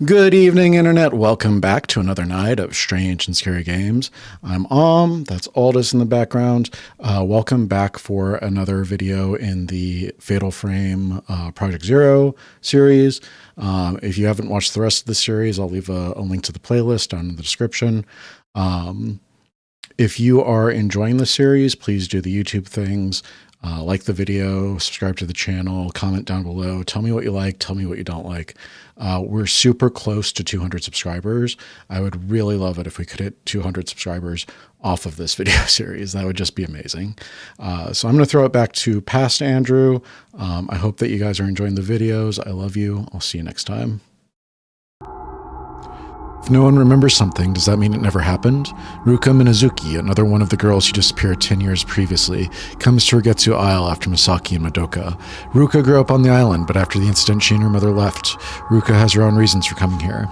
Good evening, Internet. Welcome back to another night of strange and scary games. I'm that's Aldous in the background. Welcome back for another video in the Fatal Frame Project Zero series. If you haven't watched the rest of the series, I'll leave a link to the playlist down in the description. If you are enjoying the series, please do the YouTube things. Like the video, subscribe to the channel, comment down below, tell me what you like, tell me what you don't like. We're super close to 200 subscribers. I would really love it if we could hit 200 subscribers off of this video series. That would just be amazing. So I'm going to throw it back to past Andrew. I hope that you guys are enjoying the videos. I love you. I'll see you next time. If no one remembers something, does that mean it never happened? Ruka Minazuki, another one of the girls who disappeared 10 years previously, comes to Rugetsu Isle after Masaki and Madoka. Ruka grew up on the island, but after the incident, she and her mother left. Ruka has her own reasons for coming here.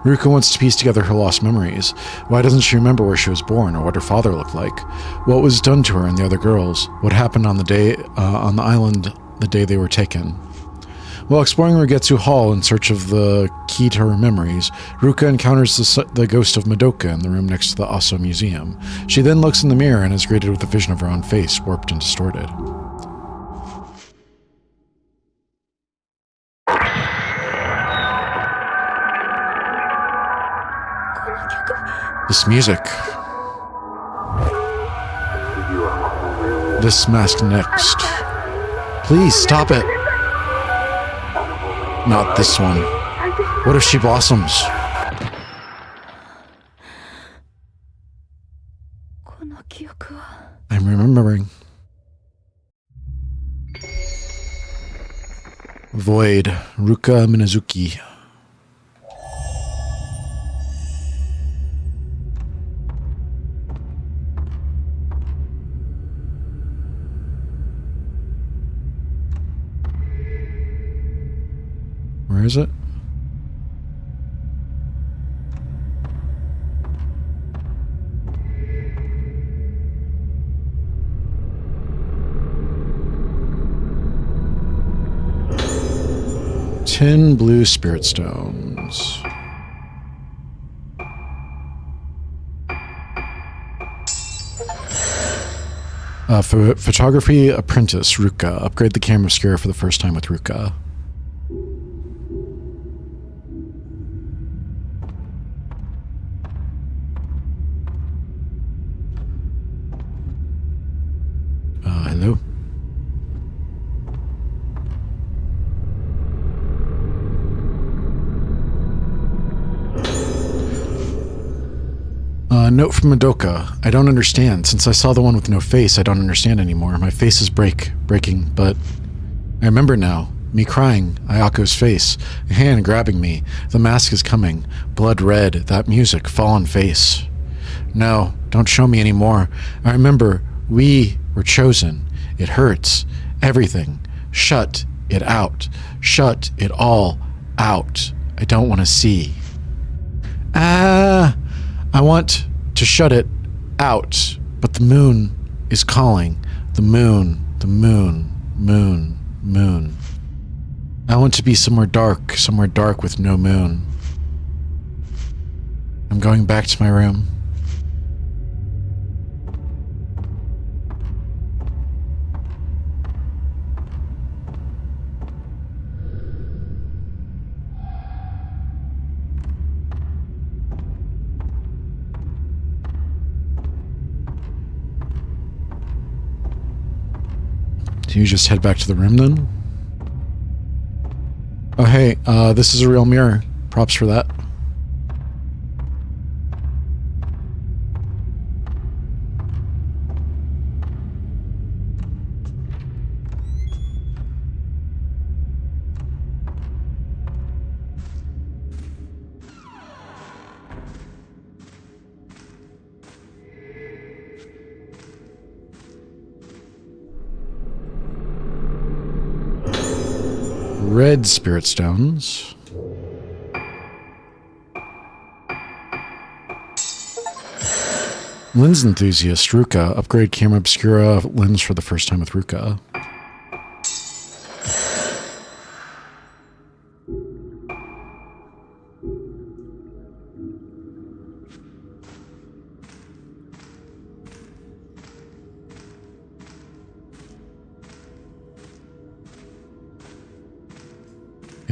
Ruka wants to piece together her lost memories. Why doesn't she remember where she was born or what her father looked like? What was done to her and the other girls? What happened on the island the day they were taken? While exploring Rugetsu Hall in search of the key to her memories, Ruka encounters the ghost of Madoka in the room next to the Aso Museum. She then looks in the mirror and is greeted with a vision of her own face, warped and distorted. This music. This mask next. Please stop it. Not this one. What if she blossoms? I'm remembering. Void, Ruka Minazuki. Where is it? Ten blue spirit stones. Photography apprentice, Ruka. Upgrade the camera obscura for the first time with Ruka. Hello? Note from Madoka. I don't understand. Since I saw the one with no face, I don't understand anymore. My face is breaking, but I remember now. Me crying, Ayako's face, a hand grabbing me. The mask is coming. Blood red, that music, fallen face. No, don't show me anymore. I remember we were chosen. It hurts. Everything. Shut it out. Shut it all out. I don't want to see. I want to shut it out, but the moon is calling. The moon, the moon, moon, moon. I want to be somewhere dark with no moon. I'm going back to my room. Do you just head back to the room then? Oh hey, this is a real mirror. Props for that. Red spirit stones. Lens enthusiast, Ruka. Upgrade camera obscura lens for the first time with Ruka.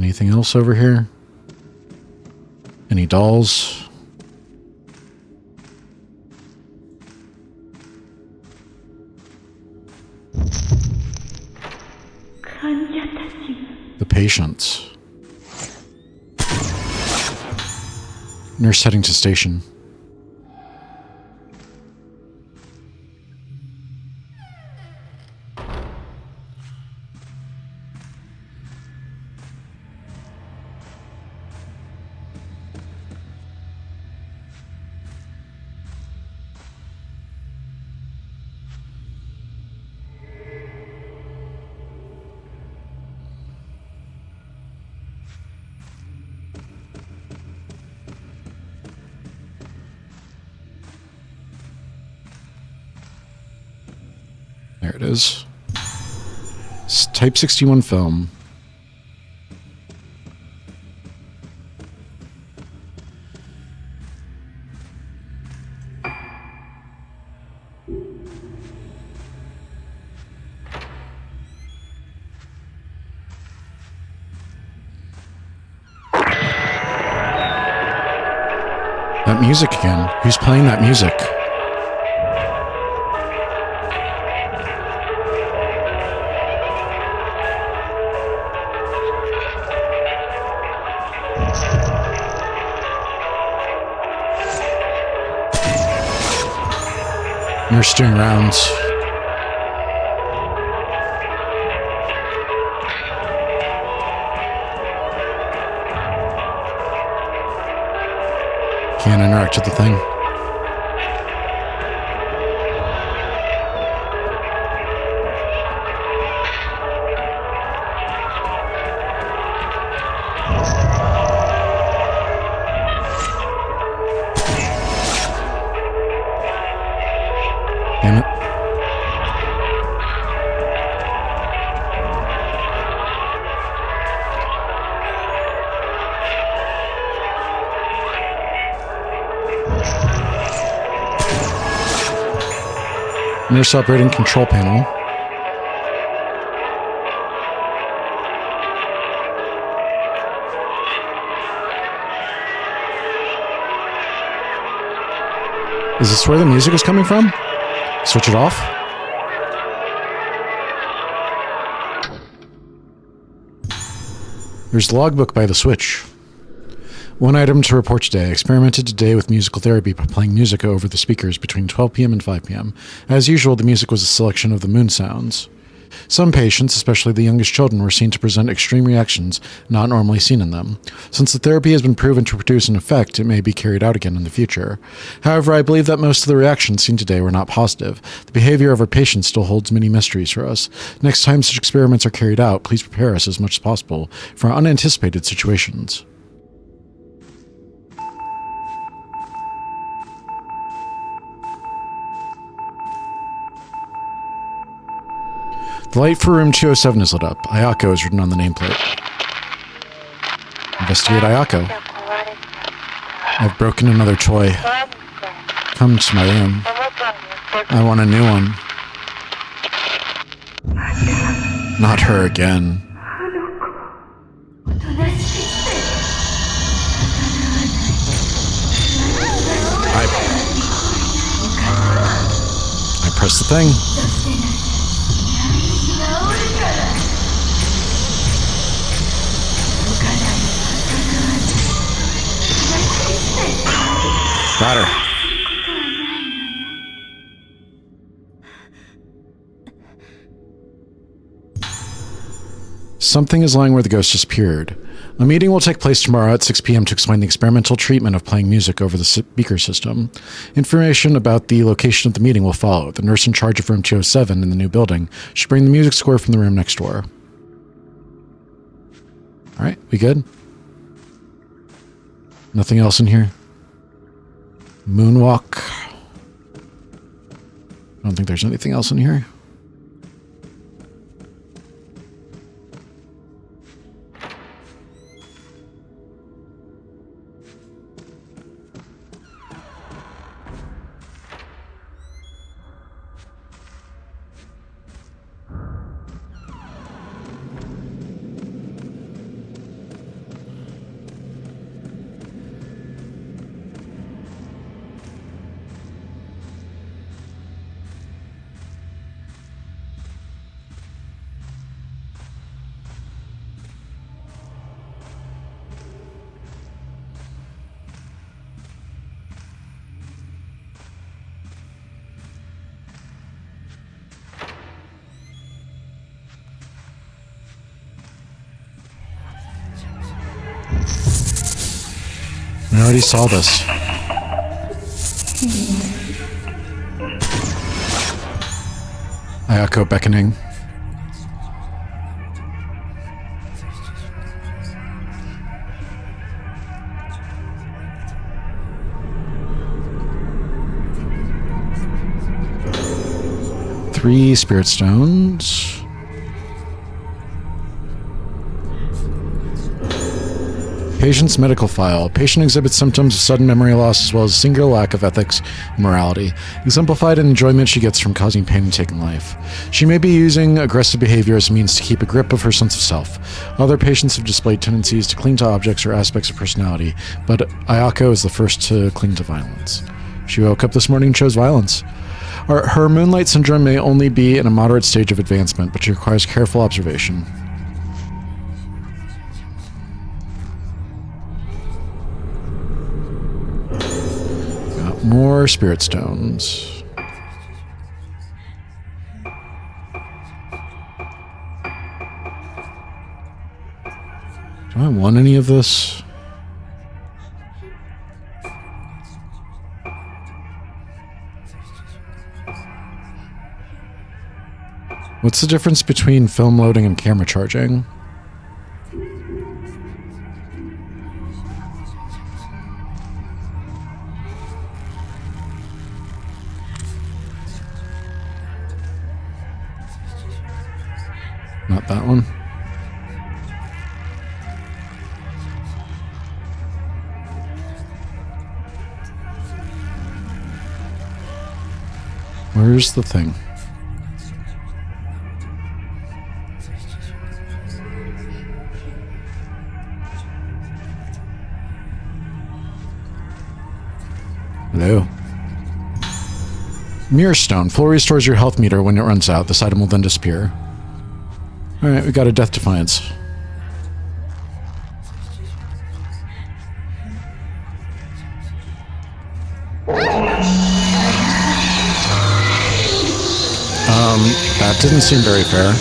Anything else over here? Any dolls? The patients. Nurse heading to station. There it is. Type 61 film. That music again. Who's playing that music? Nurse doing rounds. Can't interact with the thing. Damn it. Nurse operating control panel. Is this where the music is coming from? Switch it off. There's the logbook by the switch. One item to report today. Experimented today with musical therapy by playing music over the speakers between 12 p.m. and 5 p.m. As usual, the music was a selection of the moon sounds. Some patients, especially the youngest children, were seen to present extreme reactions not normally seen in them. Since the therapy has been proven to produce an effect, it may be carried out again in the future. However, I believe that most of the reactions seen today were not positive. The behavior of our patients still holds many mysteries for us. Next time such experiments are carried out, please prepare us as much as possible for unanticipated situations. The light for room 207 is lit up. Ayako is written on the nameplate. Investigate Ayako. I've broken another toy. Come to my room. I want a new one. Not her again. I press the thing. Got her. Something is lying where the ghost disappeared. A meeting will take place tomorrow at 6 p.m. to explain the experimental treatment of playing music over the speaker system. Information about the location of the meeting will follow. The nurse in charge of room 207 in the new building should bring the music score from the room next door. Alright, we good? Nothing else in here? Moonwalk. I don't think there's anything else in here. I already saw this. Ayako beckoning. Three spirit stones. Patient's medical file. Patient exhibits symptoms of sudden memory loss as well as singular lack of ethics and morality, exemplified in enjoyment she gets from causing pain and taking life. She may be using aggressive behavior as a means to keep a grip of her sense of self. Other patients have displayed tendencies to cling to objects or aspects of personality, but Ayako is the first to cling to violence. She woke up this morning and chose violence. Her Moonlight Syndrome may only be in a moderate stage of advancement, but she requires careful observation. Got more spirit stones. Do I want any of this? What's the difference between film loading and camera charging? Not that one. Where's the thing? Hello. Mirror Stone. Full restores your health meter when it runs out. This item will then disappear. Alright, we got a Death Defiance. That didn't seem very fair.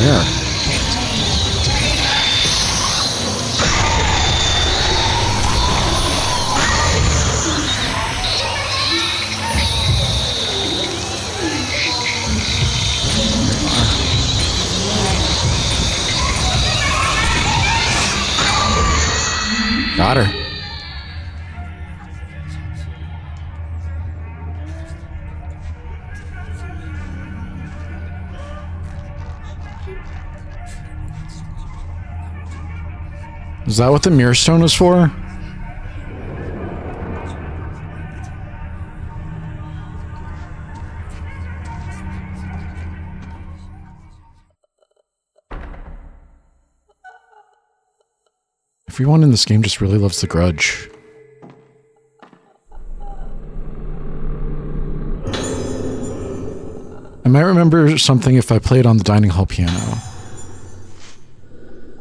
Yeah. Got her. Is that what the Mirror Stone is for? Everyone in this game just really loves the Grudge. I might remember something if I played on the dining hall piano.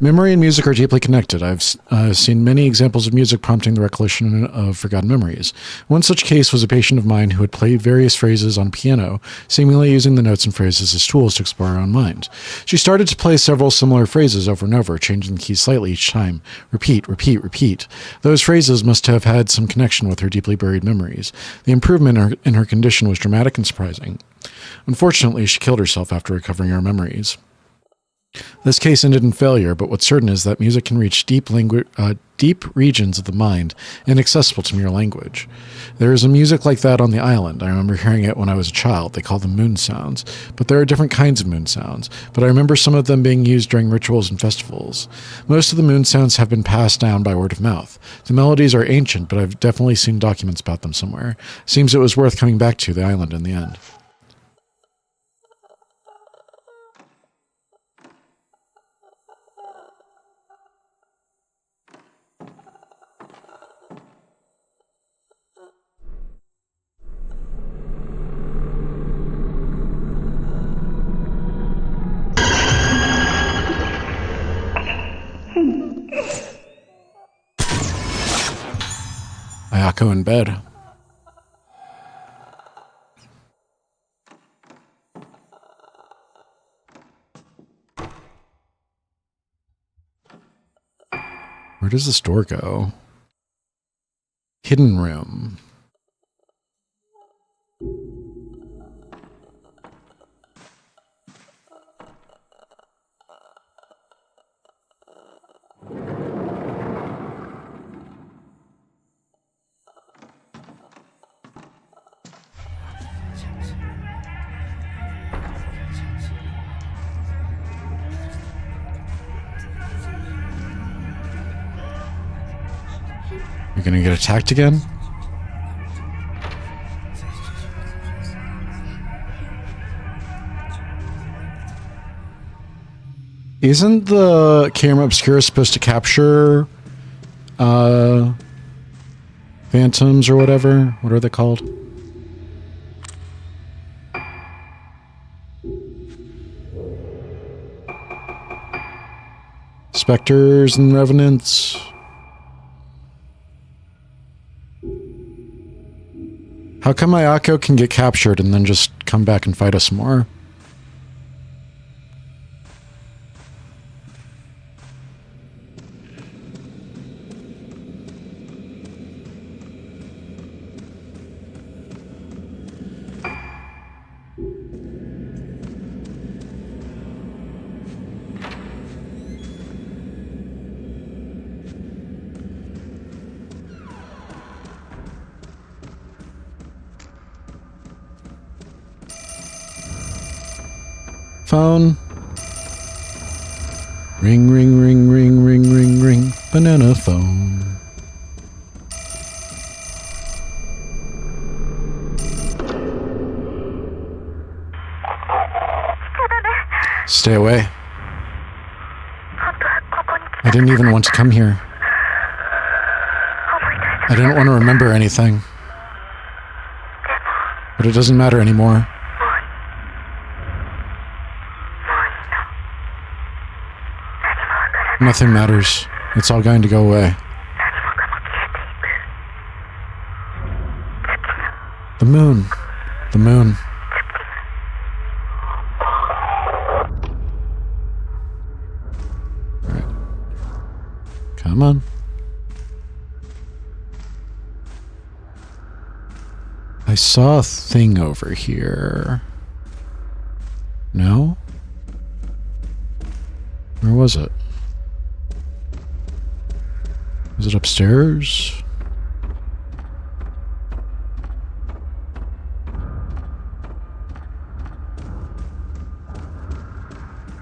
Memory and music are deeply connected. I've seen many examples of music prompting the recollection of forgotten memories. One such case was a patient of mine who had played various phrases on piano, seemingly using the notes and phrases as tools to explore her own mind. She started to play several similar phrases over and over, changing the keys slightly each time. Repeat, repeat, repeat. Those phrases must have had some connection with her deeply buried memories. The improvement in her condition was dramatic and surprising. Unfortunately, she killed herself after recovering her memories. This case ended in failure, but what's certain is that music can reach deep regions of the mind, inaccessible to mere language. There is a music like that on the island. I remember hearing it when I was a child. They call them moon sounds, but there are different kinds of moon sounds. But I remember some of them being used during rituals and festivals. Most of the moon sounds have been passed down by word of mouth. The melodies are ancient, but I've definitely seen documents about them somewhere. Seems it was worth coming back to the island in the end. Ayako in bed. Where does this door go? Hidden room. You're gonna get attacked again? Isn't the camera obscura supposed to capture phantoms or whatever? What are they called? Specters and revenants. How come Ayako can get captured and then just come back and fight us more? Phone. Ring, ring, ring, ring, ring, ring, ring. Banana phone. Stay away. I didn't even want to come here. I didn't want to remember anything. But it doesn't matter anymore. Nothing matters. It's all going to go away. The moon. The moon. All right. Come on. I saw a thing over here. No? Where was it? Is it upstairs?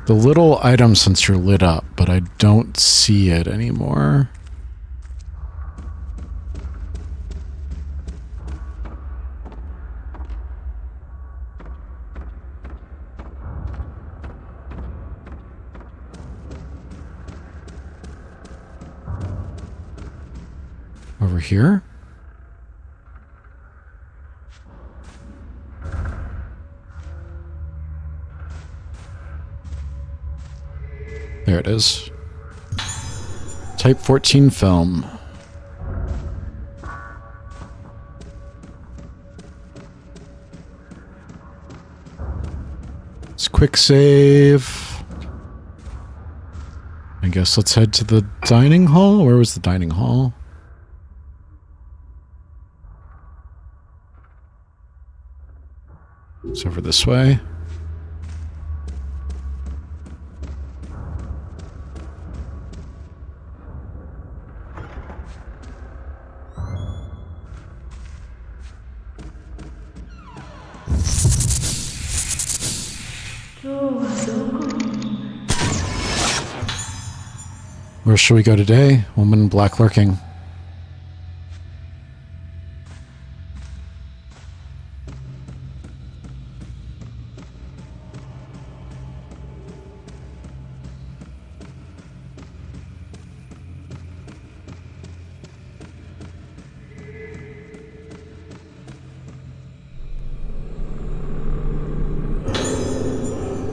The little item sensor lit up, but I don't see it anymore. Over here? There it is. Type 14 film. It's quick save. I guess let's head to the dining hall. Where was the dining hall? It's over this way. Where shall we go today? Woman in black lurking.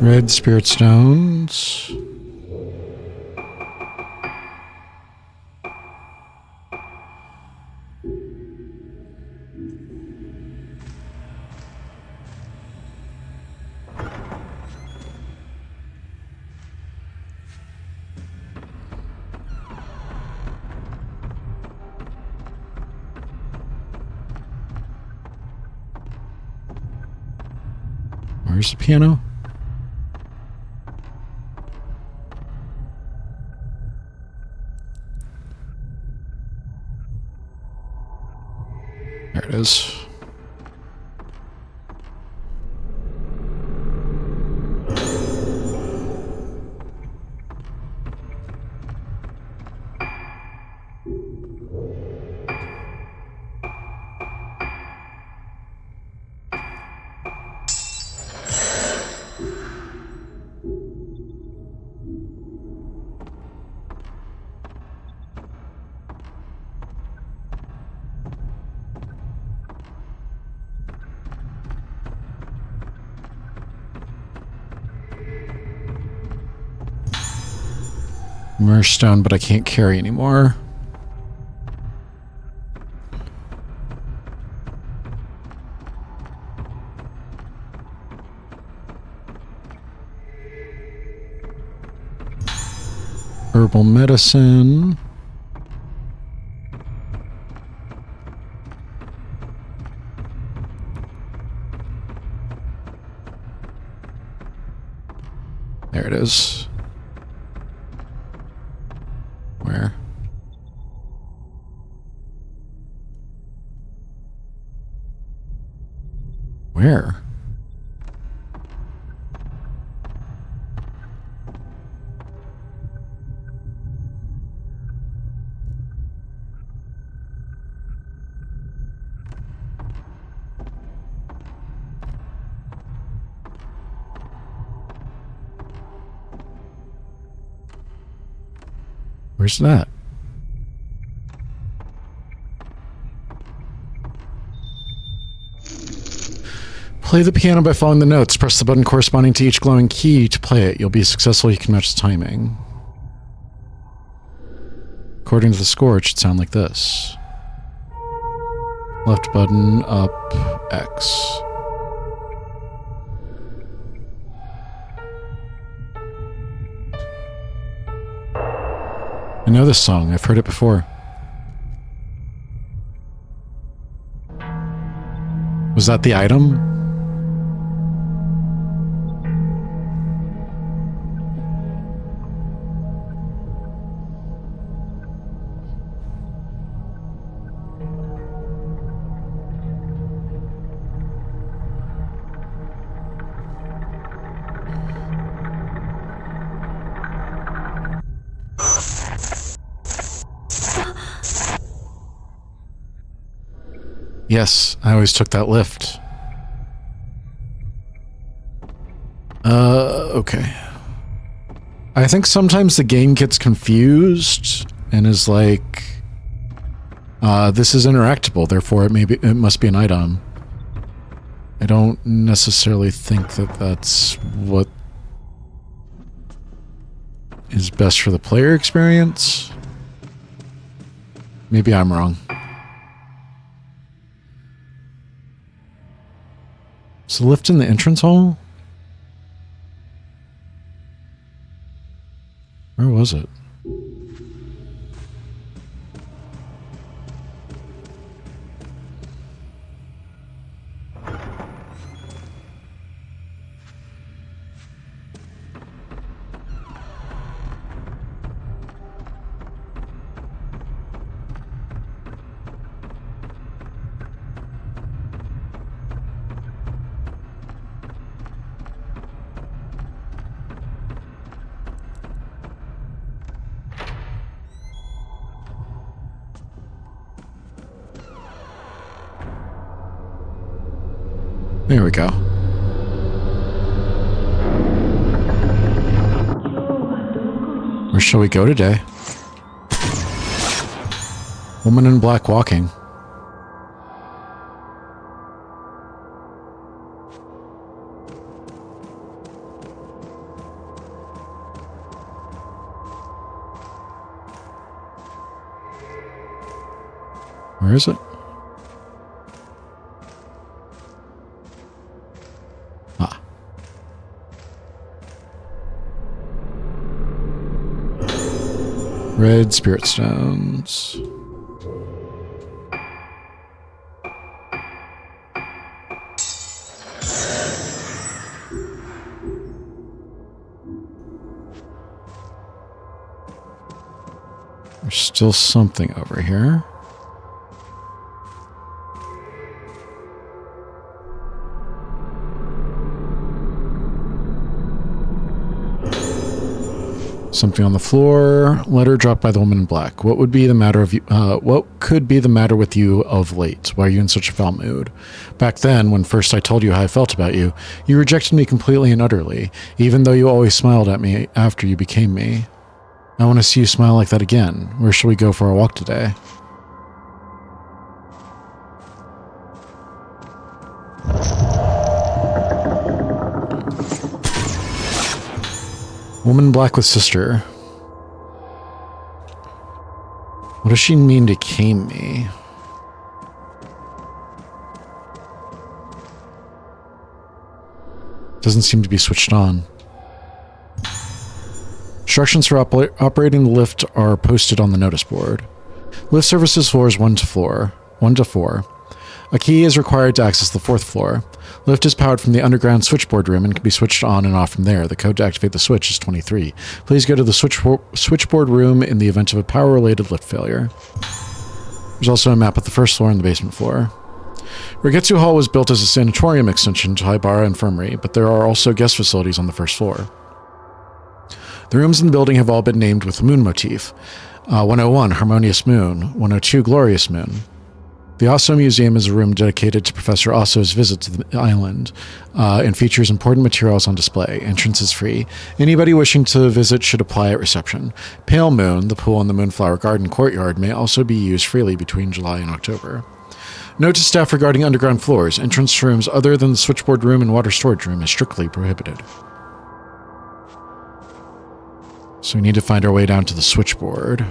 Red spirit stones. Where's the piano? There it is. Stone, but I can't carry anymore. Herbal medicine. There it is. Where? Where? Where's that? Play the piano by following the notes. Press the button corresponding to each glowing key to play it. You'll be successful. You can match the timing. According to the score, it should sound like this. Left button, up, X. I know this song. I've heard it before. Was that the item? Yes, I always took that lift. Okay. I think sometimes the game gets confused and is like, this is interactable, therefore it must be an item. I don't necessarily think that that's what is best for the player experience. Maybe I'm wrong. Is the lift in the entrance hall? Where was it? There we go. Where shall we go today? Woman in black walking. Where is it? Ah. Red spirit stones. There's still something over here. Something on the floor. Letter dropped by the woman in black. What would be the matter of you? What could be the matter with you of late? Why are you in such a foul mood? Back then, when first I told you how I felt about you, you rejected me completely and utterly, even though you always smiled at me after you became me. I want to see you smile like that again. Where shall we go for our walk today? Woman in black with sister. What does she mean to cane me? Doesn't seem to be switched on. Instructions for operating the lift are posted on the notice board. Lift services floors 1 to 4. A key is required to access the 4th floor. Lift is powered from the underground switchboard room and can be switched on and off from there. The code to activate the switch is 23. Please go to the switchboard room in the event of a power-related lift failure. There's also a map of the 1st floor and the basement floor. Rigetsu Hall was built as a sanatorium extension to Haibara Infirmary, but there are also guest facilities on the 1st floor. The rooms in the building have all been named with the moon motif. 101, Harmonious Moon. 102, Glorious Moon. The Aso Museum is a room dedicated to Professor Aso's visit to the island and features important materials on display. Entrance is free. Anybody wishing to visit should apply at reception. Pale Moon, the pool in the Moonflower Garden courtyard, may also be used freely between July and October. Note to staff regarding underground floors. Entrance to rooms other than the switchboard room and water storage room is strictly prohibited. So we need to find our way down to the switchboard.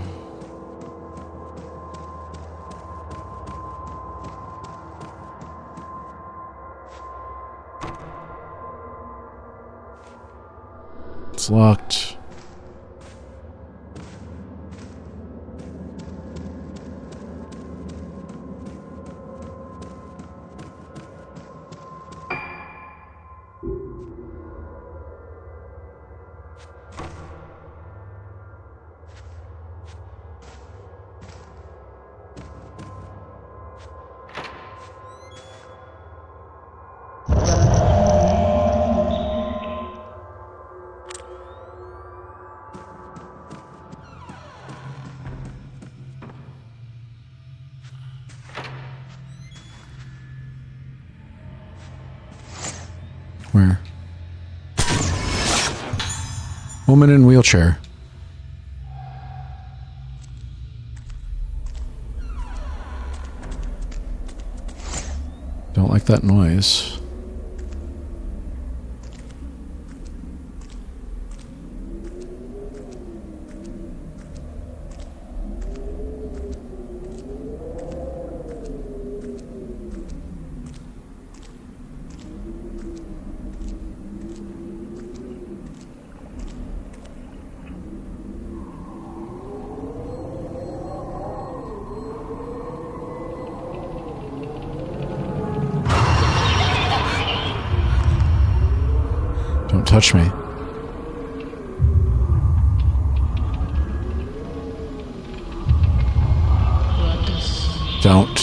It's locked. Where? Woman in wheelchair. Don't like that noise. Don't touch me. Don't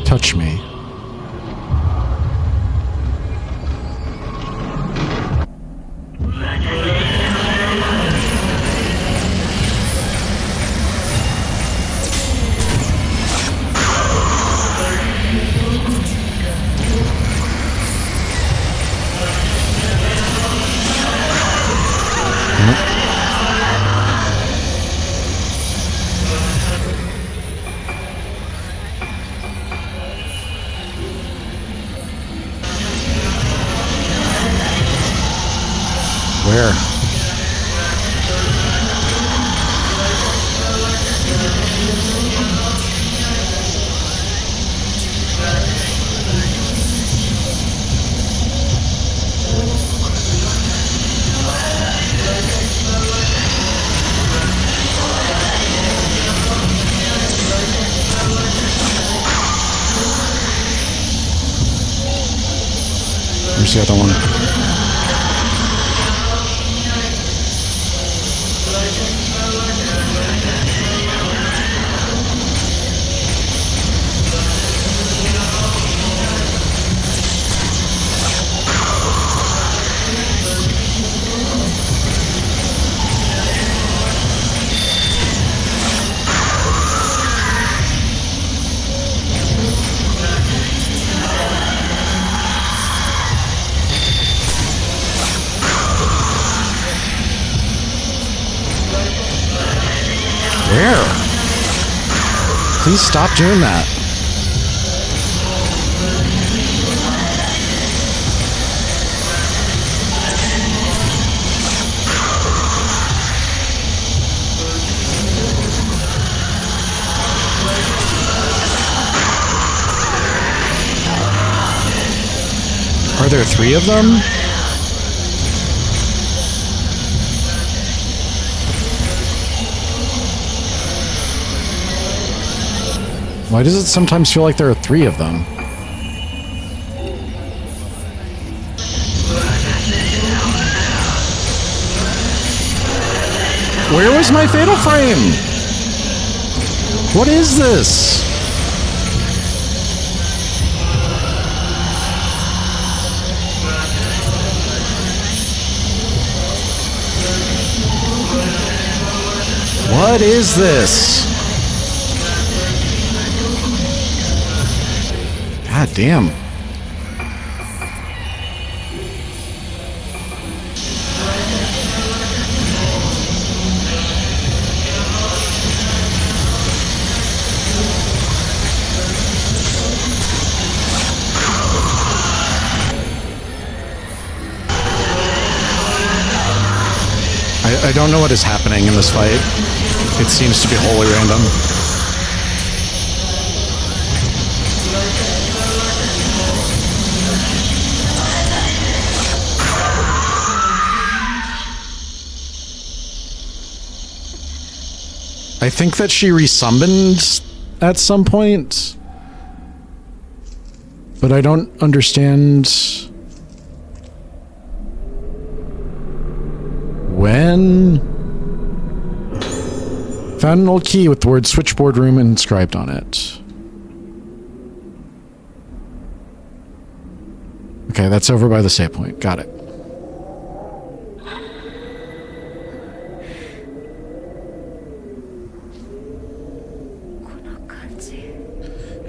touch me. Where? Where's the other one? Please stop doing that. Are there 3 of them? Why does it sometimes feel like there are 3 of them? Where was my fatal frame? What is this? What is this? God damn. I don't know what is happening in this fight. It seems to be wholly random. I think that she resummoned at some point, but I don't understand when. Found an old key with the word switchboard room inscribed on it. Okay, that's over by the save point. Got it.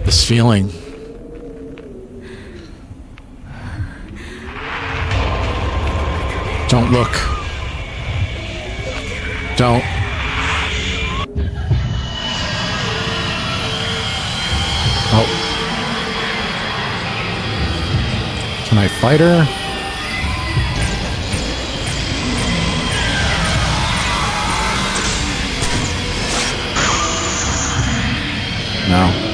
This feeling. Don't look. Don't. Oh. Can I fight her? No.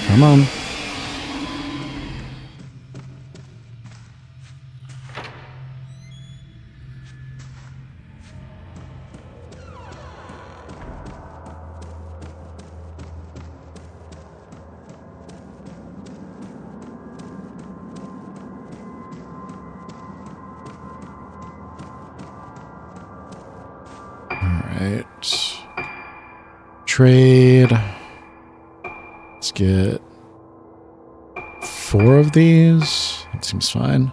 Come on. All right. Trade. Let's get 4 of these. That seems fine.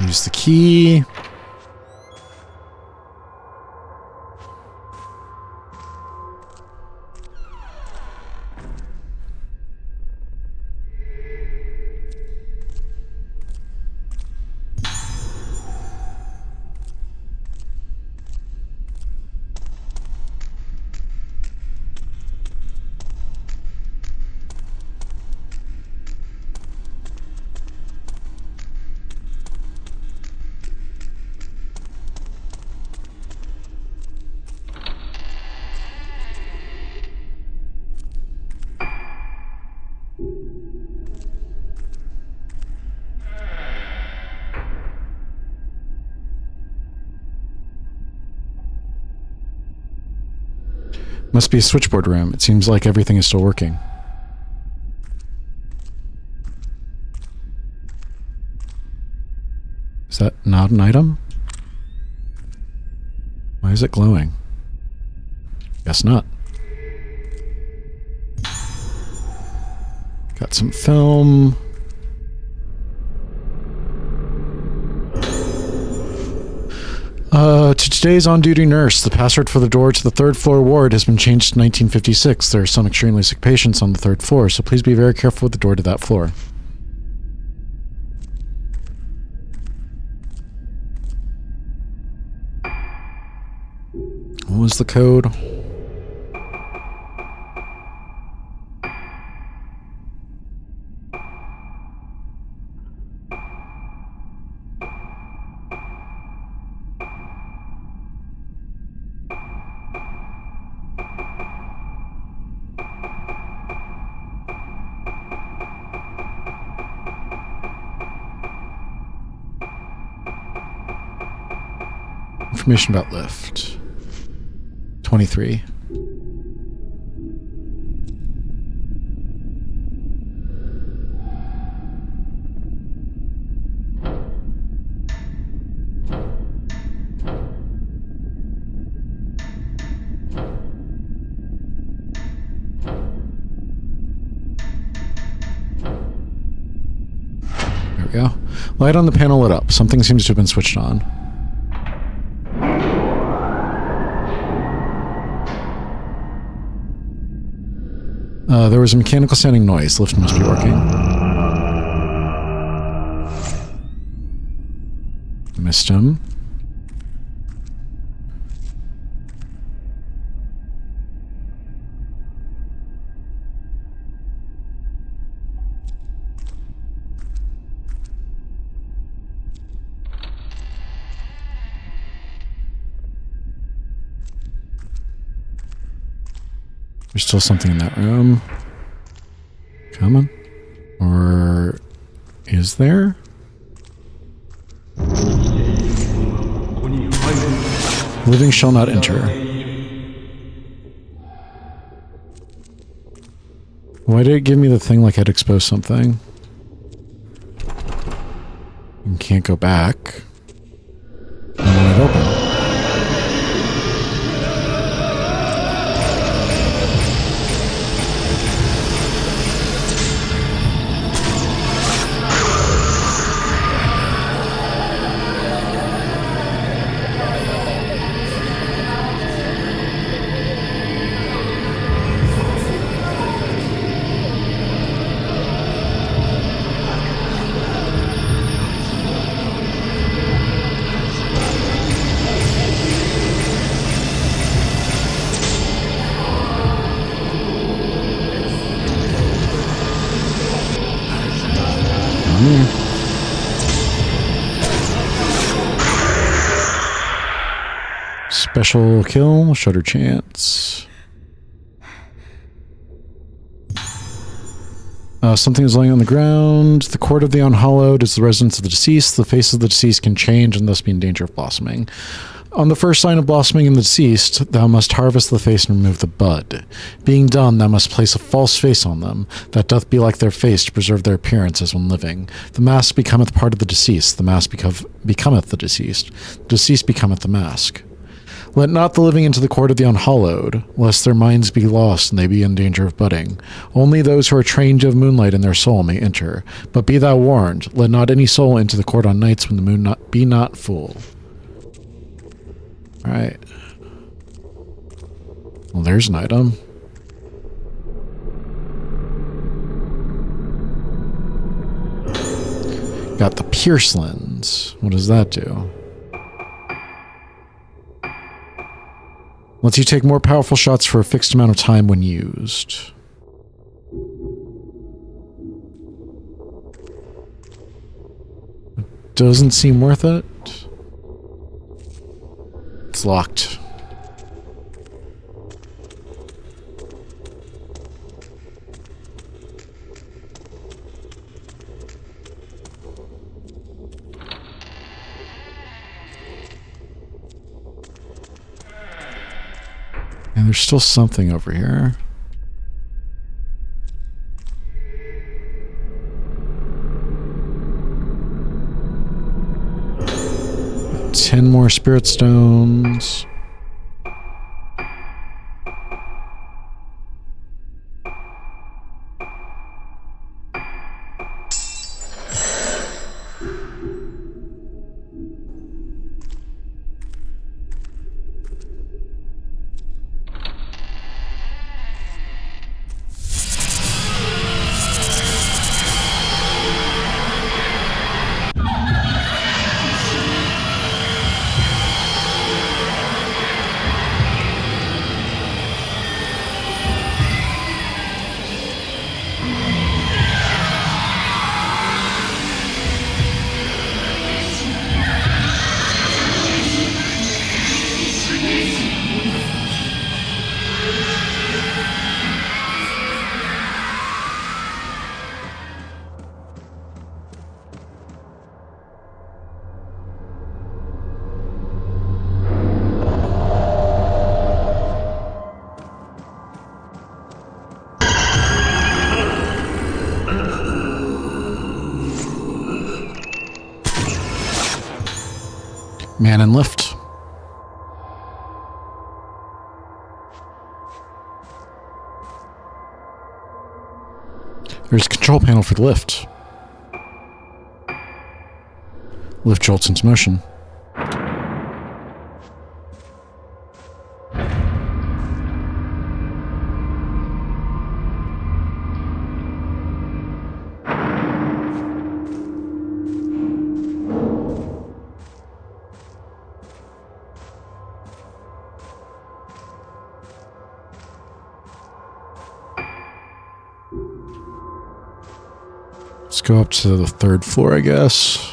Use the key. Must be a switchboard room. It seems like everything is still working. Is that not an item? Why is it glowing? Guess not. Got some film. To today's on-duty nurse, the password for the door to the third-floor ward has been changed to 1956. There are some extremely sick patients on the third floor, so please be very careful with the door to that floor. What was the code? Information about lift. 23. There we go. Light on the panel lit up. Something seems to have been switched on. There was a mechanical sounding noise. Lift must be working. Missed him. There's still something in that room. Coming? Or is there? Living shall not enter. Why did it give me the thing like I'd exposed something? And can't go back. And then it opened. Special kill, shutter chance. Something is laying on the ground. The cord of the unhallowed is the residence of the deceased. The face of the deceased can change and thus be in danger of blossoming. On the first sign of blossoming in the deceased, thou must harvest the face and remove the bud. Being done, thou must place a false face on them, that doth be like their face to preserve their appearance as when living. The mask becometh part of the deceased. The mask becometh the deceased. The deceased becometh the mask. Let not the living into the court of the unhallowed, lest their minds be lost and they be in danger of budding. Only those who are trained to have moonlight in their soul may enter. But be thou warned, let not any soul into the court on nights when the moon be not full. Alright. Well, there's an item. Got the pierce lens. What does that do? Lets you take more powerful shots for a fixed amount of time when used. Doesn't seem worth it. It's locked. And there's still something over here. Got 10 more spirit stones. Man in lift. There's a control panel for the lift. Lift jolts into motion. Let's go up to the 3rd floor, I guess.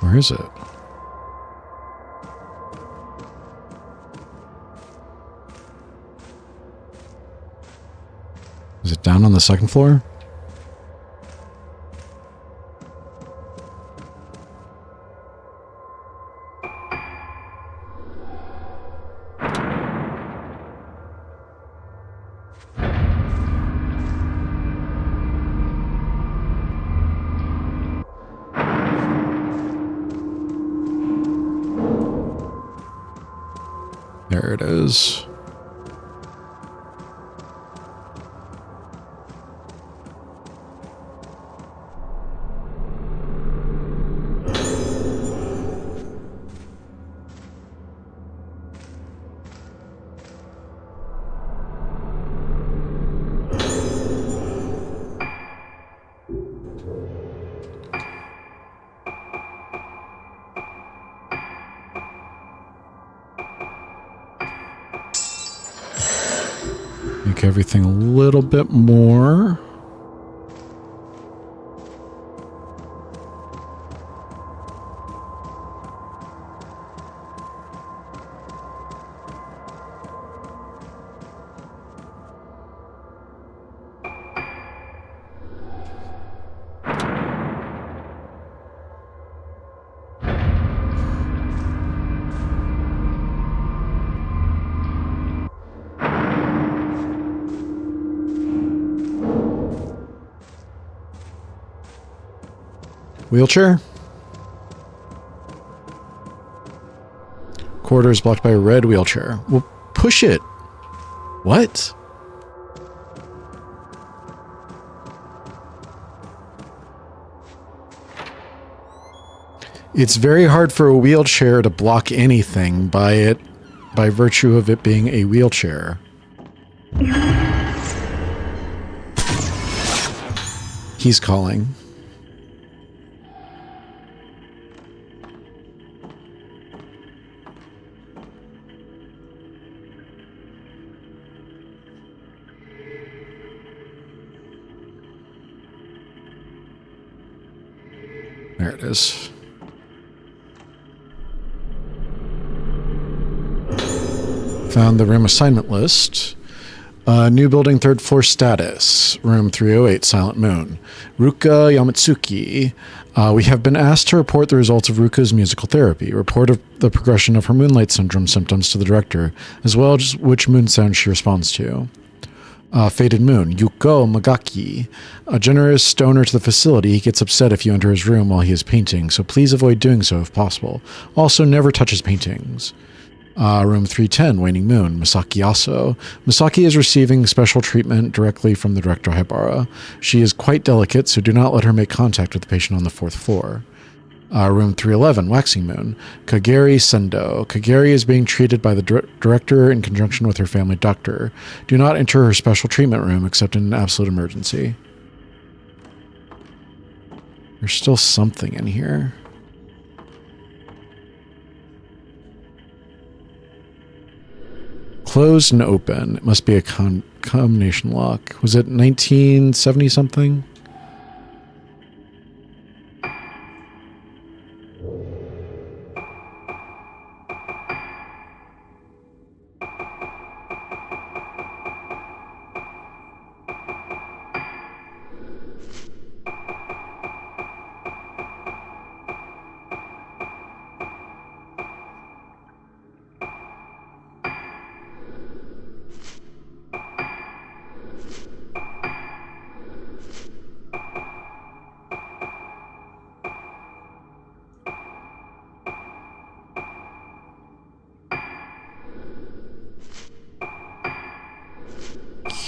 Where is it? Is it down on the 2nd floor? There it is. Make everything a little bit more. Wheelchair? Corridor is blocked by a red wheelchair. Well, push it. What? It's very hard for a wheelchair to block anything by virtue of it being a wheelchair. He's calling. Here it is. Found the room assignment list. New building, 3rd floor status. Room 308, Silent Moon. Ruka Yamatsuki. We have been asked to report the results of Ruka's musical therapy. Report of the progression of her Moonlight Syndrome symptoms to the director, as well as which moon sound she responds to. Faded Moon. Yuko Magaki. A generous donor to the facility. He gets upset if you enter his room while he is painting, so please avoid doing so if possible. Also, never touch his paintings. Room 310, Waning Moon, Misaki Aso. Misaki is receiving special treatment directly from the director Haibara. She is quite delicate, so do not let her make contact with the patient on the 4th floor. Room 311, Waxing Moon, Kageri Sendo. Kageri is being treated by the director in conjunction with her family doctor. Do not enter her special treatment room except in an absolute emergency. There's still something in here. Closed and open. It must be a combination lock. Was it 1970 something?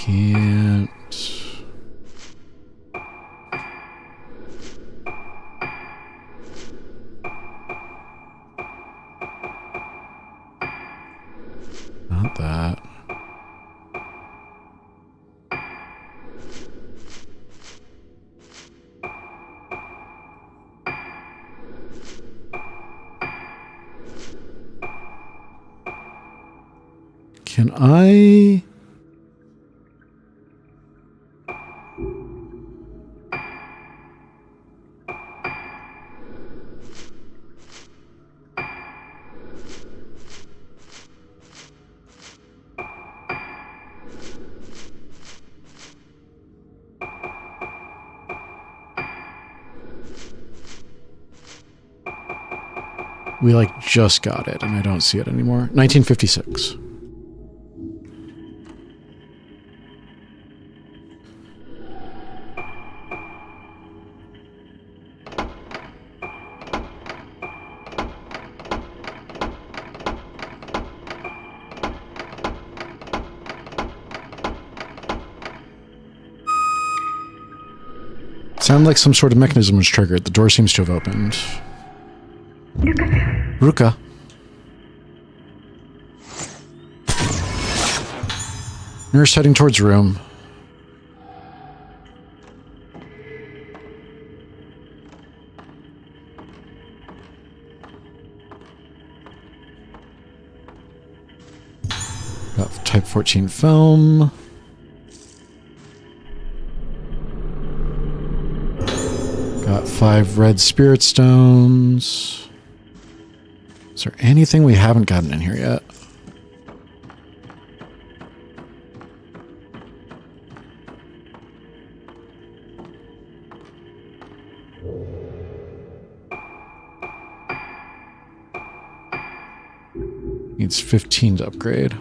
Can't. Not that. Can I? We like just got it and I don't see it anymore. 1956. Sounded like some sort of mechanism was triggered. The door seems to have opened. Ruka. Nurse heading towards room. Got type 14 film. Got 5 red spirit stones. Is there anything we haven't gotten in here yet? Needs 15 to upgrade.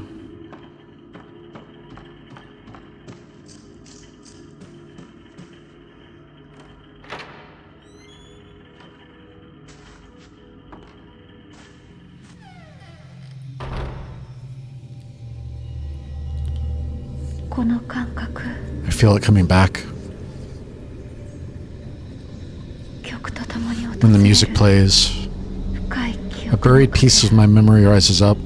I feel it coming back. When the music plays, a buried piece of my memory rises up.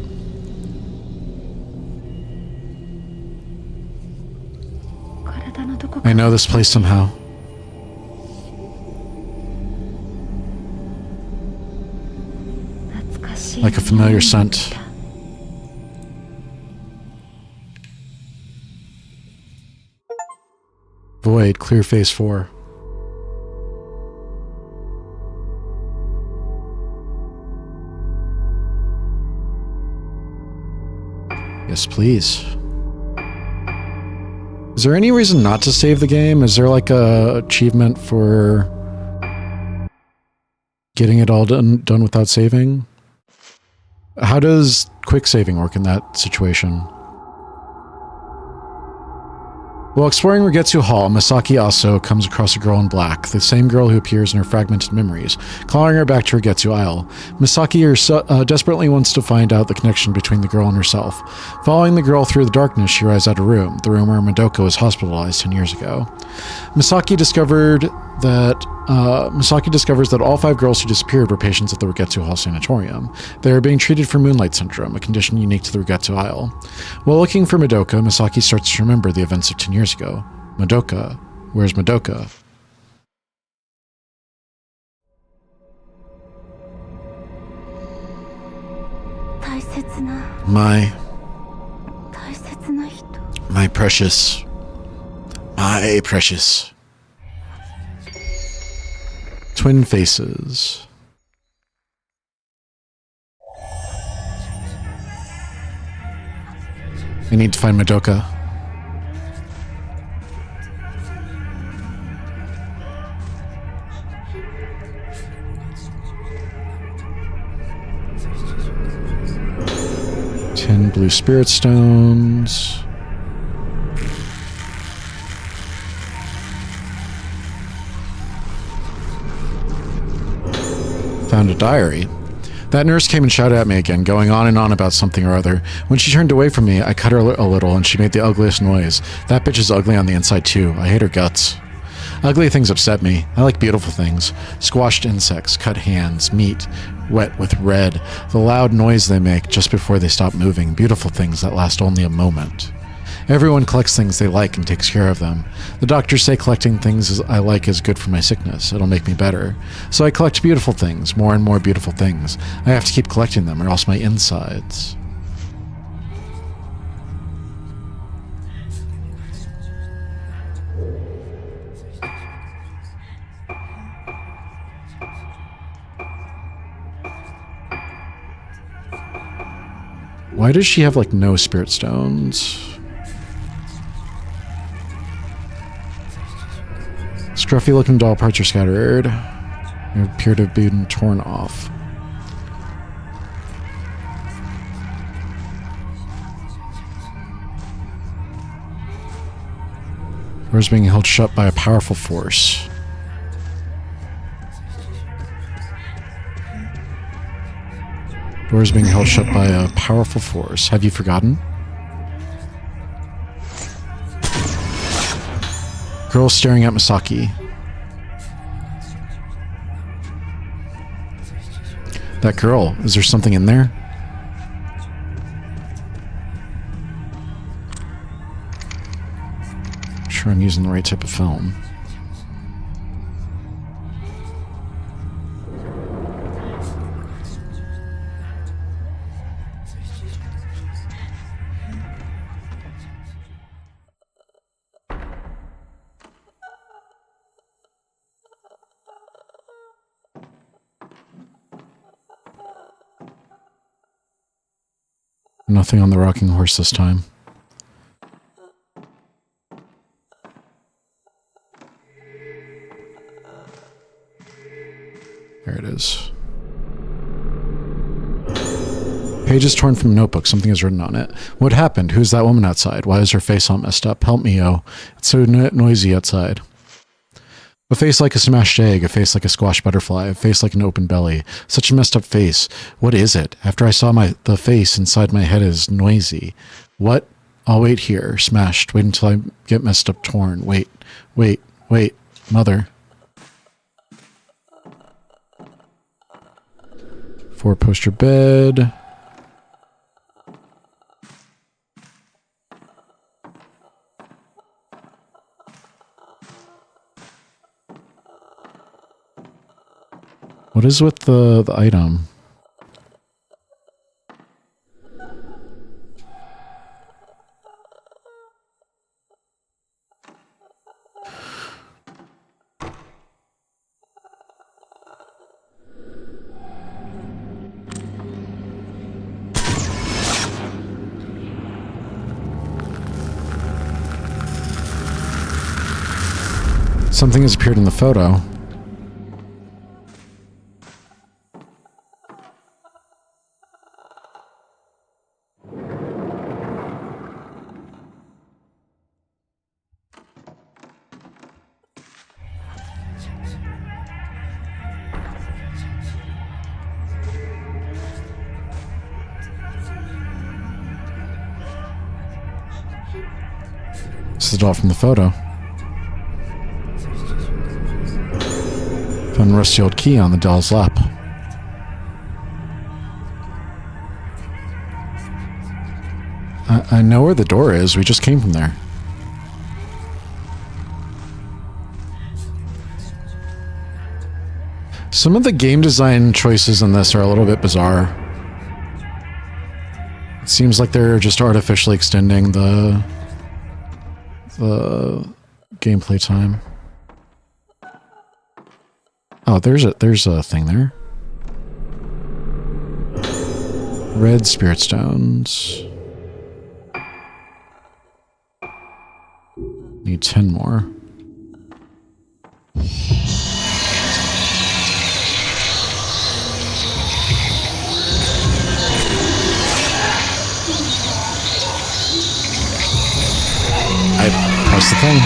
I know this place somehow. Like a familiar scent. Void, clear phase 4. Yes, please. Is there any reason not to save the game? Is there like a achievement for getting it all done without saving? How does quick saving work in that situation? While exploring Rigetsu Hall, Masaki also comes across a girl in black, the same girl who appears in her fragmented memories, calling her back to Rigetsu Isle. Masaki desperately wants to find out the connection between the girl and herself. Following the girl through the darkness, she arrives at a room, the room where Madoka was hospitalized 10 years ago. Masaki discovers that all 5 girls who disappeared were patients at the Rigetsu Hall Sanatorium. They are being treated for Moonlight Syndrome, a condition unique to the Rigetsu Isle. While looking for Madoka, Masaki starts to remember the events of 10 years ago. Madoka? Where's Madoka? My precious. My precious. Twin faces. I need to find Madoka. Ten blue spirit stones. Found a diary. That nurse came and shouted at me again, going on and on about something or other. When she turned away from me, I cut her a little and she made the ugliest noise. That bitch is ugly on the inside too. I hate her guts. Ugly things upset me. I like beautiful things. Squashed insects, cut hands, meat, wet with red, the loud noise they make just before they stop moving. Beautiful things that last only a moment. Everyone collects things they like and takes care of them. The doctors say collecting things I like is good for my sickness. It'll make me better. So I collect beautiful things, more and more beautiful things. I have to keep collecting them or else my insides. Why does she have like no spirit stones? Scruffy looking doll parts are scattered. They appear to have been torn off. Doors being held shut by a powerful force. Doors being held shut by a powerful force. Have you forgotten? Girl staring at Masaki. That girl, is there something in there? I'm sure I'm using the right type of film. Nothing on the rocking horse this time. There it is. Page is torn from a notebook. Something is written on it. What happened? Who's that woman outside? Why is her face all messed up? Help me, yo. It's so noisy outside. A face like a smashed egg, a face like a squashed butterfly, a face like an open belly. Such a messed up face. What is it? After I saw the face inside my head is noisy. What? I'll wait here. Smashed. Wait until I get messed up, torn. Wait. Mother. 4-poster bed. What is with the item? Something has appeared in the photo. This is the doll from the photo. Found a rusty old key on the doll's lap. I know where the door is. We just came from there. Some of the game design choices in this are a little bit bizarre. It seems like they're just artificially extending the gameplay time. Oh, there's a thing there. Red spirit stones. Need 10 more. I pressed the thing.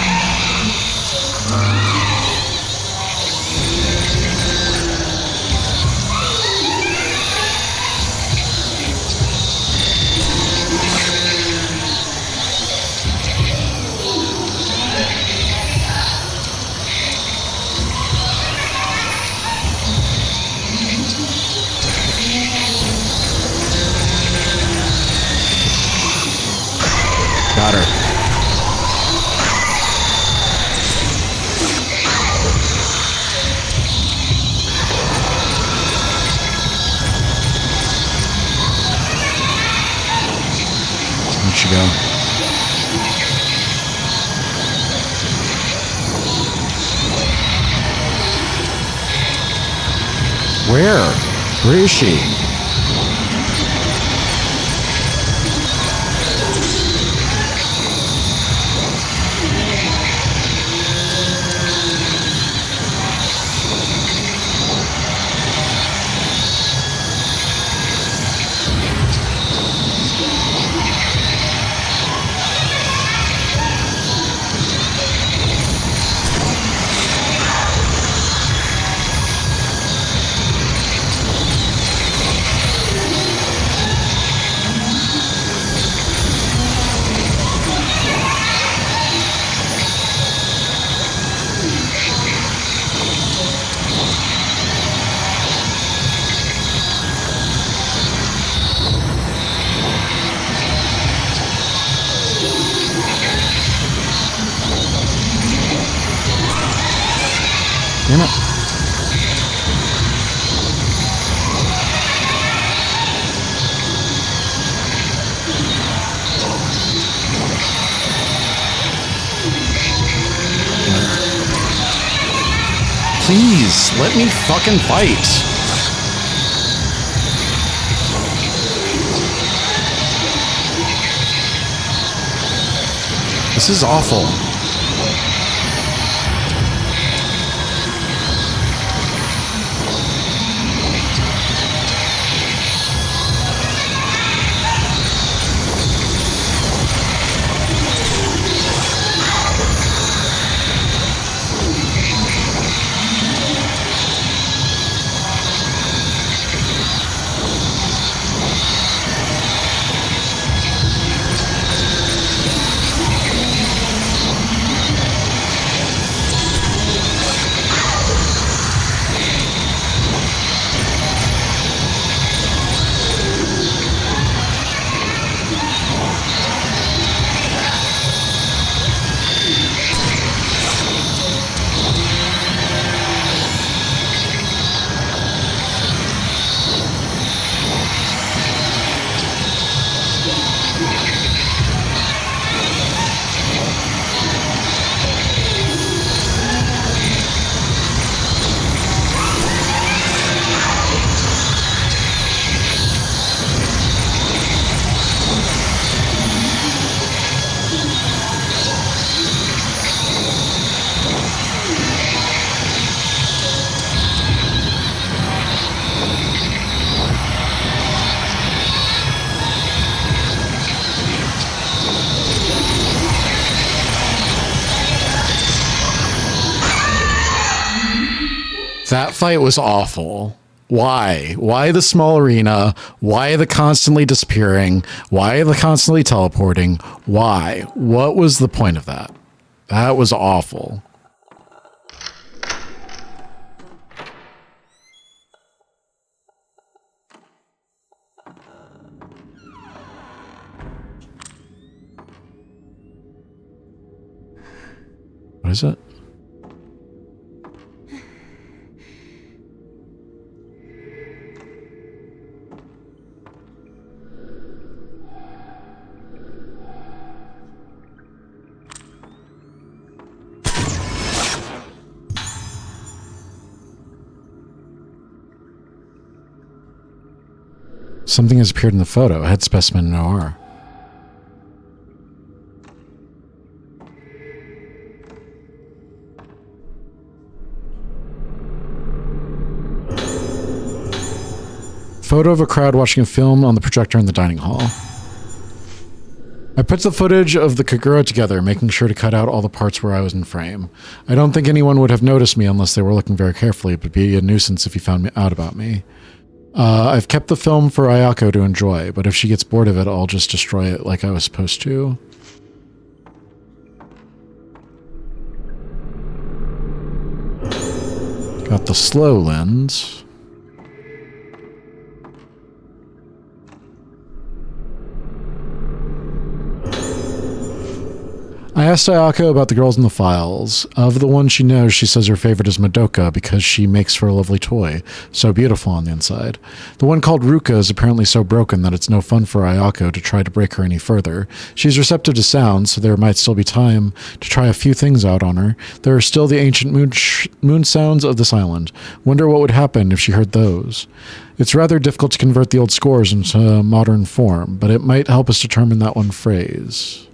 Got her. Where'd she go? Where? Where is she? Damn it. Please, let me fucking fight. This is awful. That fight was awful. Why? Why the small arena? Why the constantly disappearing? Why the constantly teleporting? Why? What was the point of that? That was awful. What is it? Something has appeared in the photo. A head specimen in OR. Photo of a crowd watching a film on the projector in the dining hall. I put the footage of the Kagura together, making sure to cut out all the parts where I was in frame. I don't think anyone would have noticed me unless they were looking very carefully. It would be a nuisance if he found out about me. I've kept the film for Ayako to enjoy, but if she gets bored of it, I'll just destroy it like I was supposed to. Got the slow lens. I asked Ayako about the girls in the files. Of the ones she knows, she says her favorite is Madoka because she makes for a lovely toy, so beautiful on the inside. The one called Ruka is apparently so broken that it's no fun for Ayako to try to break her any further. She's receptive to sound, so there might still be time to try a few things out on her. There are still the ancient moon sounds of this island. Wonder what would happen if she heard those. It's rather difficult to convert the old scores into modern form, but it might help us determine that one phrase.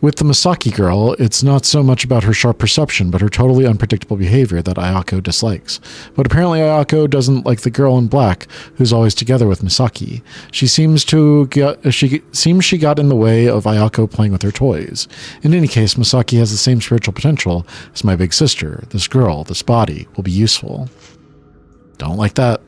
With the Masaki girl, it's not so much about her sharp perception, but her totally unpredictable behavior that Ayako dislikes. But apparently Ayako doesn't like the girl in black, who's always together with Misaki. She seems she got in the way of Ayako playing with her toys. In any case, Misaki has the same spiritual potential as my big sister. This girl, this body, will be useful. Don't like that.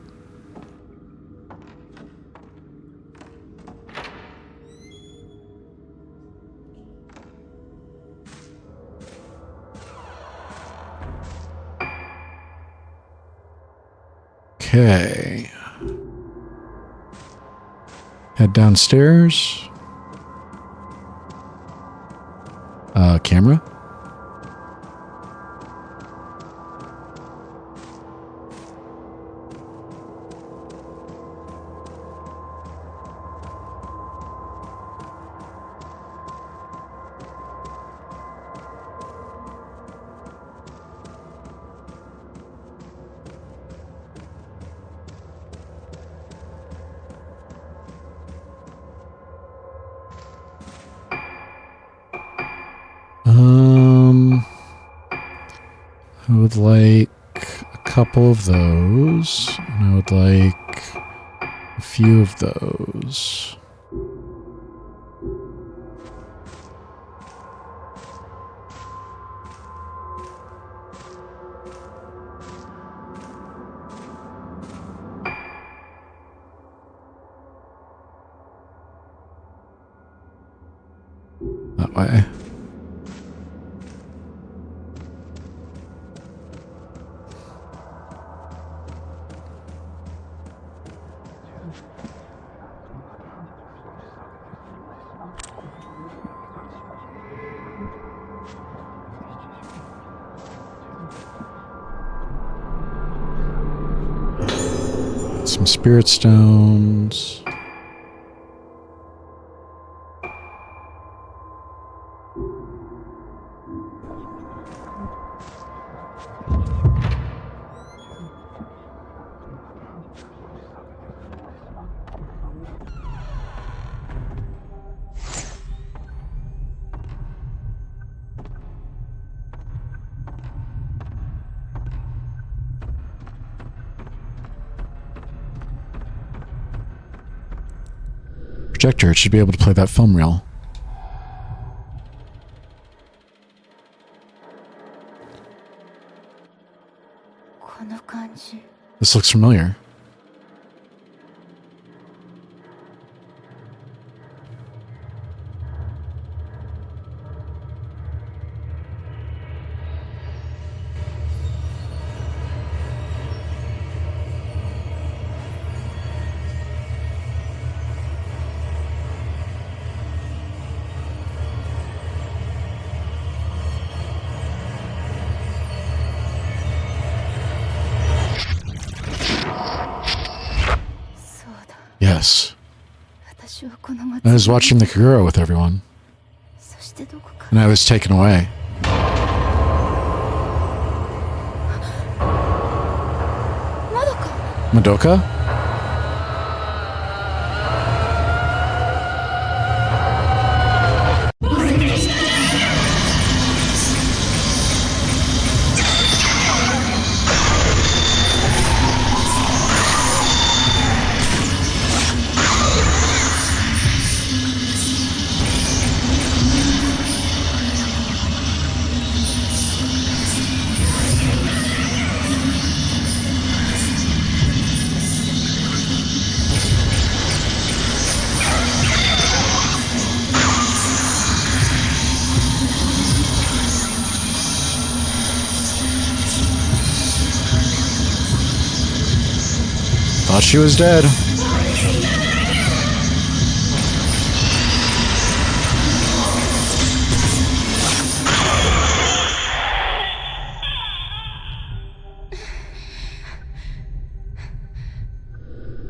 Okay. Head downstairs. Camera. I would like a couple of those, and I would like a few of those. That way. Some spirit stones. Projector, it should be able to play that film reel. This looks familiar. Yes. I was watching the Kagura with everyone. And I was taken away. Madoka? Thought she was dead.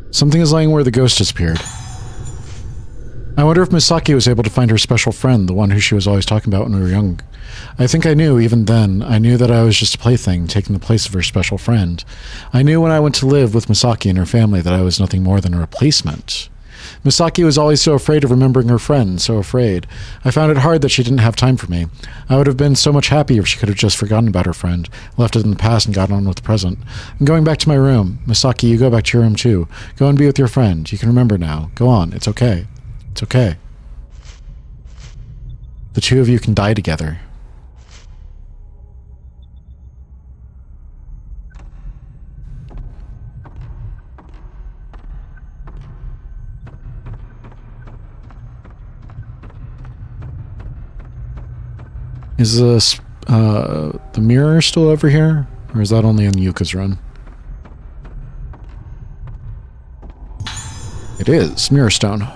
Something is lying where the ghost disappeared. I wonder if Misaki was able to find her special friend, the one who she was always talking about when we were young. I think I knew, even then, I knew that I was just a plaything, taking the place of her special friend. I knew when I went to live with Misaki and her family that I was nothing more than a replacement. Misaki was always so afraid of remembering her friend, so afraid. I found it hard that she didn't have time for me. I would have been so much happier if she could have just forgotten about her friend, left it in the past and gotten on with the present. I'm going back to my room. Misaki, you go back to your room too. Go and be with your friend. You can remember now. Go on. It's okay. It's okay. The two of you can die together. Is this, the mirror still over here? Or is that only in Yuka's run? It is. Mirror stone.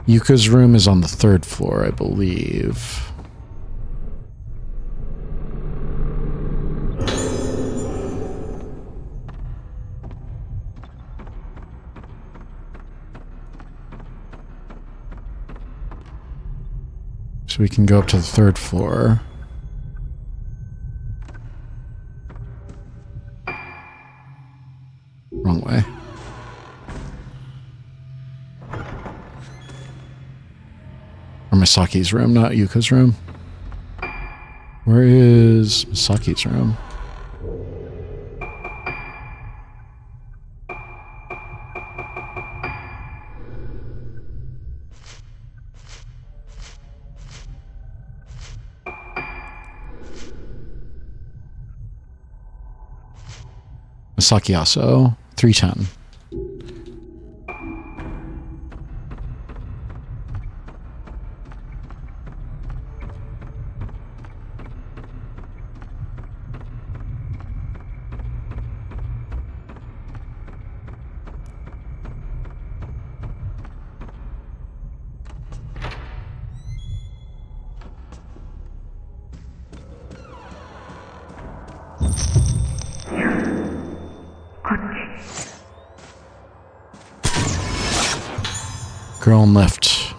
Yuka's room is on the 3rd floor, I believe. So we can go up to the 3rd floor. Wrong way. Or Misaki's room, not Yuka's room. Where is Misaki's room? Misaki Aso, 310. Girl on left.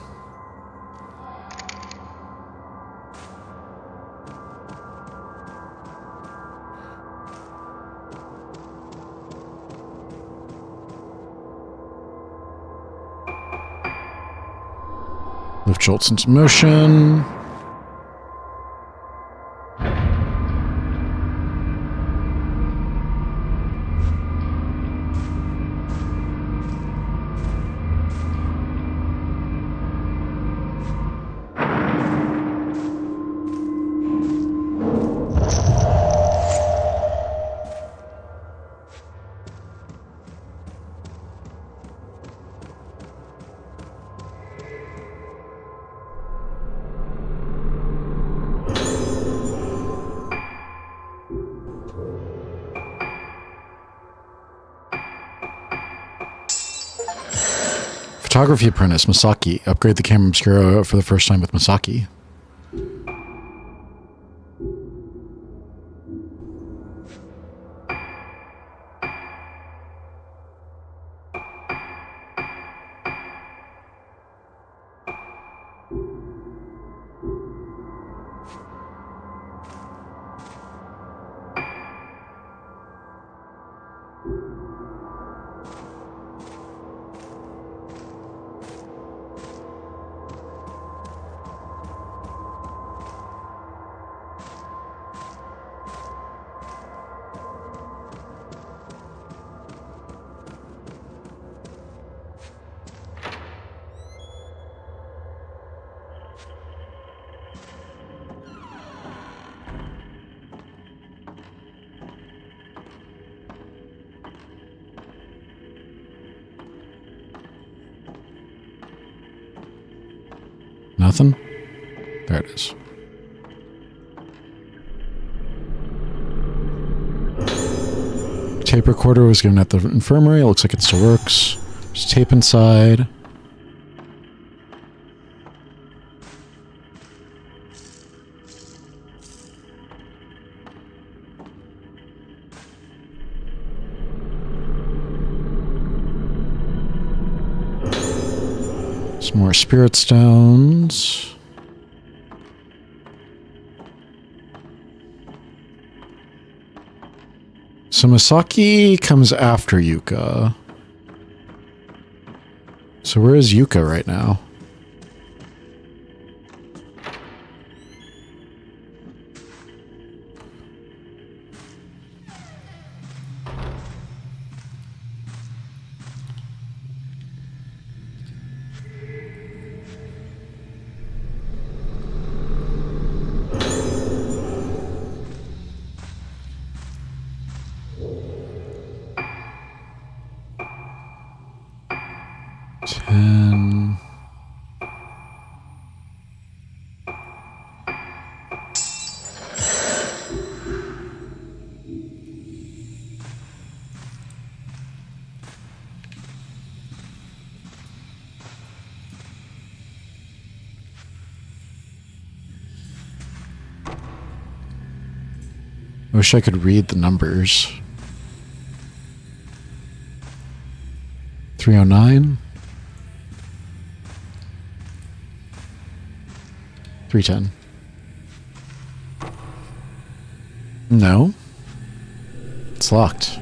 Lift jolts into motion. Photography apprentice, Masaki. Upgrade the camera obscura for the first time with Masaki. Nothing? There it is. Tape recorder was given at the infirmary. It looks like it still works. There's tape inside. Some more spirit stones. So Masaki comes after Yuka. So where is Yuka right now? I wish I could read the numbers. 309. 310. No. It's locked.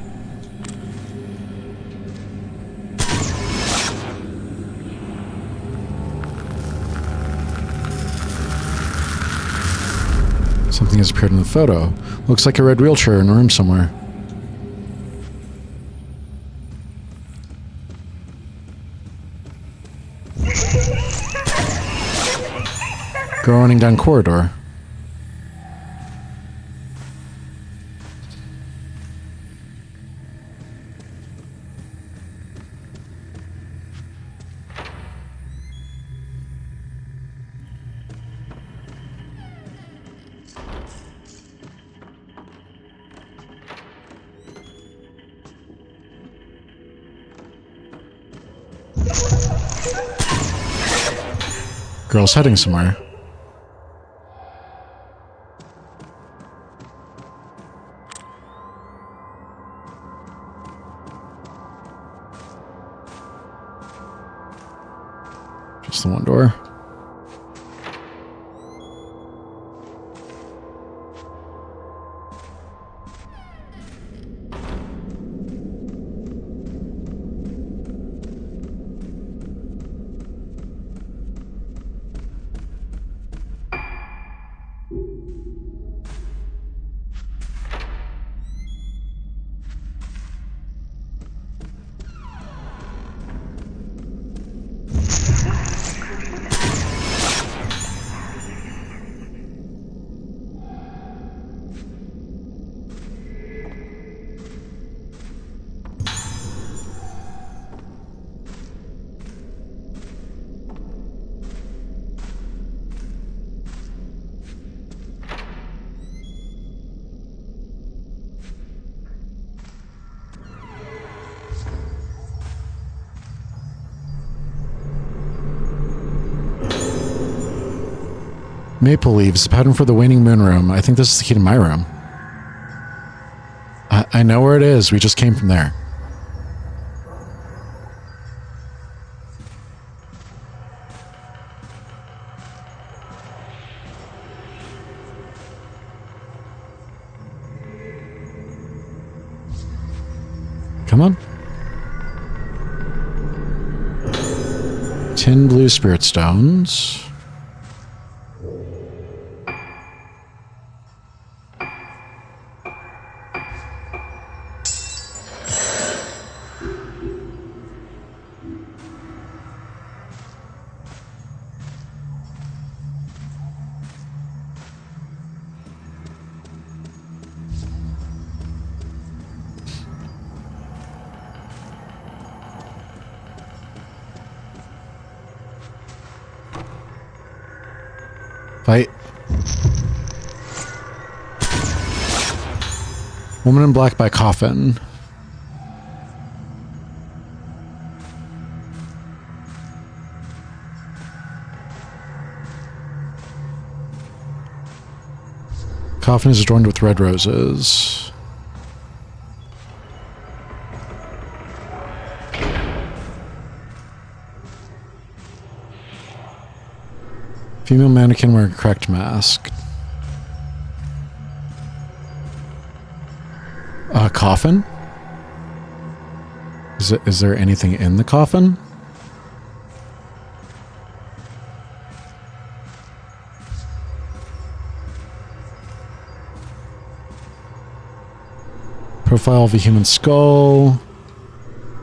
Something has appeared in the photo. Looks like a red wheelchair in a room somewhere. Girl running down corridor. Girl's heading somewhere. Just the one door. Maple leaves, the pattern for the waning moon room. I think this is the key to my room. I know where it is. We just came from there. Come on. 10 blue spirit stones. Fight. Woman in black by coffin. Coffin is adorned with red roses. Female mannequin wearing a cracked mask. A coffin? Is there anything in the coffin? Profile of a human skull.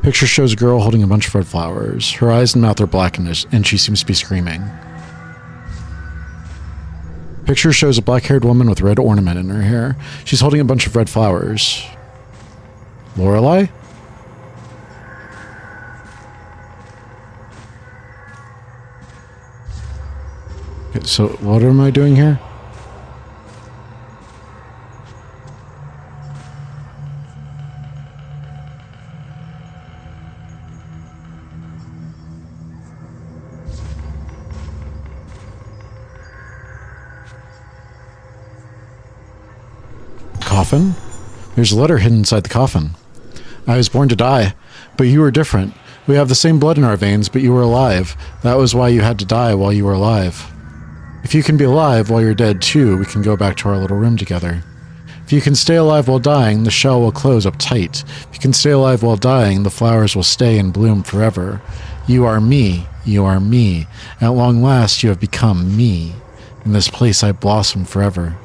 Picture shows a girl holding a bunch of red flowers. Her eyes and mouth are blackened and she seems to be screaming. Picture shows a black-haired woman with red ornament in her hair. She's holding a bunch of red flowers. Lorelei? Okay, so what am I doing here? Coffin? There's a letter hidden inside the coffin. I was born to die, but you were different. We have the same blood in our veins, but you were alive. That was why you had to die while you were alive. If you can be alive while you're dead too, we can go back to our little room together. If you can stay alive while dying, the shell will close up tight. If you can stay alive while dying, the flowers will stay and bloom forever. You are me. You are me. At long last, you have become me. In this place, I blossom forever.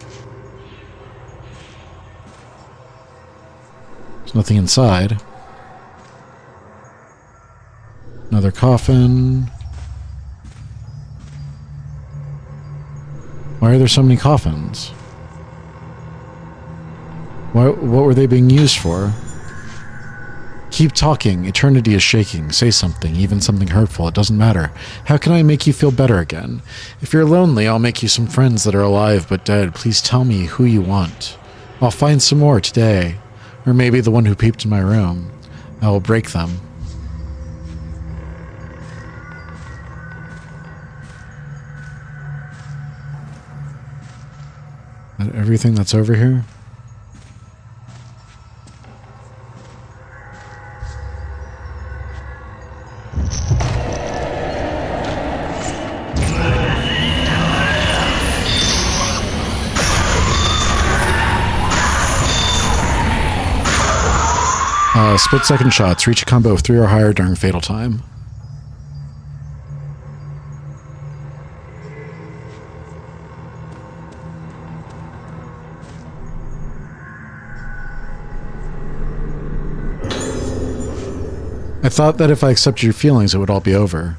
There's nothing inside. Another coffin. Why are there so many coffins? What were they being used for? Keep talking. Eternity is shaking. Say something, even something hurtful. It doesn't matter. How can I make you feel better again? If you're lonely, I'll make you some friends that are alive but dead. Please tell me who you want. I'll find some more today. Or maybe the one who peeped in my room. I will break them. Everything that's over here? Split-second shots. Reach a combo of 3 or higher during fatal time. I thought that if I accepted your feelings, it would all be over.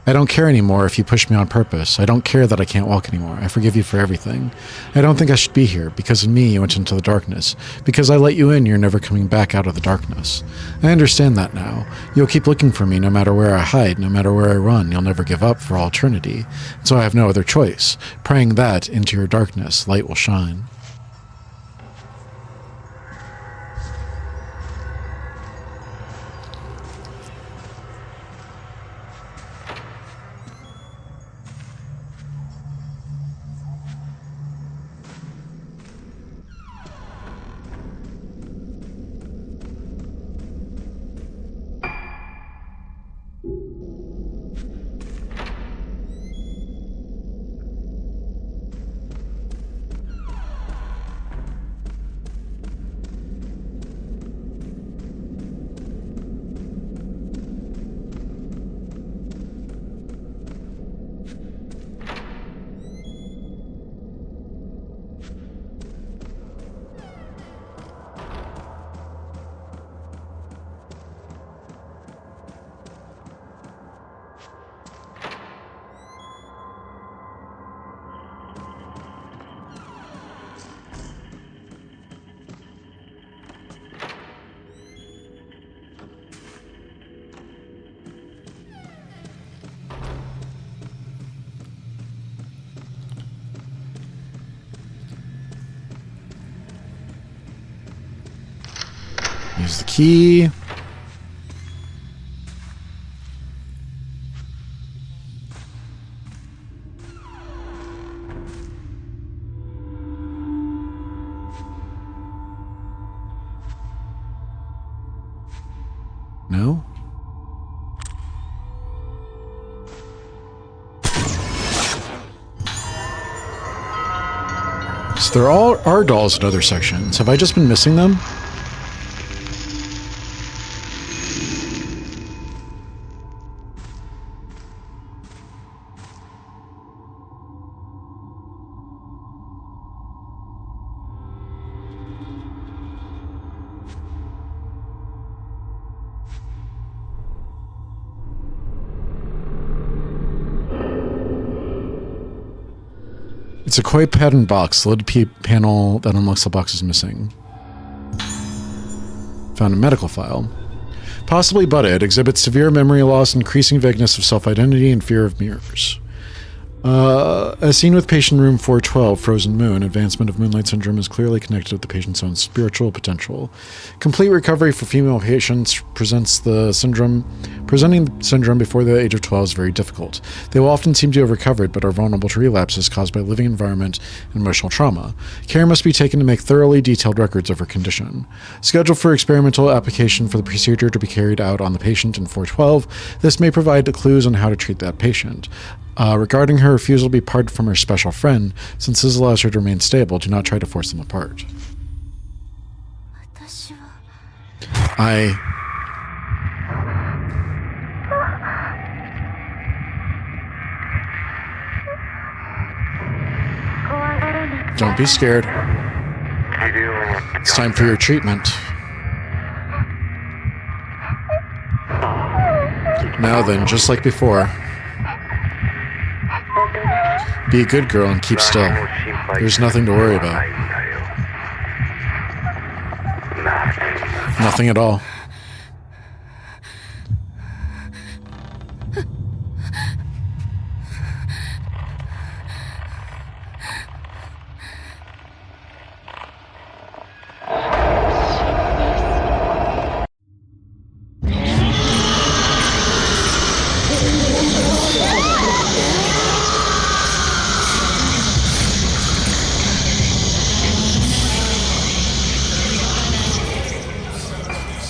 I don't care anymore if you push me on purpose. I don't care that I can't walk anymore. I forgive you for everything. I don't think I should be here. Because of me, you went into the darkness. Because I let you in, you're never coming back out of the darkness. I understand that now. You'll keep looking for me no matter where I hide, no matter where I run. You'll never give up for all eternity. So I have no other choice. Praying that into your darkness, light will shine. Use the key. No? So there are dolls in other sections. Have I just been missing them? It's a koi pattern box. The lid panel that unlocks the box is missing. Found a medical file. Possibly budded. Exhibits severe memory loss, increasing vagueness of self-identity, and fear of mirrors. As seen with patient room 412, Frozen Moon, advancement of Moonlight Syndrome is clearly connected with the patient's own spiritual potential. Complete recovery for female patients presenting the syndrome before the age of 12 is very difficult. They will often seem to have recovered, but are vulnerable to relapses caused by living environment and emotional trauma. Care must be taken to make thoroughly detailed records of her condition. Schedule for experimental application for the procedure to be carried out on the patient in 412. This may provide clues on how to treat that patient. Regarding her refusal to be parted from her special friend, since this allows her to remain stable, do not try to force them apart. Don't be scared. It's time for your treatment. Now then, just like before. Be a good girl and keep still. There's nothing to worry about. Nothing at all.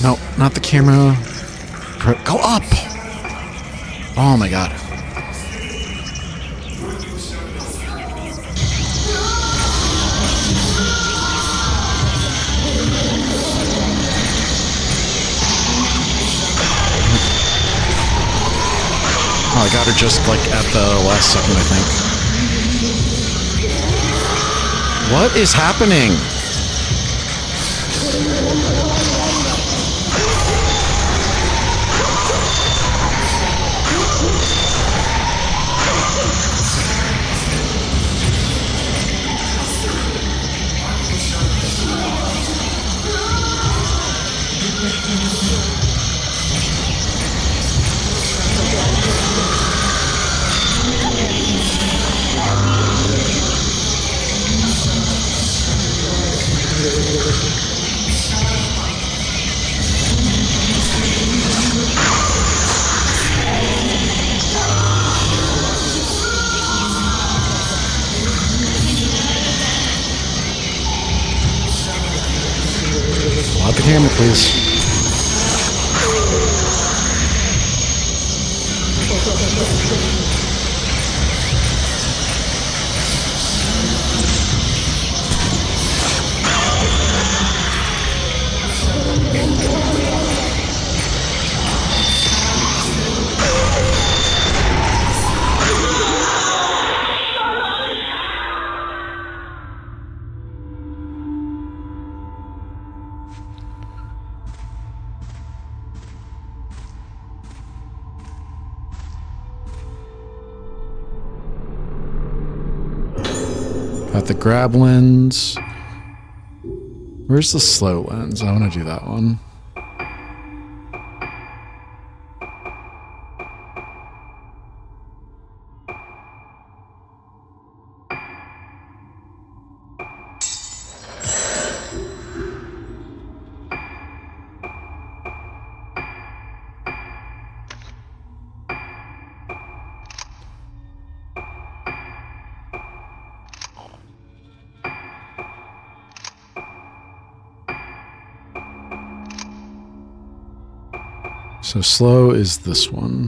No, not the camera. Go up! Oh my god. Oh, I got her just like at the last second, I think. What is happening? Out the camera, please. Got the grab lens. Where's the slow lens? I want to do that one. So slow is this one.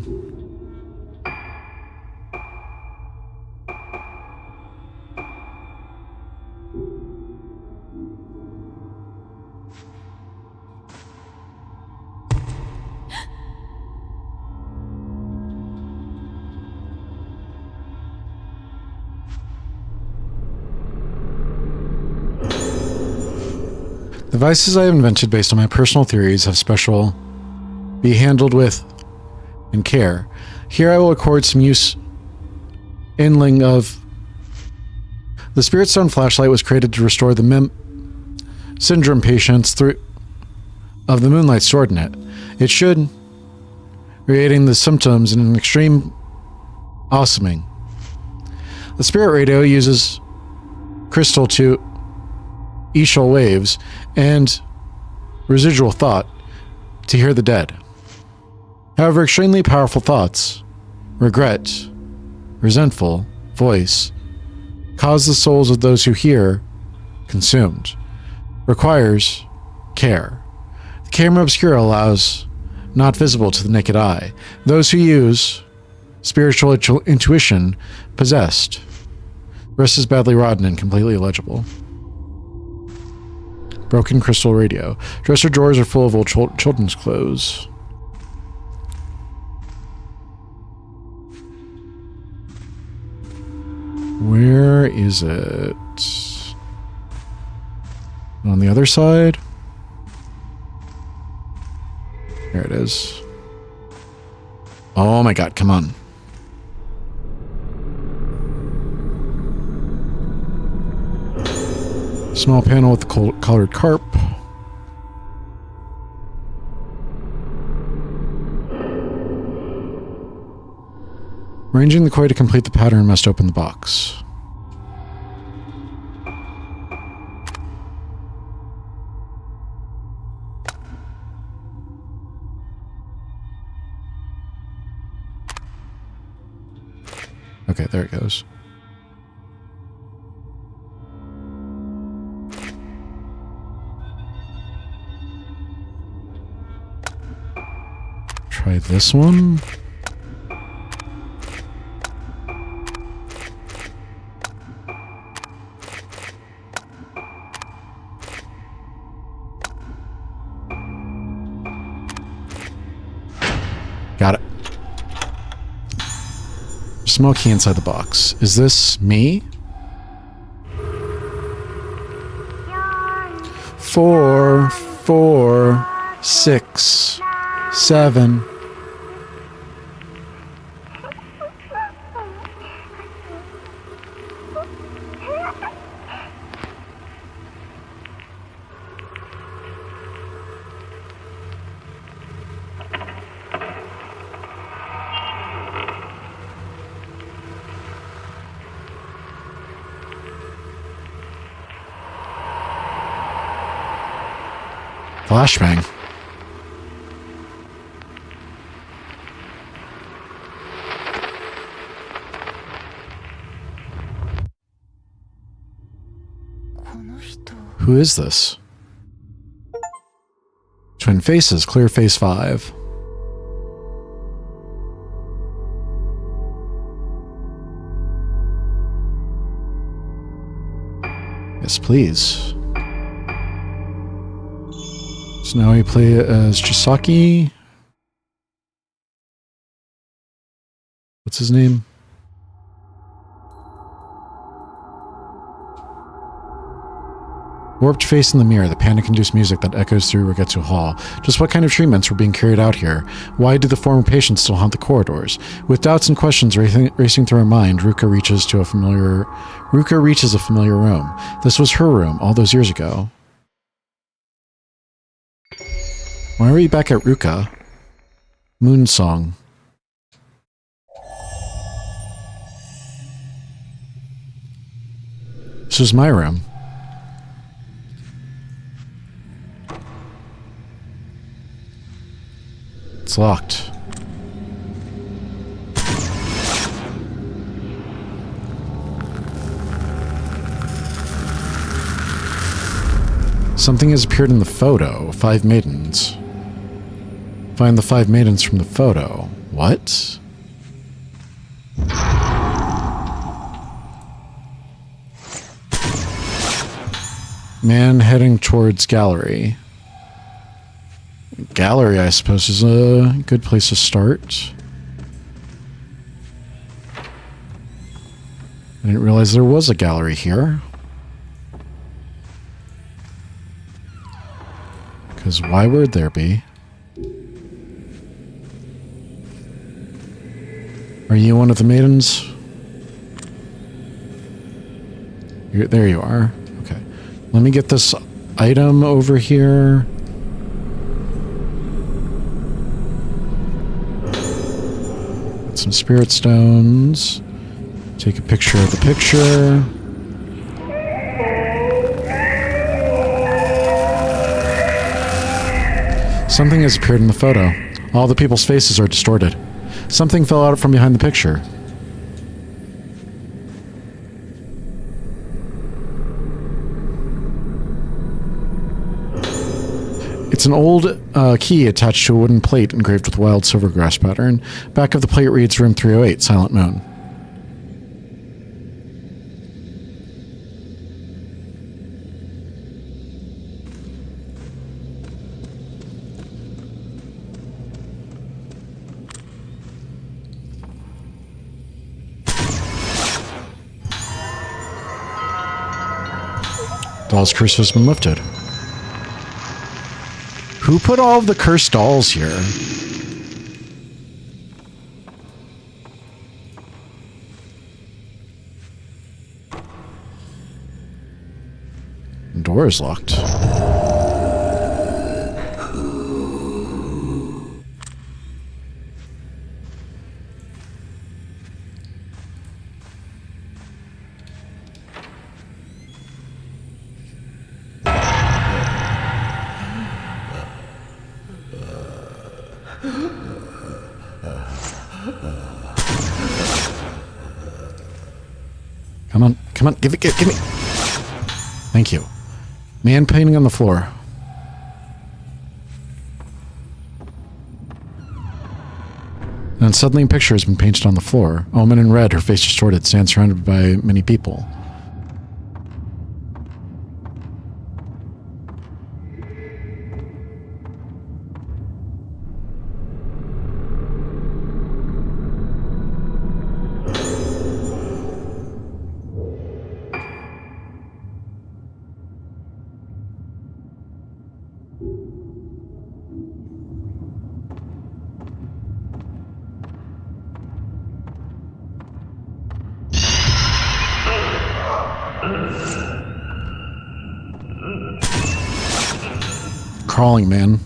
Devices I have invented based on my personal theories have special be handled with and care. Here I will accord some use inling of the Spirit Stone flashlight was created to restore the syndrome patients through of the moonlight stored in it. It should creating the symptoms in an extreme awesoming. The spirit radio uses crystal to eschal waves and residual thought to hear the dead. However, extremely powerful thoughts, regret, resentful voice, cause the souls of those who hear consumed. Requires care. The camera obscura allows not visible to the naked eye. Those who use spiritual intuition possessed. The rest is badly rotten and completely illegible. Broken crystal radio. Dresser drawers are full of old children's clothes. Where is it? On the other side? There it is. Oh my god, come on. Small panel with the colored carp. Arranging the koi to complete the pattern must open the box. Okay, there it goes. Try this one. Got it. Small key inside the box. Is this me? 4, 4, 6, 7. Flashbang. Who is this? Twin faces, clear face 5. Yes, please. So now we play as Chisaki. What's his name? Warped face in the mirror, the panic-induced music that echoes through Rigetsu Hall. Just what kind of treatments were being carried out here? Why do the former patients still haunt the corridors? With doubts and questions racing through her mind, Ruka reaches a familiar room. This was her room all those years ago. Why are we back at Ruka? Moon Song. This was my room. It's locked. Something has appeared in the photo. 5 maidens. Find the 5 maidens from the photo. What? Man heading towards gallery. Gallery, I suppose, is a good place to start. I didn't realize there was a gallery here. Because why would there be? Are you one of the maidens? There you are. Okay. Let me get this item over here. Get some spirit stones. Take a picture of the picture. Something has appeared in the photo. All the people's faces are distorted. Something fell out from behind the picture. It's an old key attached to a wooden plate engraved with wild silvergrass pattern. Back of the plate reads Room 308, Silent Moon. Doll's curse has been lifted. Who put all of the cursed dolls here? The door is locked. Come on, give me. Thank you. Man painting on the floor. And suddenly a picture has been painted on the floor. A woman in red, her face distorted, stands surrounded by many people. Crawling, man.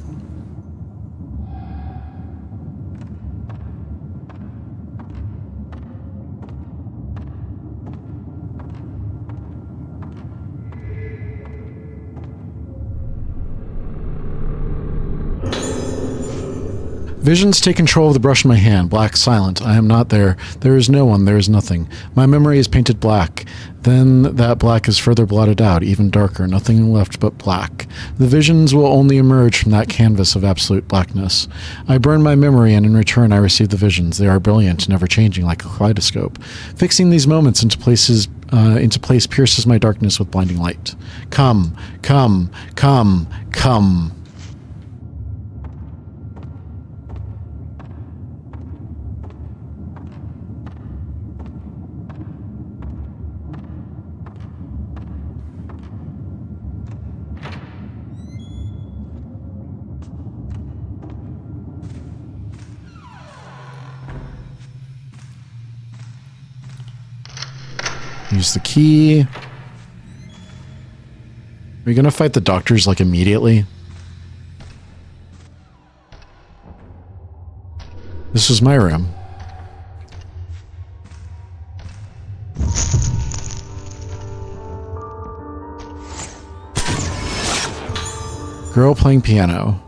Visions take control of the brush in my hand. Black, silent. I am not there. There is no one. There is nothing. My memory is painted black. Then that black is further blotted out, even darker. Nothing left but black. The visions will only emerge from that canvas of absolute blackness. I burn my memory, and in return I receive the visions. They are brilliant, never changing, like a kaleidoscope. Fixing these moments into place pierces my darkness with blinding light. Come, come, come, come. Use the key. Are we gonna fight the doctors, like, immediately? This is my room. Girl playing piano.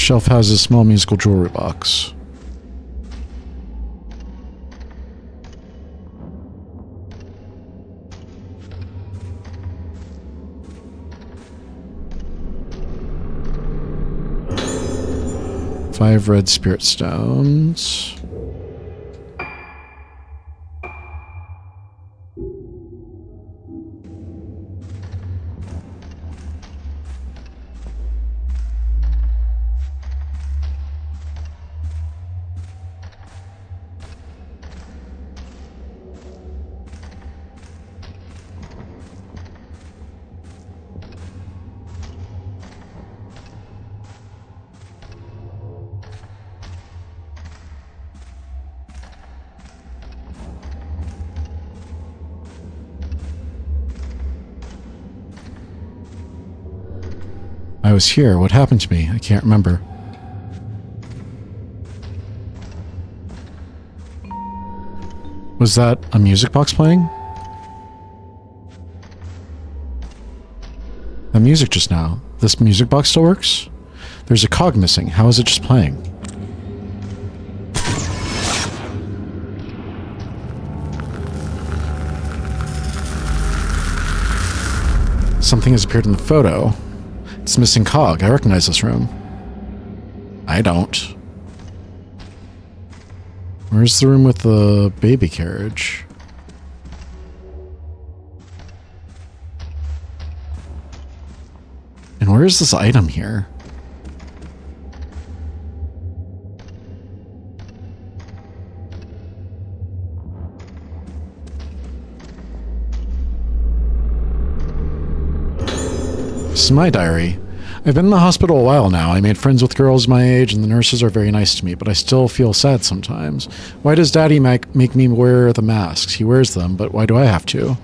Shelf has a small musical jewelry box. Five red spirit stones. I was here. What happened to me? I can't remember. Was that a music box playing? The music just now. This music box still works? There's a cog missing. How is it just playing? Something has appeared in the photo. It's missing cog. I recognize this room. I don't. Where's the room with the baby carriage? And where is this item here? This is my diary. I've been in the hospital a while now. I made friends with girls my age, and the nurses are very nice to me, but I still feel sad sometimes. Why does Daddy make me wear the masks? He wears them, but why do I have to?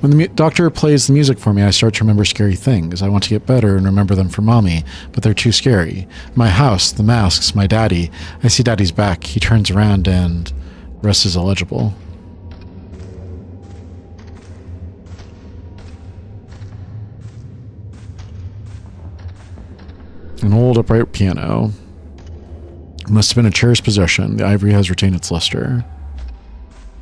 When the doctor plays the music for me, I start to remember scary things. I want to get better and remember them for Mommy, but they're too scary. My house, the masks, my daddy. I see Daddy's back. He turns around and the rest is illegible. An old upright piano. It must have been a cherished possession. The ivory has retained its luster.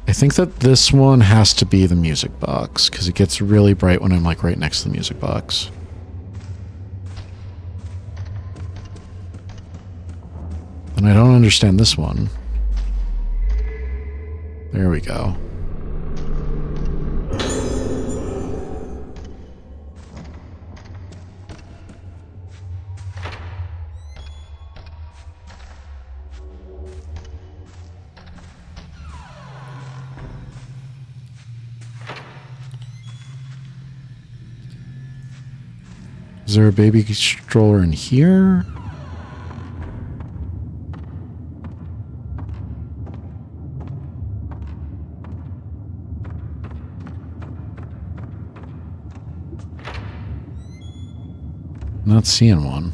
I think that this one has to be the music box, because it gets really bright when I'm like right next to the music box. And I don't understand this one. There we go. Is there a baby stroller in here? Not seeing one.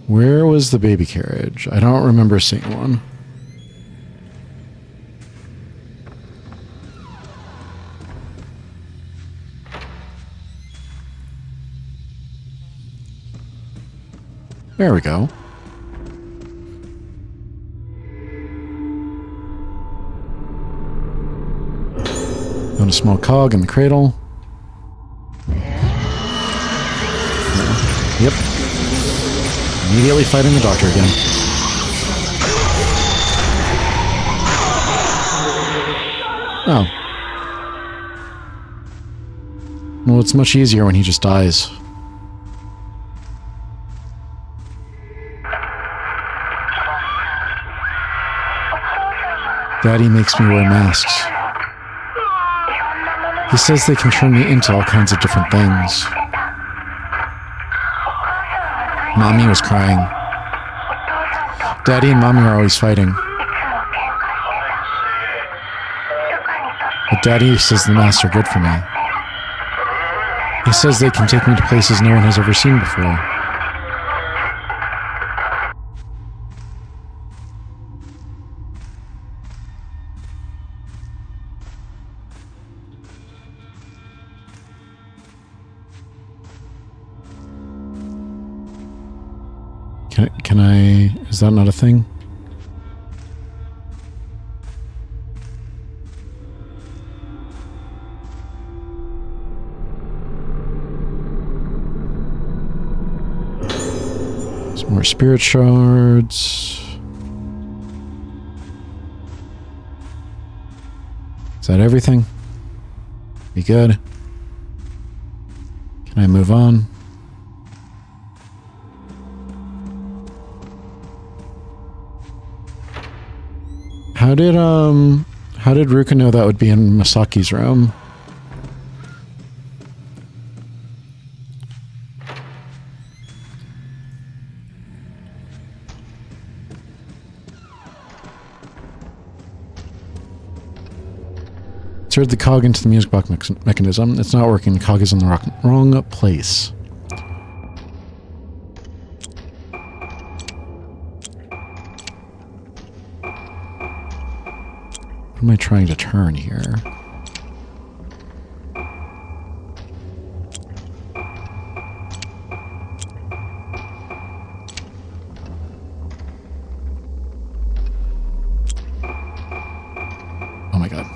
Where was the baby carriage? I don't remember seeing one. There we go. Found a small cog in the cradle. Yep. Immediately fighting the doctor again. Oh. Well, it's much easier when he just dies. Daddy makes me wear masks. He says they can turn me into all kinds of different things. Mommy was crying. Daddy and Mommy are always fighting. But Daddy says the masks are good for me. He says they can take me to places no one has ever seen before. Can I... Is that not a thing? Some more spirit shards. Is that everything? We good? Can I move on? How did Ruka know that would be in Masaki's room? Insert the cog into the music box mechanism. It's not working. The cog is in the wrong place. What am I trying to turn here? Oh my god.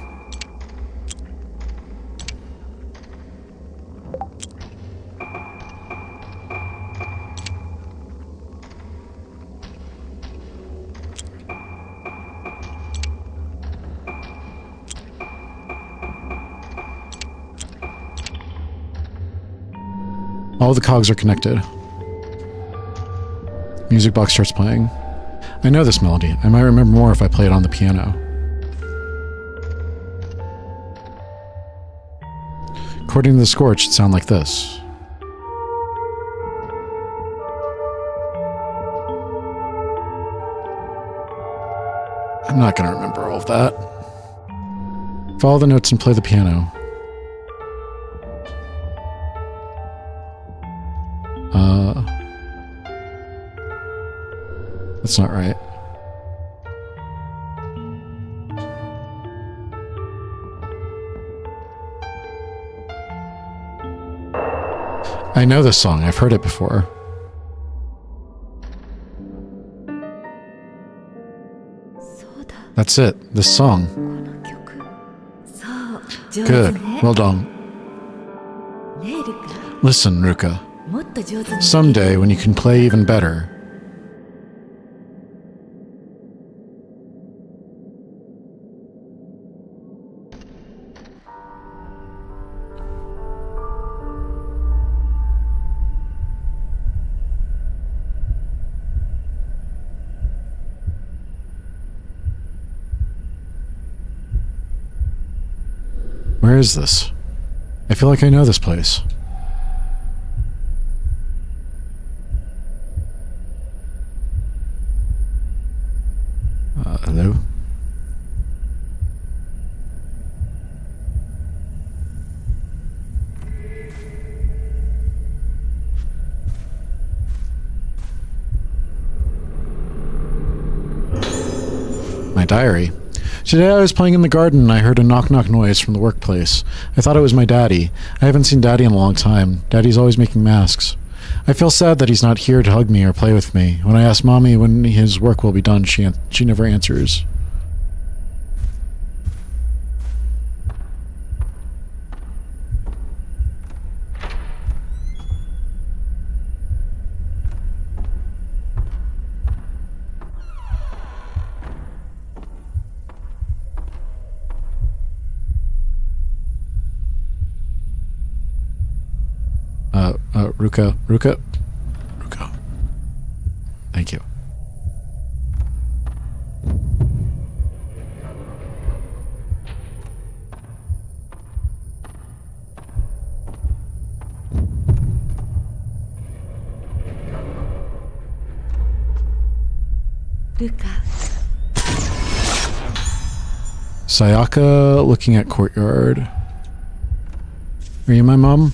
All the cogs are connected. Music box starts playing. I know this melody. I might remember more if I play it on the piano. According to the score, it should sound like this. I'm not going to remember all of that. Follow the notes and play the piano. That's not right. I know this song. I've heard it before. That's it. This song. Good. Well done. Listen, Ruka. Someday, when you can play even better... Where is this? I feel like I know this place. Hello? My diary. Today I was playing in the garden and I heard a knock-knock noise from the workplace. I thought it was my daddy. I haven't seen Daddy in a long time. Daddy's always making masks. I feel sad that he's not here to hug me or play with me. When I ask Mommy when his work will be done, she never answers. Ruka. Thank you. Sayaka looking at courtyard. Are you my mom?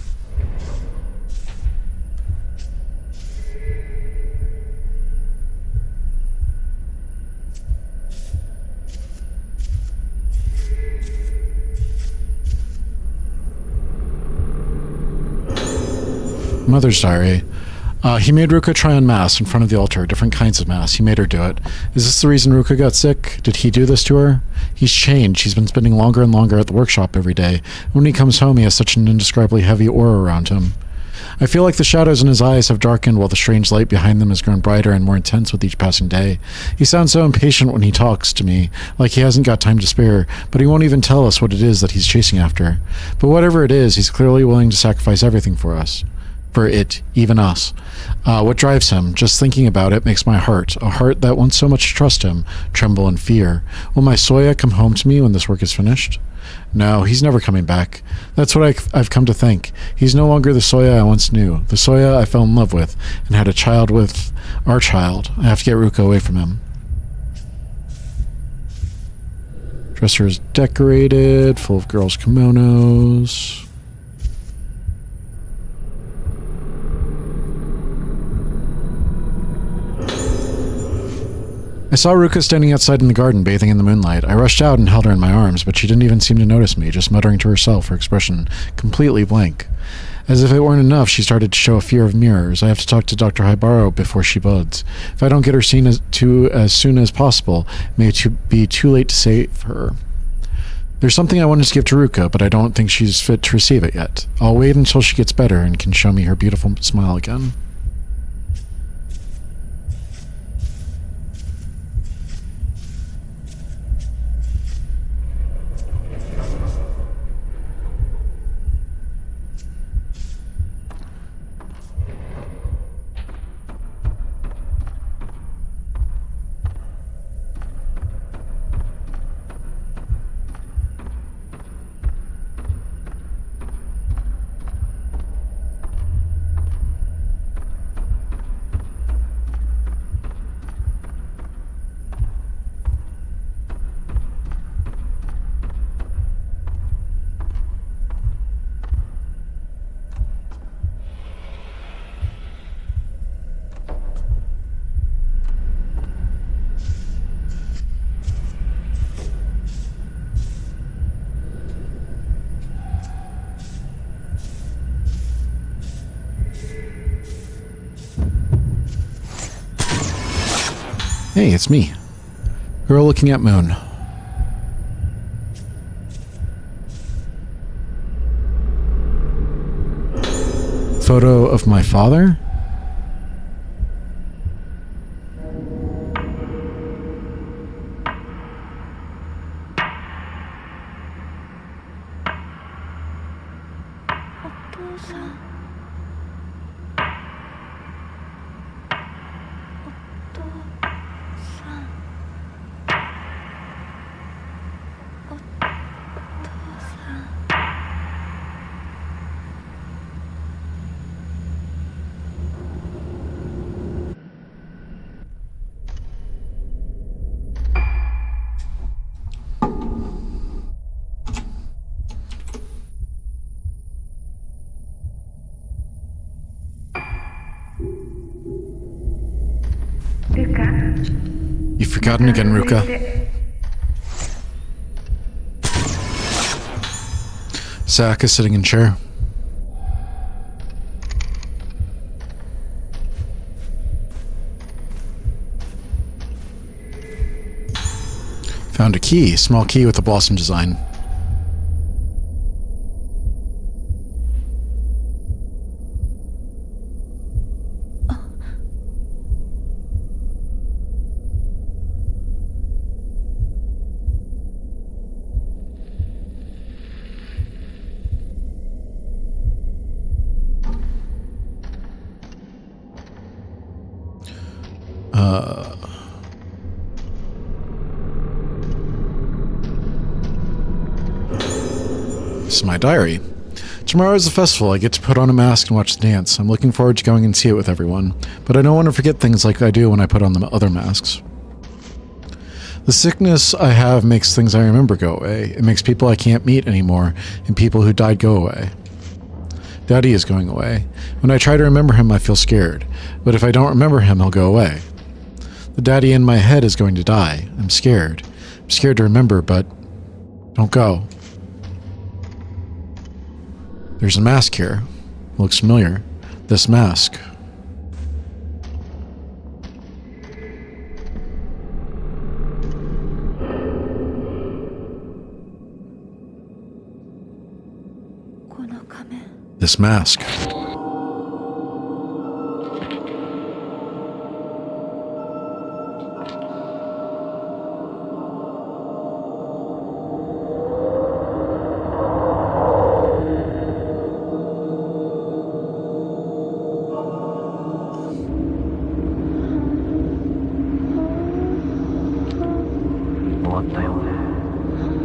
Mother's diary. He made Ruka try on masks in front of the altar, different kinds of masks. He made her do it. Is this the reason Ruka got sick? Did he do this to her? He's changed. He's been spending longer and longer at the workshop every day. When he comes home, he has such an indescribably heavy aura around him. I feel like the shadows in his eyes have darkened while the strange light behind them has grown brighter and more intense with each passing day. He sounds so impatient when he talks to me, like he hasn't got time to spare, but he won't even tell us what it is that he's chasing after. But whatever it is, he's clearly willing to sacrifice everything for us. For it, even us. What drives him, just thinking about it, makes my heart, a heart that wants so much to trust him, tremble in fear. Will my Soya come home to me when this work is finished? No, he's never coming back. That's what I've come to think. He's no longer the Soya I once knew, the Soya I fell in love with, and had a child with, our child. I have to get Ruka away from him. Dresser is decorated, full of girls' kimonos. I saw Ruka standing outside in the garden, bathing in the moonlight. I rushed out and held her in my arms, but she didn't even seem to notice me, just muttering to herself, her expression completely blank. As if it weren't enough, she started to show a fear of mirrors. I have to talk to Dr. Hibaro before she buds. If I don't get her seen as soon as possible, it may be too late to save her. There's something I wanted to give to Ruka, but I don't think she's fit to receive it yet. I'll wait until she gets better and can show me her beautiful smile again. Hey, it's me. Girl looking at moon. Photo of my father? You've forgotten again, Ruka. Zach is sitting in chair. Found a key, small key with a blossom design. This is my diary. Tomorrow is the festival. I get to put on a mask and watch the dance. I'm looking forward to going and see it with everyone, but I don't want to forget things like I do when I put on the other masks. The sickness I have makes things I remember go away. It makes people I can't meet anymore and people who died go away. Daddy is going away. When I try to remember him, I feel scared, but if I don't remember him, he'll go away. The daddy in my head is going to die. I'm scared. I'm scared to remember, but don't go. There's a mask here. It looks familiar. This mask. This mask.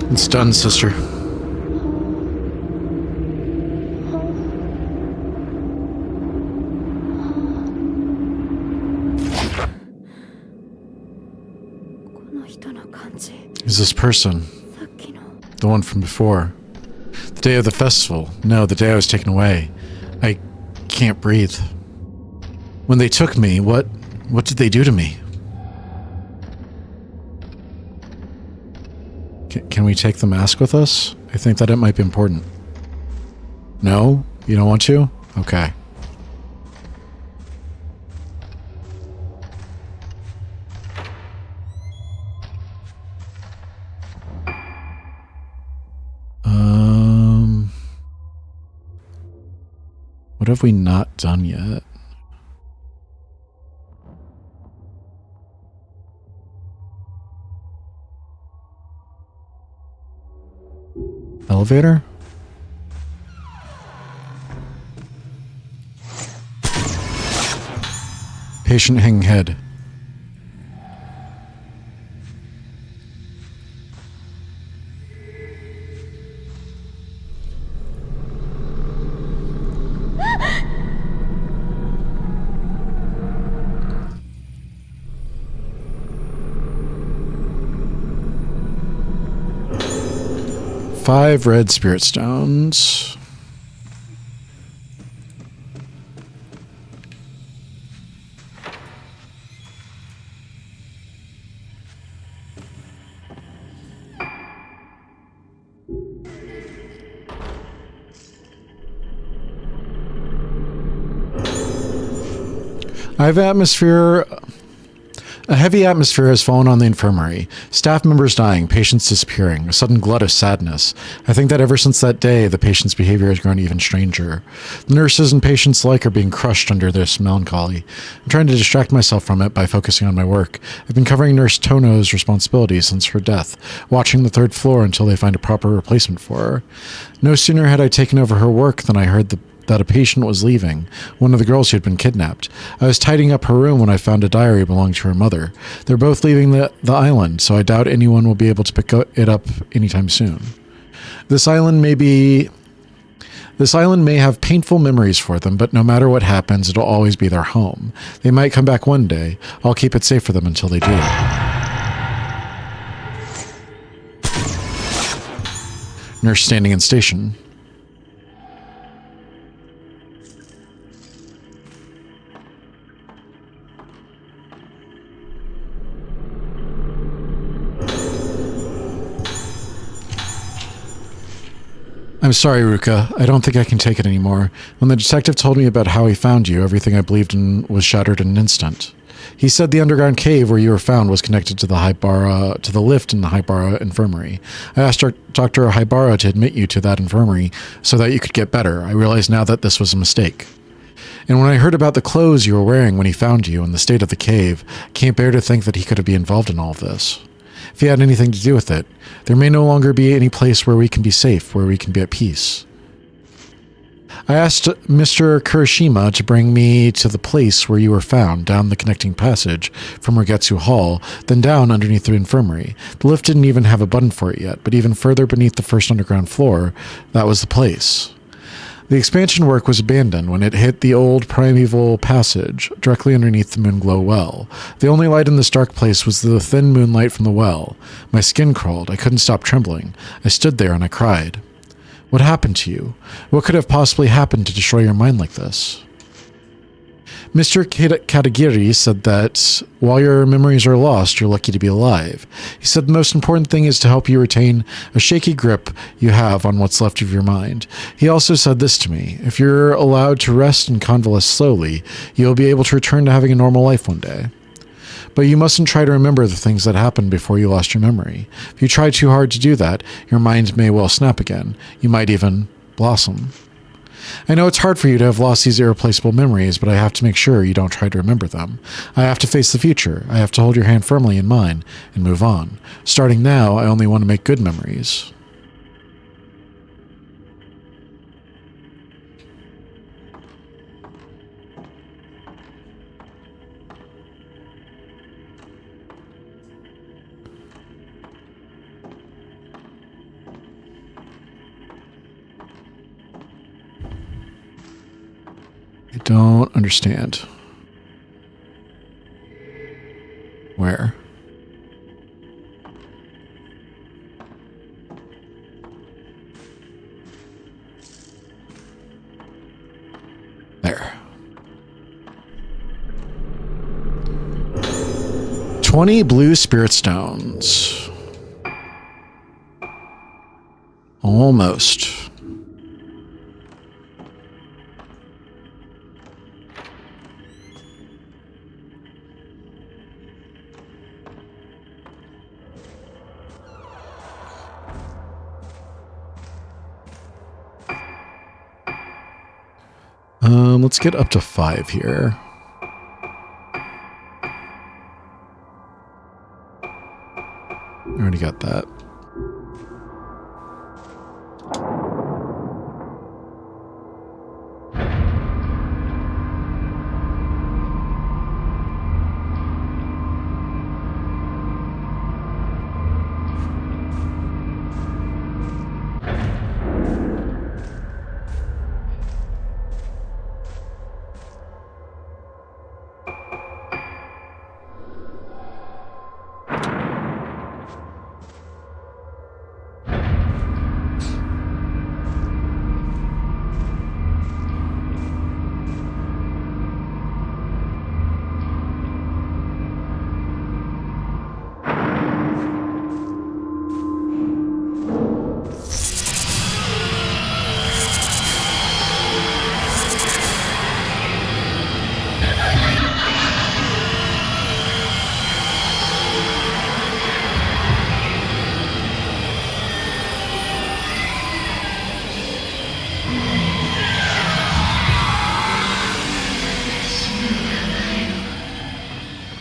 It's done, sister. Is this person? The one from before. The day of the festival. No, the day I was taken away. I can't breathe. When they took me, what did they do to me? Can we take the mask with us? I think that it might be important. No? You don't want to? Okay. What have we not done yet? Elevator? Patient hanging head. Five red spirit stones. I have atmosphere. A heavy atmosphere has fallen on the infirmary. Staff members dying, patients disappearing, a sudden glut of sadness. I think that ever since that day, the patient's behavior has grown even stranger. The nurses and patients alike are being crushed under this melancholy. I'm trying to distract myself from it by focusing on my work. I've been covering Nurse Tono's responsibilities since her death, watching the third floor until they find a proper replacement for her. No sooner had I taken over her work than I heard that a patient was leaving, one of the girls who had been kidnapped. I was tidying up her room when I found a diary belonging to her mother. They're both leaving the island, so I doubt anyone will be able to pick it up anytime soon. This island may have painful memories for them, but no matter what happens, it'll always be their home. They might come back one day. I'll keep it safe for them until they do. Nurse standing in station. I'm sorry, Ruka. I don't think I can take it anymore. When the detective told me about how he found you, everything I believed in was shattered in an instant. He said the underground cave where you were found was connected to the lift in the Haibara infirmary. I asked Dr. Haibara to admit you to that infirmary so that you could get better. I realize now that this was a mistake. And when I heard about the clothes you were wearing when he found you and the state of the cave, I can't bear to think that he could be involved in all of this. If he had anything to do with it, there may no longer be any place where we can be safe, where we can be at peace. I asked Mr. Kurishima to bring me to the place where you were found, down the connecting passage from Regetsu Hall, then down underneath the infirmary. The lift didn't even have a button for it yet, but even further beneath the first underground floor, that was the place. The expansion work was abandoned when it hit the old primeval passage, directly underneath the Moonglow well. The only light in this dark place was the thin moonlight from the well. My skin crawled. I couldn't stop trembling. I stood there and I cried. What happened to you? What could have possibly happened to destroy your mind like this? Mr. Katagiri said that while your memories are lost, you're lucky to be alive. He said the most important thing is to help you retain a shaky grip you have on what's left of your mind. He also said this to me: if you're allowed to rest and convalesce slowly, you'll be able to return to having a normal life one day. But you mustn't try to remember the things that happened before you lost your memory. If you try too hard to do that, your mind may well snap again. You might even blossom. I know it's hard for you to have lost these irreplaceable memories, but I have to make sure you don't try to remember them. I have to face the future. I have to hold your hand firmly in mine and move on. Starting now, I only want to make good memories. I don't understand. Where? There. 20 blue spirit stones. Almost. Let's get up to 5 here. I already got that.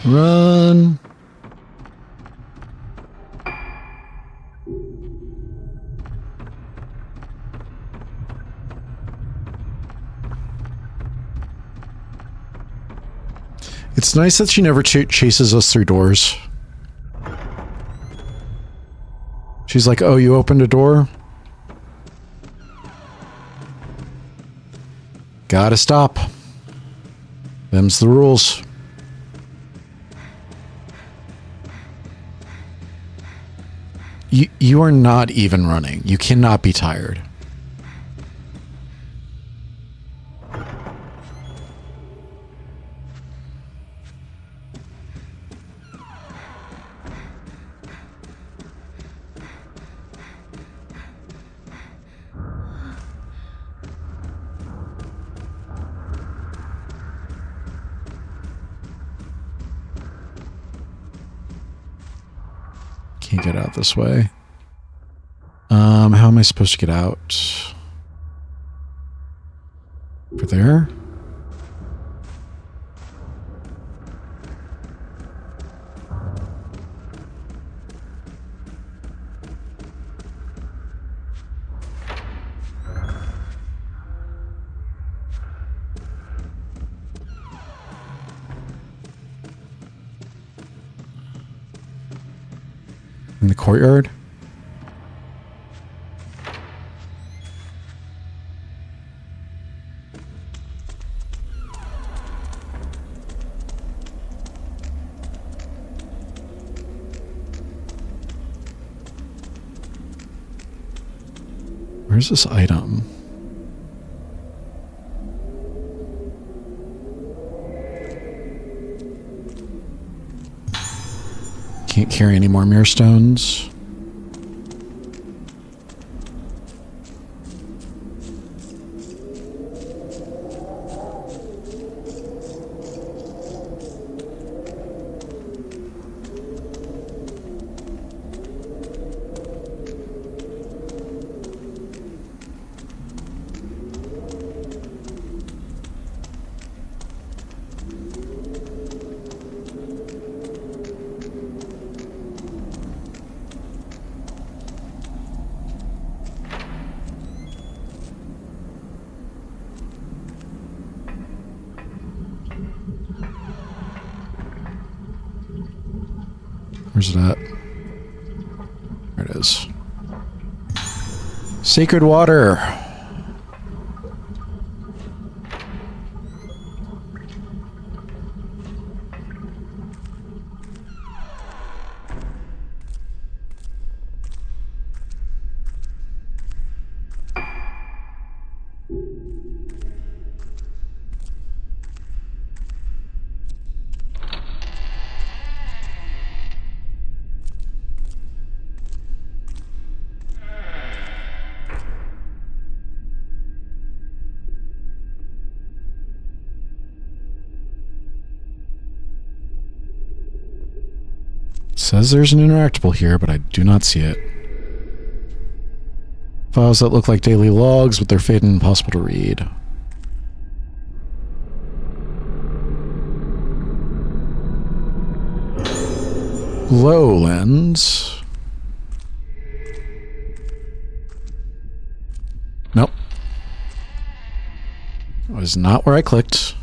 Run. It's nice that she never chases us through doors. She's like, oh, you opened a door? Gotta stop. Them's the rules. You are not even running. You cannot be tired. Can't get out this way. How am I supposed to get out? Over there? In the courtyard? Where's this item? Can't carry any more mirror stones. Where's it at? There it is. Sacred water. Says there's an interactable here, but I do not see it. Files that look like daily logs, but they're faded and impossible to read. Lowlands. Nope. That was not where I clicked.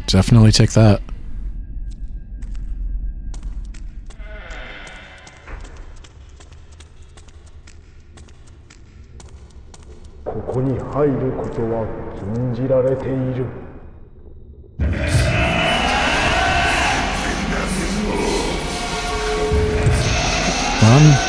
Definitely take that. Run.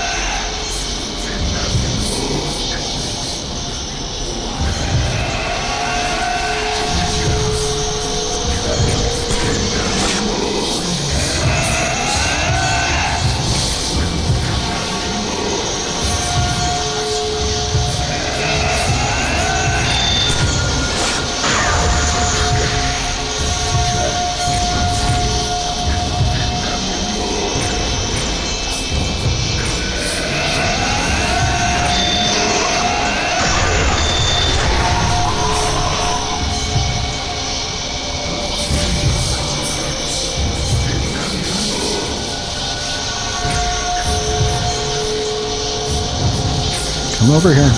Come over here.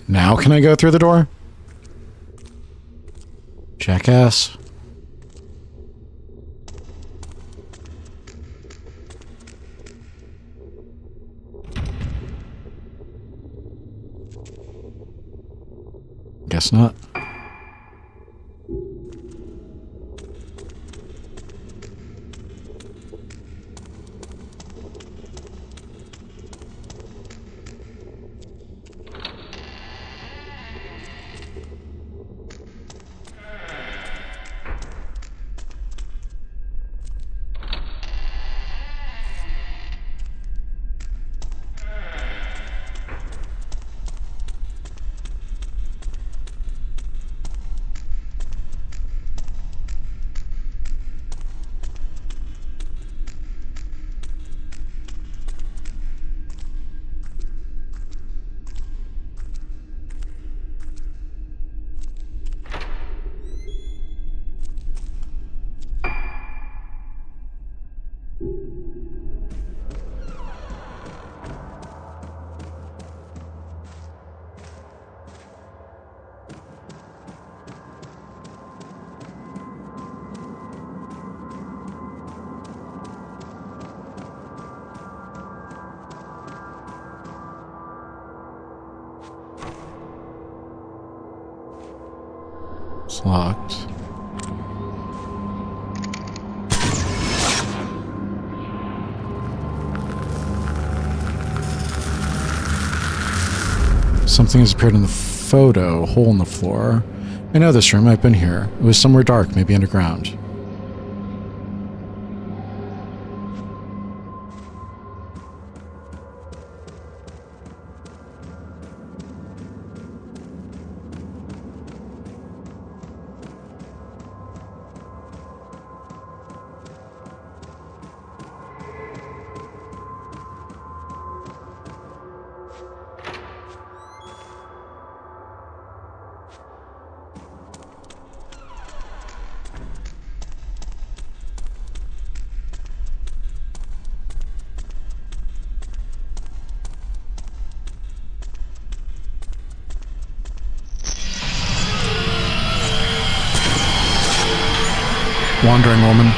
Now can I go through the door? Jackass. Guess not. Locked. Something has appeared in the photo. Hole in the floor. I know this room. I've been here. It was somewhere dark, maybe underground. Wandering woman.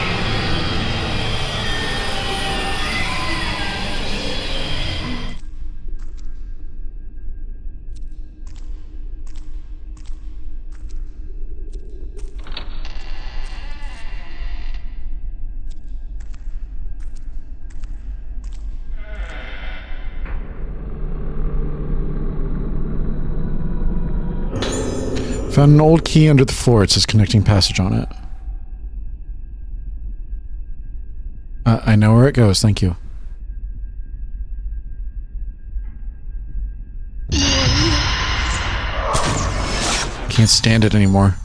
Found an old key under the floor. It says connecting passage on it. I know where it goes, thank you. Can't stand it anymore.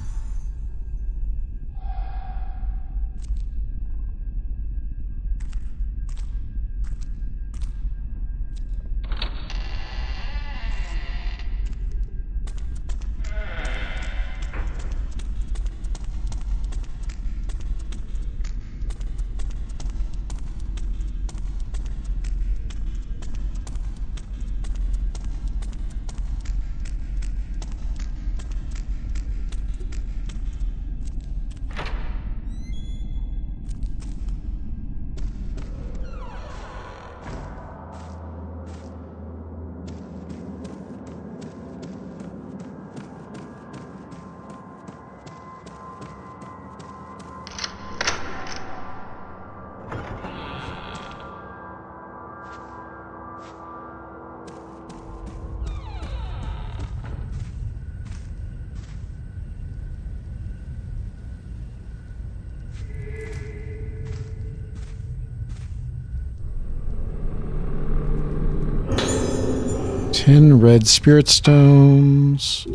Ten red spirit stones.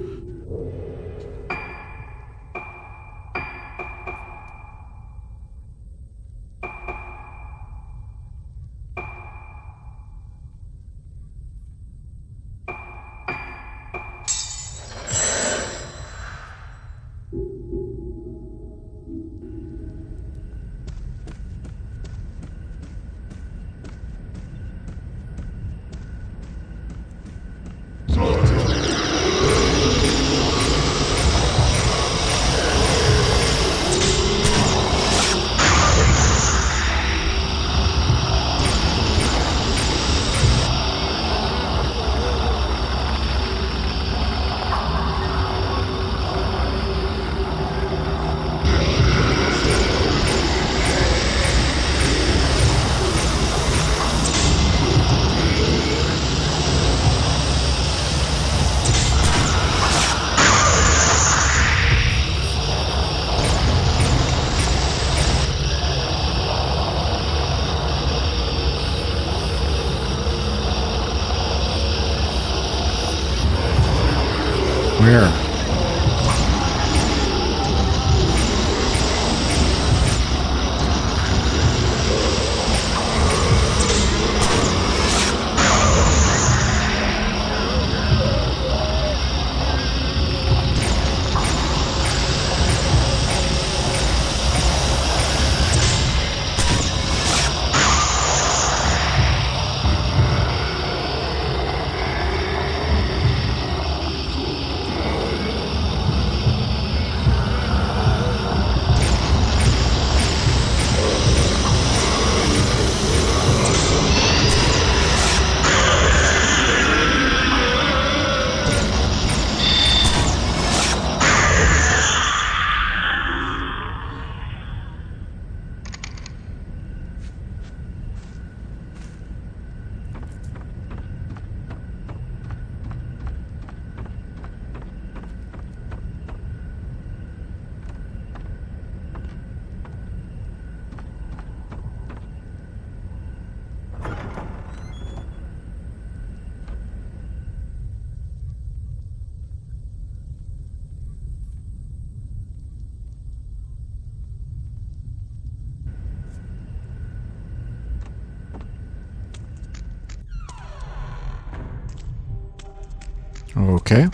Where? Okay.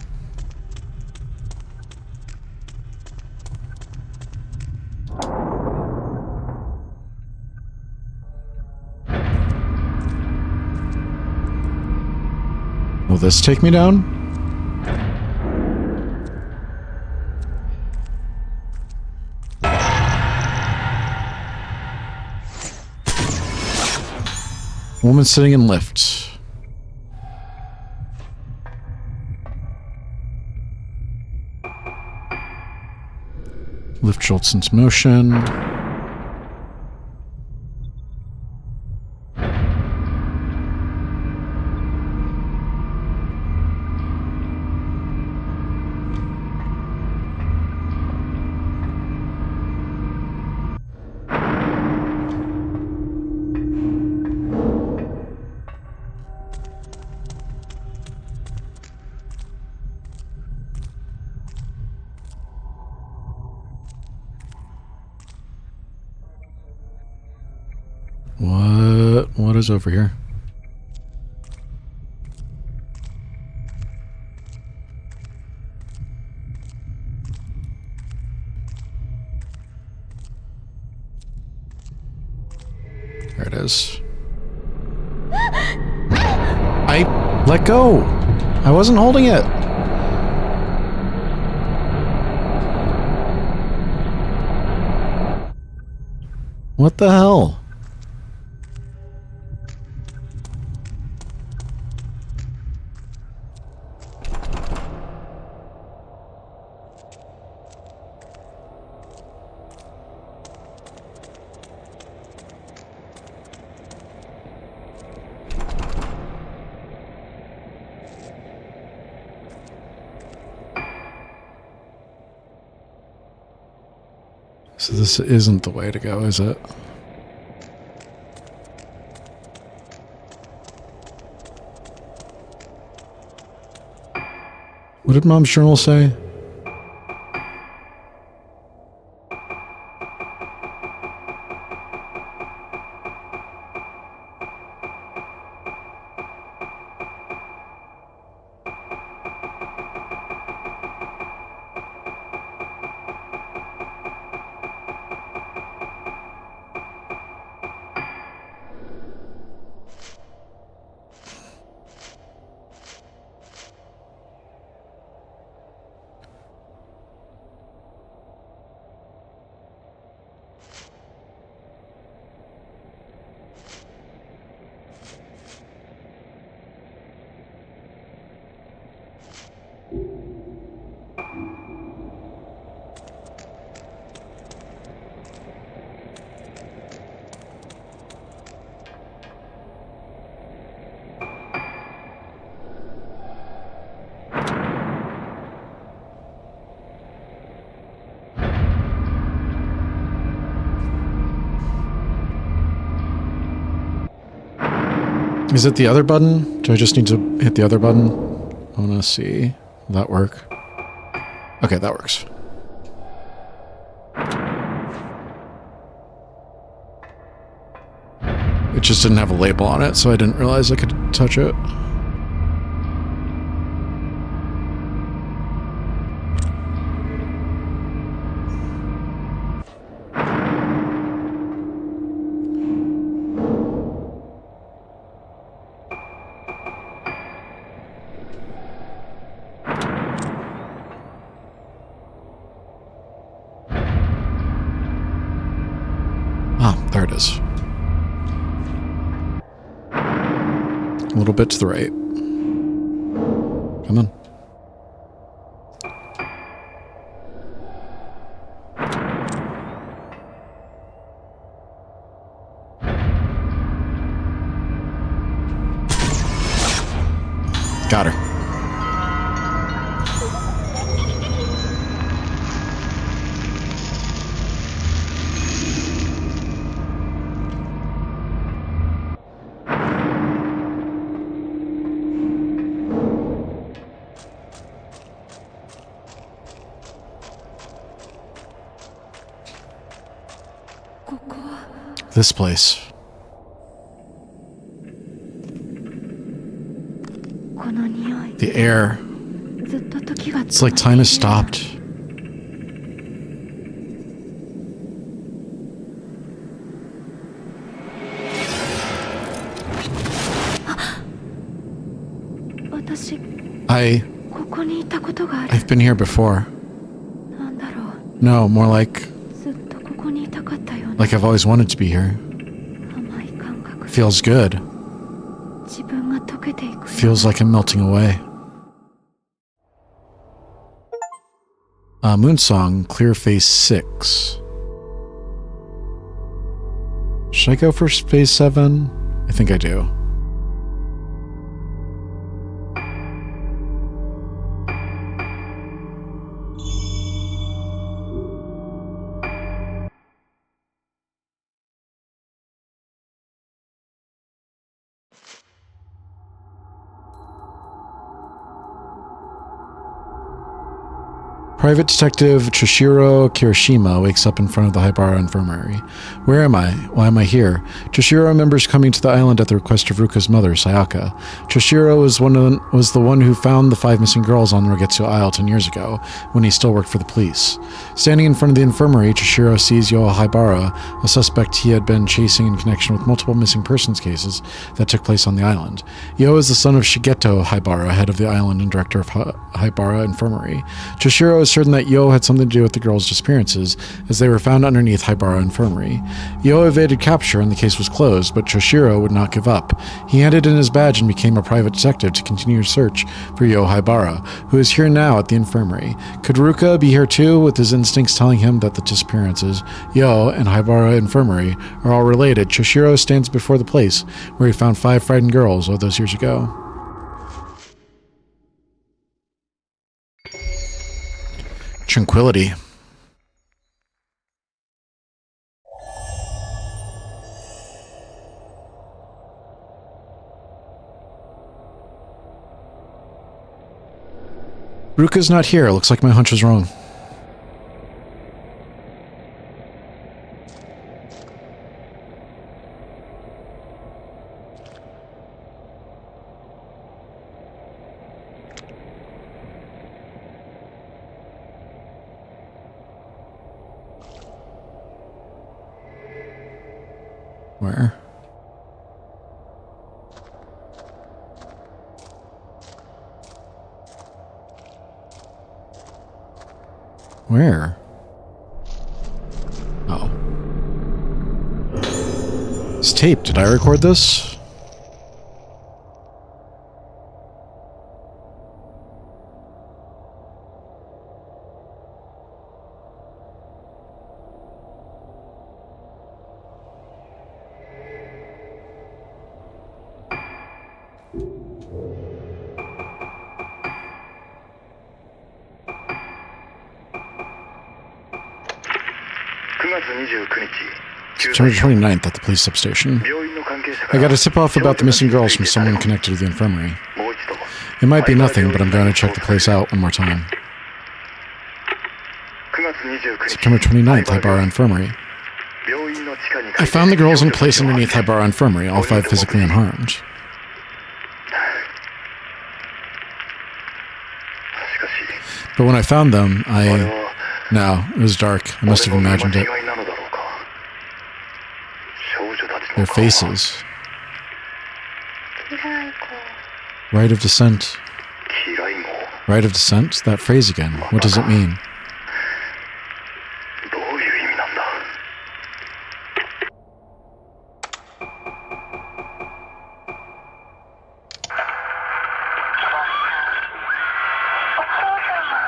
Will this take me down? Woman sitting in lift. Lift jolts into motion. What is over here? There it is. I let go. I wasn't holding it. What the hell? So this isn't the way to go, is it? What did Mom's journal say? Is it the other button? Do I just need to hit the other button? I want to see. Will that work? Okay, that works. It just didn't have a label on it, so I didn't realize I could touch it. There it is. A little bit to the right. Come on. Got her. This place. The air. It's like time has stopped. I've been here before. No, more like I've always wanted to be here. Feels good. Feels like I'm melting away. Moonsong, Clear Phase 6. Should I go for Phase 7? I think I do. Private Detective Toshiro Kirishima wakes up in front of the Haibara Infirmary. Where am I? Why am I here? Toshiro remembers coming to the island at the request of Ruka's mother, Sayaka. Toshiro was the one who found the 5 missing girls on Rogetsu Isle 10 years ago, when he still worked for the police. Standing in front of the infirmary, Toshiro sees Yo Haibara, a suspect he had been chasing in connection with multiple missing persons cases that took place on the island. Yo is the son of Shigeto Haibara, head of the island and director of Haibara Infirmary. Toshiro is certain that Yo had something to do with the girls' disappearances, as they were found underneath Haibara Infirmary. Yo evaded capture and the case was closed, but Toshiro would not give up. He handed in his badge and became a private detective to continue his search for Yo Haibara, who is here now at the infirmary. Could Ruka be here too, with his instincts telling him that the disappearances, Yo, and Haibara Infirmary are all related? Toshiro stands before the place where he found 5 frightened girls all those years ago. Tranquility. Ruka's not here. Looks like my hunch was wrong. Where? Where? Oh. It's tape. Did I record this? September 29th at the police substation. I got a tip-off about the missing girls from someone connected to the infirmary. It might be nothing, but I'm going to check the place out one more time. September 29th, Haibara Infirmary. I found the girls in place underneath Haibara Infirmary, all 5 physically unharmed. But when I found them, No, it was dark. I must have imagined it. Their faces. Right of descent. Right of descent? That phrase again. What does it mean?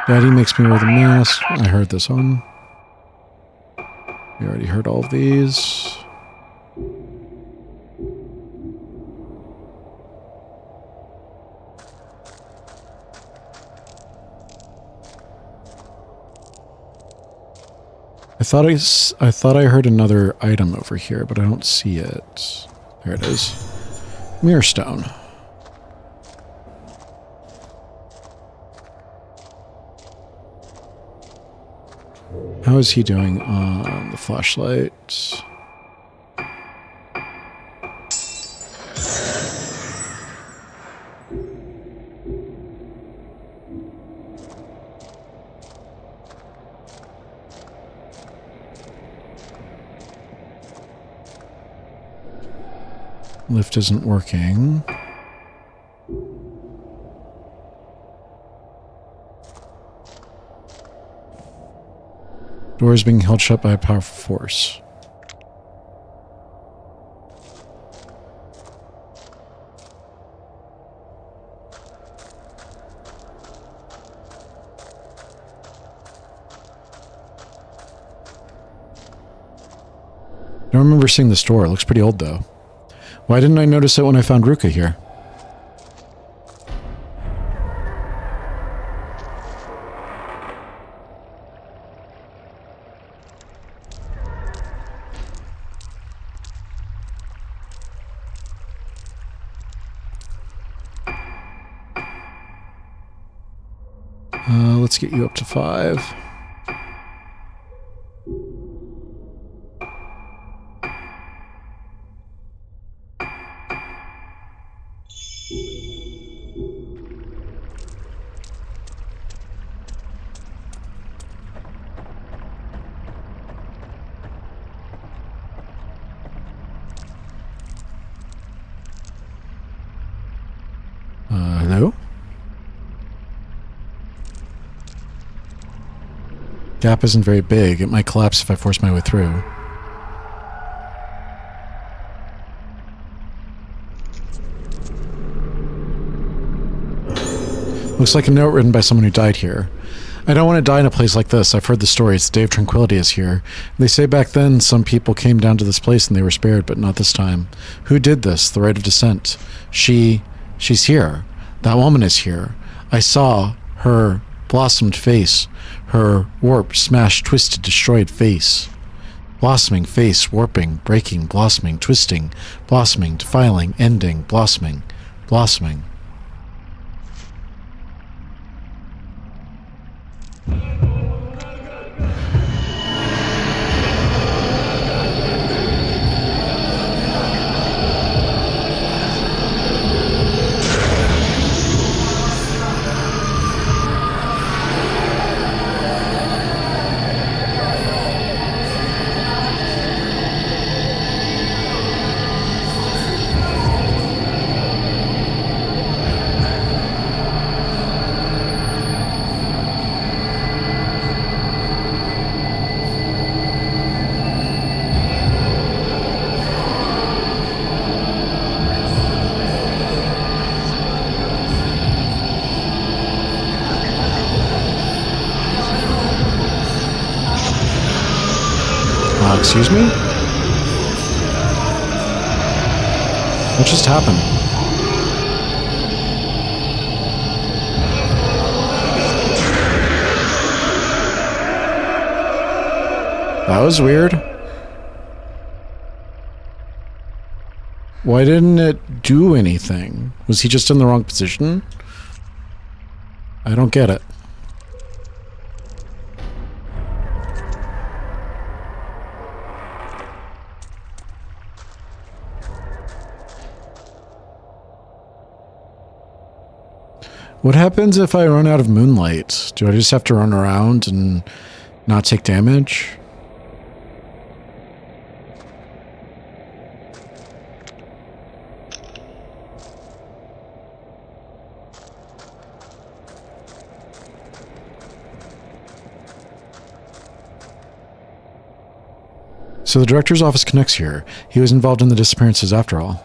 Daddy makes me wear the mask. I heard this one. We already heard all of these. I thought I heard another item over here, but I don't see it. There it is. Mirror stone. How is he doing on the flashlight? Lift isn't working. Door is being held shut by a powerful force. I don't remember seeing this door. It looks pretty old, though. Why didn't I notice it when I found Ruka here? Let's get you up to 5. Hello? Gap isn't very big. It might collapse if I force my way through. Looks like a note written by someone who died here. I don't want to die in a place like this. I've heard the stories. The Day of Tranquility is here. They say back then some people came down to this place and they were spared, but not this time. Who did this? The Rite of Descent. She's here. That woman is here. I saw her blossomed face. Her warped, smashed, twisted, destroyed face. Blossoming face, warping, breaking, blossoming, twisting, blossoming, defiling, ending, blossoming, blossoming. Excuse me? What just happened? That was weird. Why didn't it do anything? Was he just in the wrong position? I don't get it. What happens if I run out of moonlight? Do I just have to run around and not take damage? So the director's office connects here. He was involved in the disappearances after all.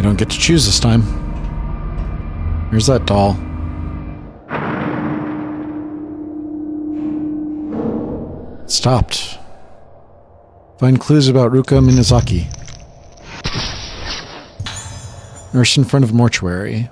I don't get to choose this time. Here's that doll. It stopped. Find clues about Ruka Minazaki. Nurse in front of mortuary.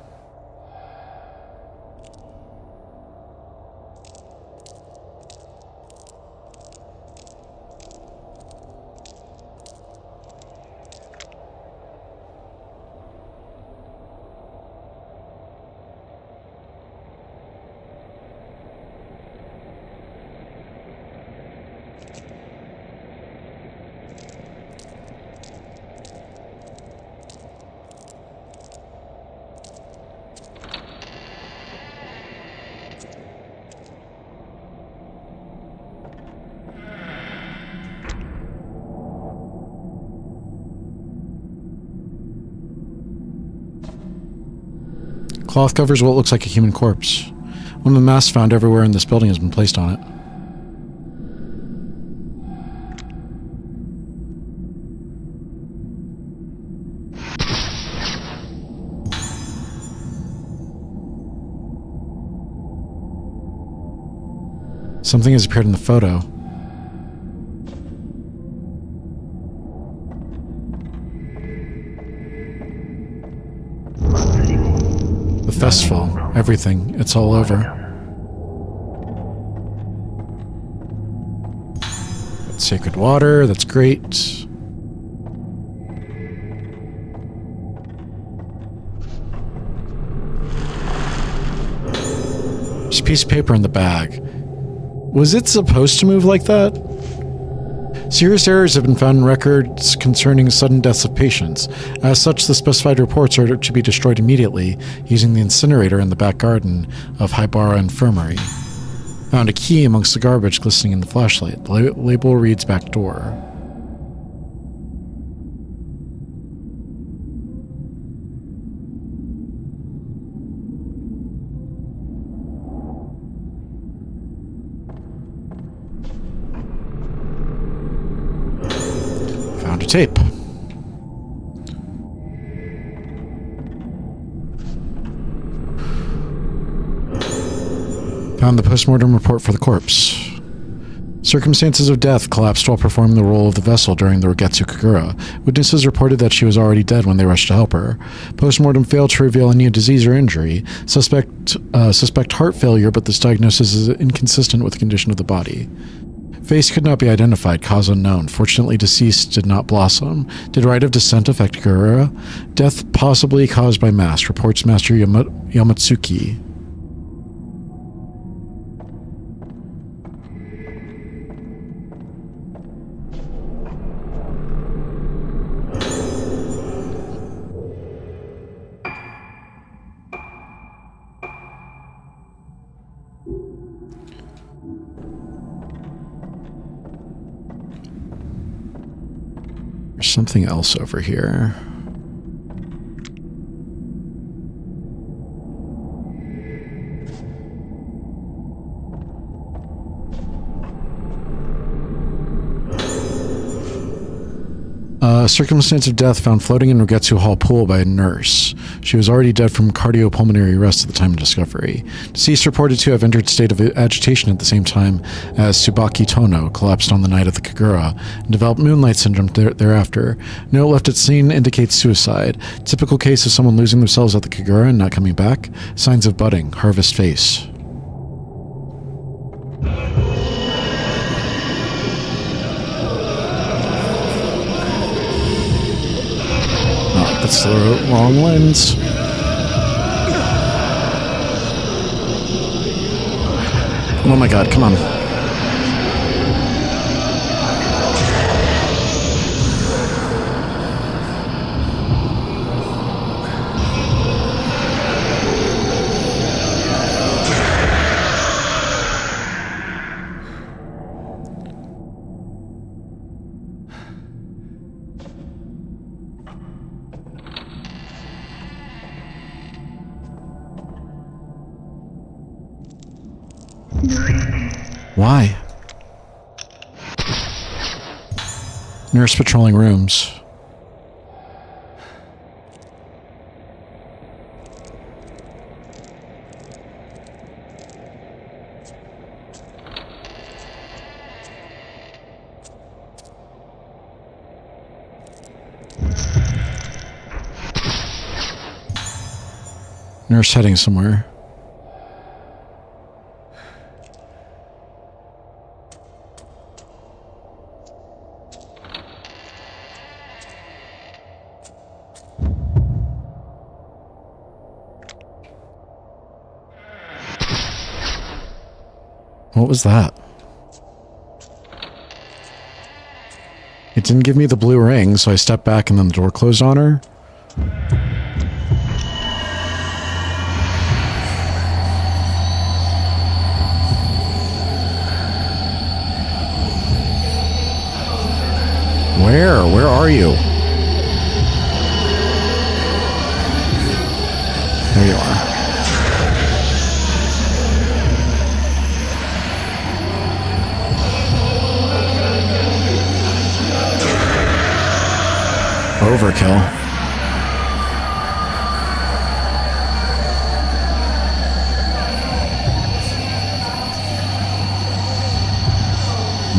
Cloth covers what looks like a human corpse. One of the masks found everywhere in this building has been placed on it. Something has appeared in the photo. The festival, everything, it's all over. That's sacred water, that's great. There's a piece of paper in the bag. Was it supposed to move like that? Serious errors have been found in records concerning sudden deaths of patients. As such, the specified reports are to be destroyed immediately using the incinerator in the back garden of Haibara Infirmary. Found a key amongst the garbage glistening in the flashlight. The label reads back door. Found a tape. Found the postmortem report for the corpse. Circumstances of death collapsed while performing the role of the vessel during the Regetsu Kagura. Witnesses reported that she was already dead when they rushed to help her. Postmortem failed to reveal any disease or injury. Suspect heart failure, but this diagnosis is inconsistent with the condition of the body. Face could not be identified, cause unknown. Fortunately, deceased did not blossom. Did rite of descent affect Kagura? Death possibly caused by mask, reports Master Yamatsuki. There's something else over here. Circumstance of death found floating in Regetsu Hall pool by a nurse. She was already dead from cardiopulmonary arrest at the time of discovery. Deceased reported to have entered a state of agitation at the same time as Tsubaki Tono collapsed on the night of the Kagura and developed moonlight syndrome thereafter. Note left at scene indicates suicide. Typical case of someone losing themselves at the Kagura and not coming back. Signs of budding. Harvest face. That's the wrong lens. Oh my god, come on. Why? Nurse patrolling rooms. Nurse heading somewhere. What was that? It didn't give me the blue ring, so I stepped back and then the door closed on her. Where? Where are you? There you are. Overkill.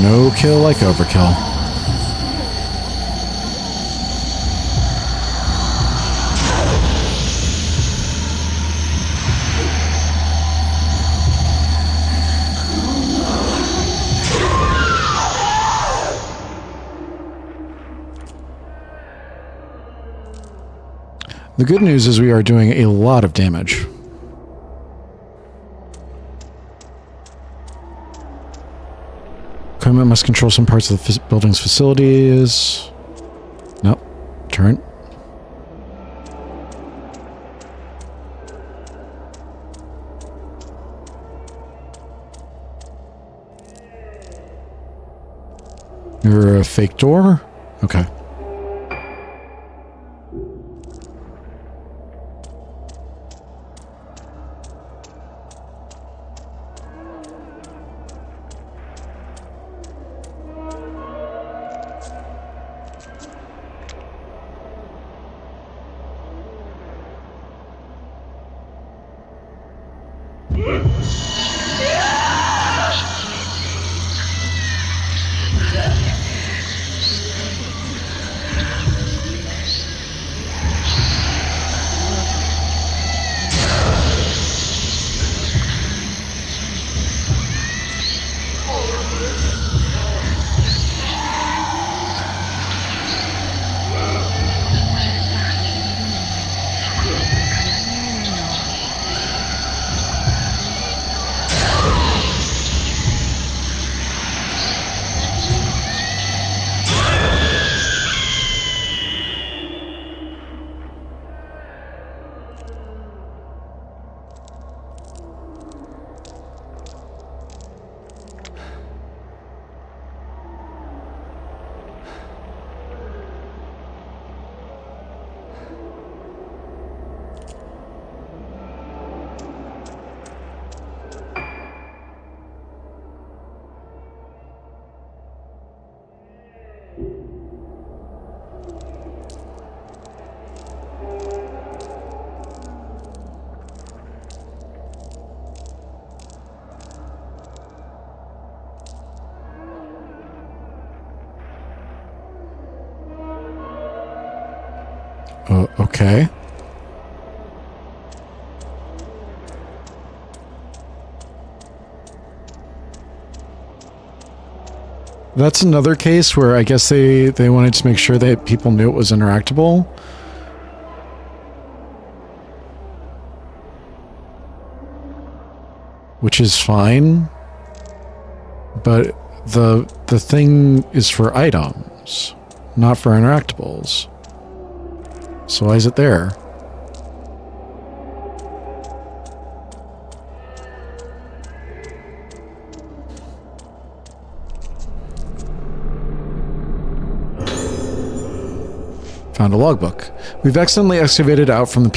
No kill like overkill. The good news is we are doing a lot of damage. Equipment must control some parts of the building's facilities. Nope. Turret. You're a fake door? Okay. Okay. That's another case where I guess they wanted to make sure that people knew it was interactable. Which is fine. But the thing is for items, not for interactables. So why is it there? Found a logbook. We've accidentally excavated out from the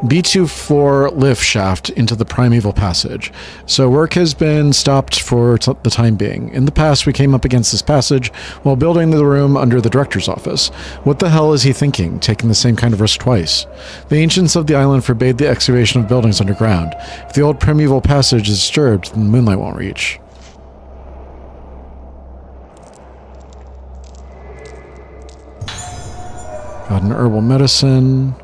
B2 floor lift shaft into the primeval passage, so work has been stopped for the time being. In the past, we came up against this passage while building the room under the director's office. What the hell is he thinking, taking the same kind of risk twice? The ancients of the island forbade the excavation of buildings underground. If the old primeval passage is disturbed, then the moonlight won't reach. Got an herbal medicine.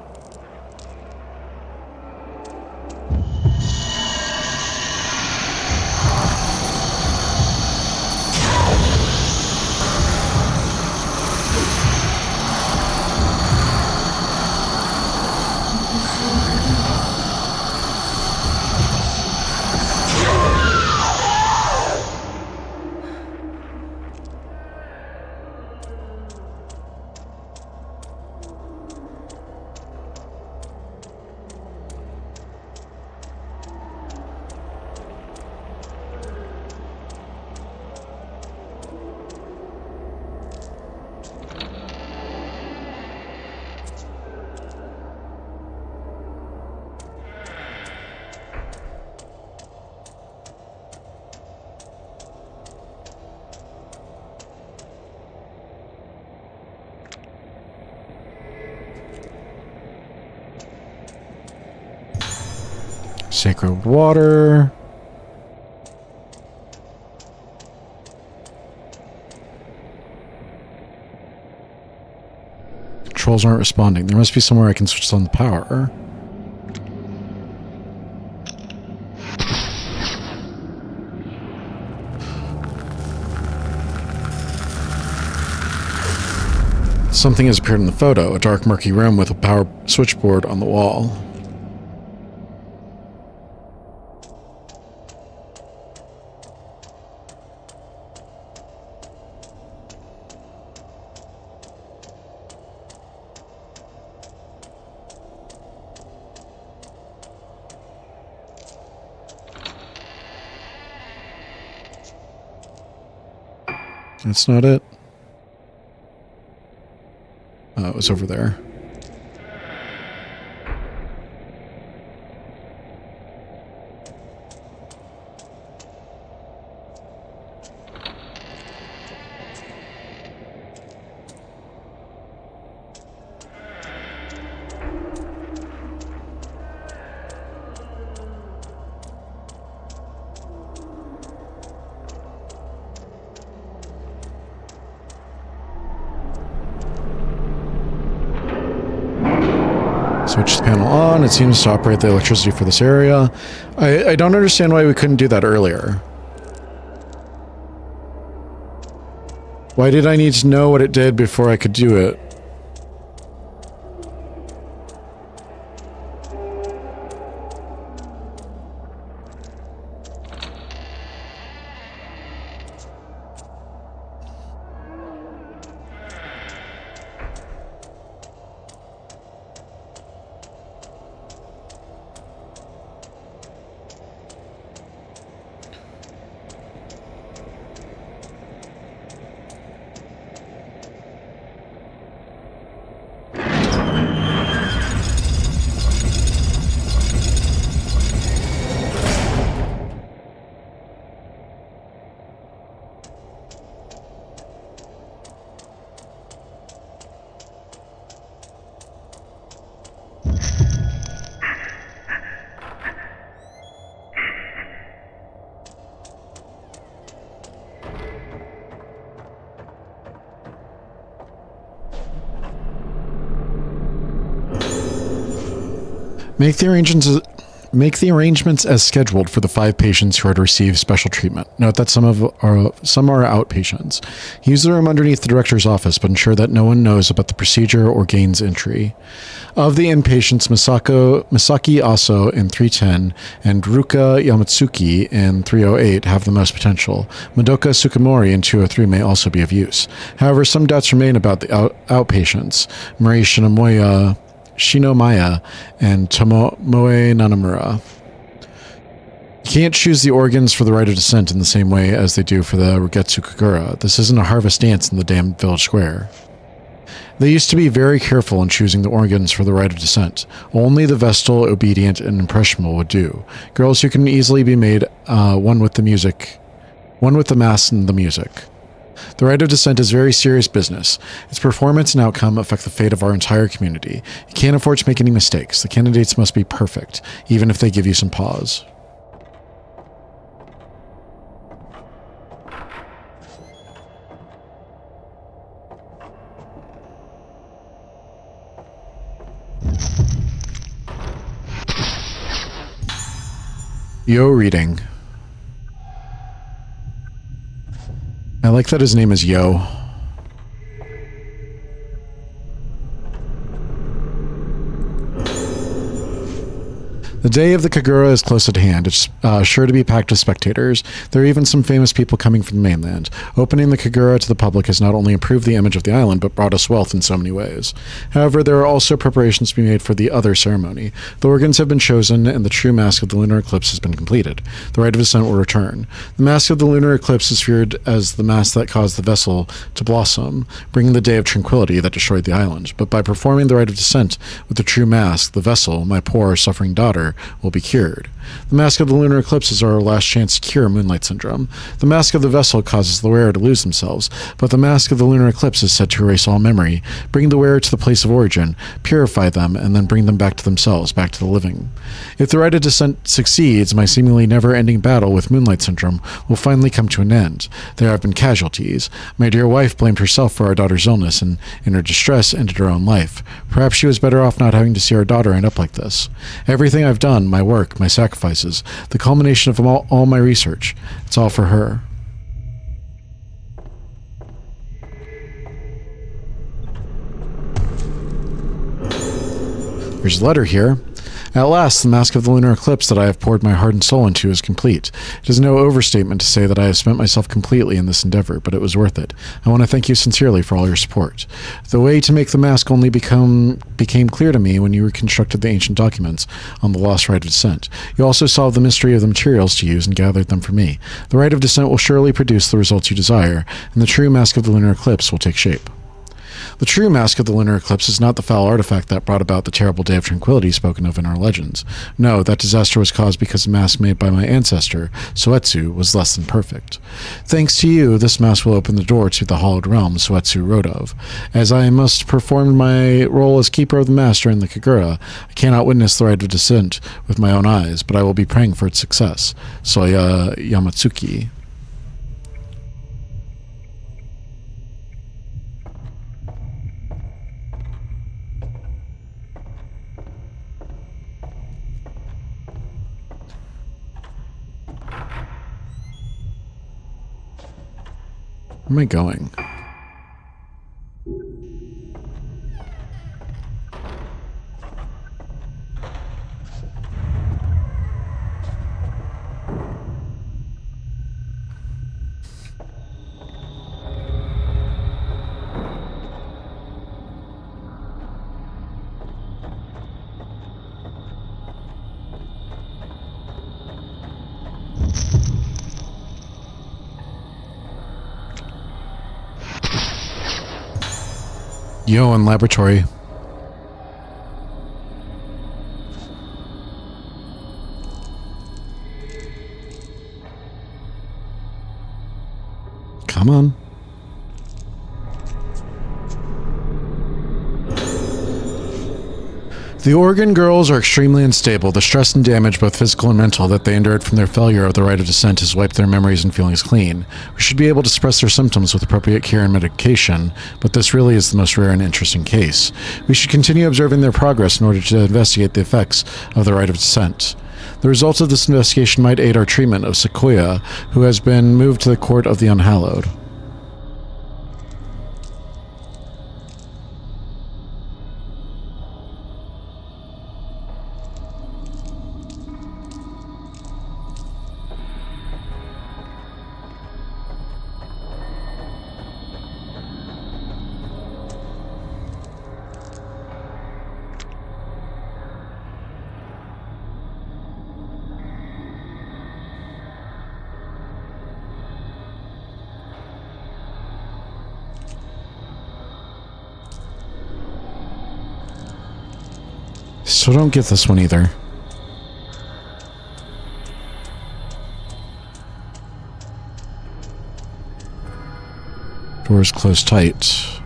Sacred water. Controls aren't responding. There must be somewhere I can switch on the power. Something has appeared in the photo, a dark, murky room with a power switchboard on the wall. That's not it. Oh, it was over there. Switch the panel on. It seems to operate the electricity for this area. I don't understand why we couldn't do that earlier. Why did I need to know what it did before I could do it? Make the arrangements as scheduled for the 5 patients who are to receive special treatment. Note that some are outpatients. Use the room underneath the director's office, but ensure that no one knows about the procedure or gains entry. Of the inpatients, Misaki Aso in 310 and Ruka Yamatsuki in 308 have the most potential. Madoka Sukimori in 203 may also be of use. However, some doubts remain about the outpatients. Marie Shinomaya and Tomoe Nanamura. You can't choose the organs for the rite of descent in the same way as they do for the Rugetsu Kagura. This isn't a harvest dance in the damned village square. They used to be very careful in choosing the organs for the rite of descent. Only the Vestal, obedient, and impressionable would do. Girls who can easily be made one with the mass and the music. The rite of descent is very serious business. Its performance and outcome affect the fate of our entire community. You can't afford to make any mistakes. The candidates must be perfect, even if they give you some pause. Yo reading. I like that his name is Yo. The day of the Kagura is close at hand. It's sure to be packed with spectators. There are even some famous people coming from the mainland. Opening the Kagura to the public has not only improved the image of the island, but brought us wealth in so many ways. However, there are also preparations to be made for the other ceremony. The organs have been chosen, and the true mask of the lunar eclipse has been completed. The rite of descent will return. The mask of the lunar eclipse is feared as the mask that caused the vessel to blossom, bringing the day of tranquility that destroyed the island. But by performing the rite of descent with the true mask, the vessel, my poor, suffering daughter, wear will be cured. The mask of the lunar eclipse is our last chance to cure moonlight syndrome. The mask of the vessel causes the wearer to lose themselves, but the mask of the lunar eclipse is said to erase all memory, bring the wearer to the place of origin, purify them, and then bring them back to themselves, back to the living. If the rite of descent succeeds, my seemingly never-ending battle with moonlight syndrome will finally come to an end. There have been casualties. My dear wife blamed herself for our daughter's illness and, in her distress, ended her own life. Perhaps she was better off not having to see our daughter end up like this. Everything I've done, my work, my sacrifices, the culmination of all my research, it's all for her. There's a letter here. At last, the mask of the lunar eclipse that I have poured my heart and soul into is complete. It is no overstatement to say that I have spent myself completely in this endeavor, but it was worth it. I want to thank you sincerely for all your support. The way to make the mask only became clear to me when you reconstructed the ancient documents on the lost rite of descent. You also solved the mystery of the materials to use and gathered them for me. The rite of descent will surely produce the results you desire, and the true mask of the lunar eclipse will take shape. The true mask of the lunar eclipse is not the foul artifact that brought about the terrible day of tranquility spoken of in our legends. No, that disaster was caused because the mask made by my ancestor, Soetsu, was less than perfect. Thanks to you, this mask will open the door to the hallowed realm Soetsu wrote of. As I must perform my role as keeper of the master in the Kagura, I cannot witness the rite of descent with my own eyes, but I will be praying for its success. Soya Yamatsuki. Where am I going? Yo, in laboratory. Come on. The Oregon girls are extremely unstable. The stress and damage, both physical and mental, that they endured from their failure of the rite of descent has wiped their memories and feelings clean. We should be able to suppress their symptoms with appropriate care and medication, but this really is the most rare and interesting case. We should continue observing their progress in order to investigate the effects of the rite of descent. The results of this investigation might aid our treatment of Sequoia, who has been moved to the Court of the Unhallowed. So don't get this one either. Doors closed tight.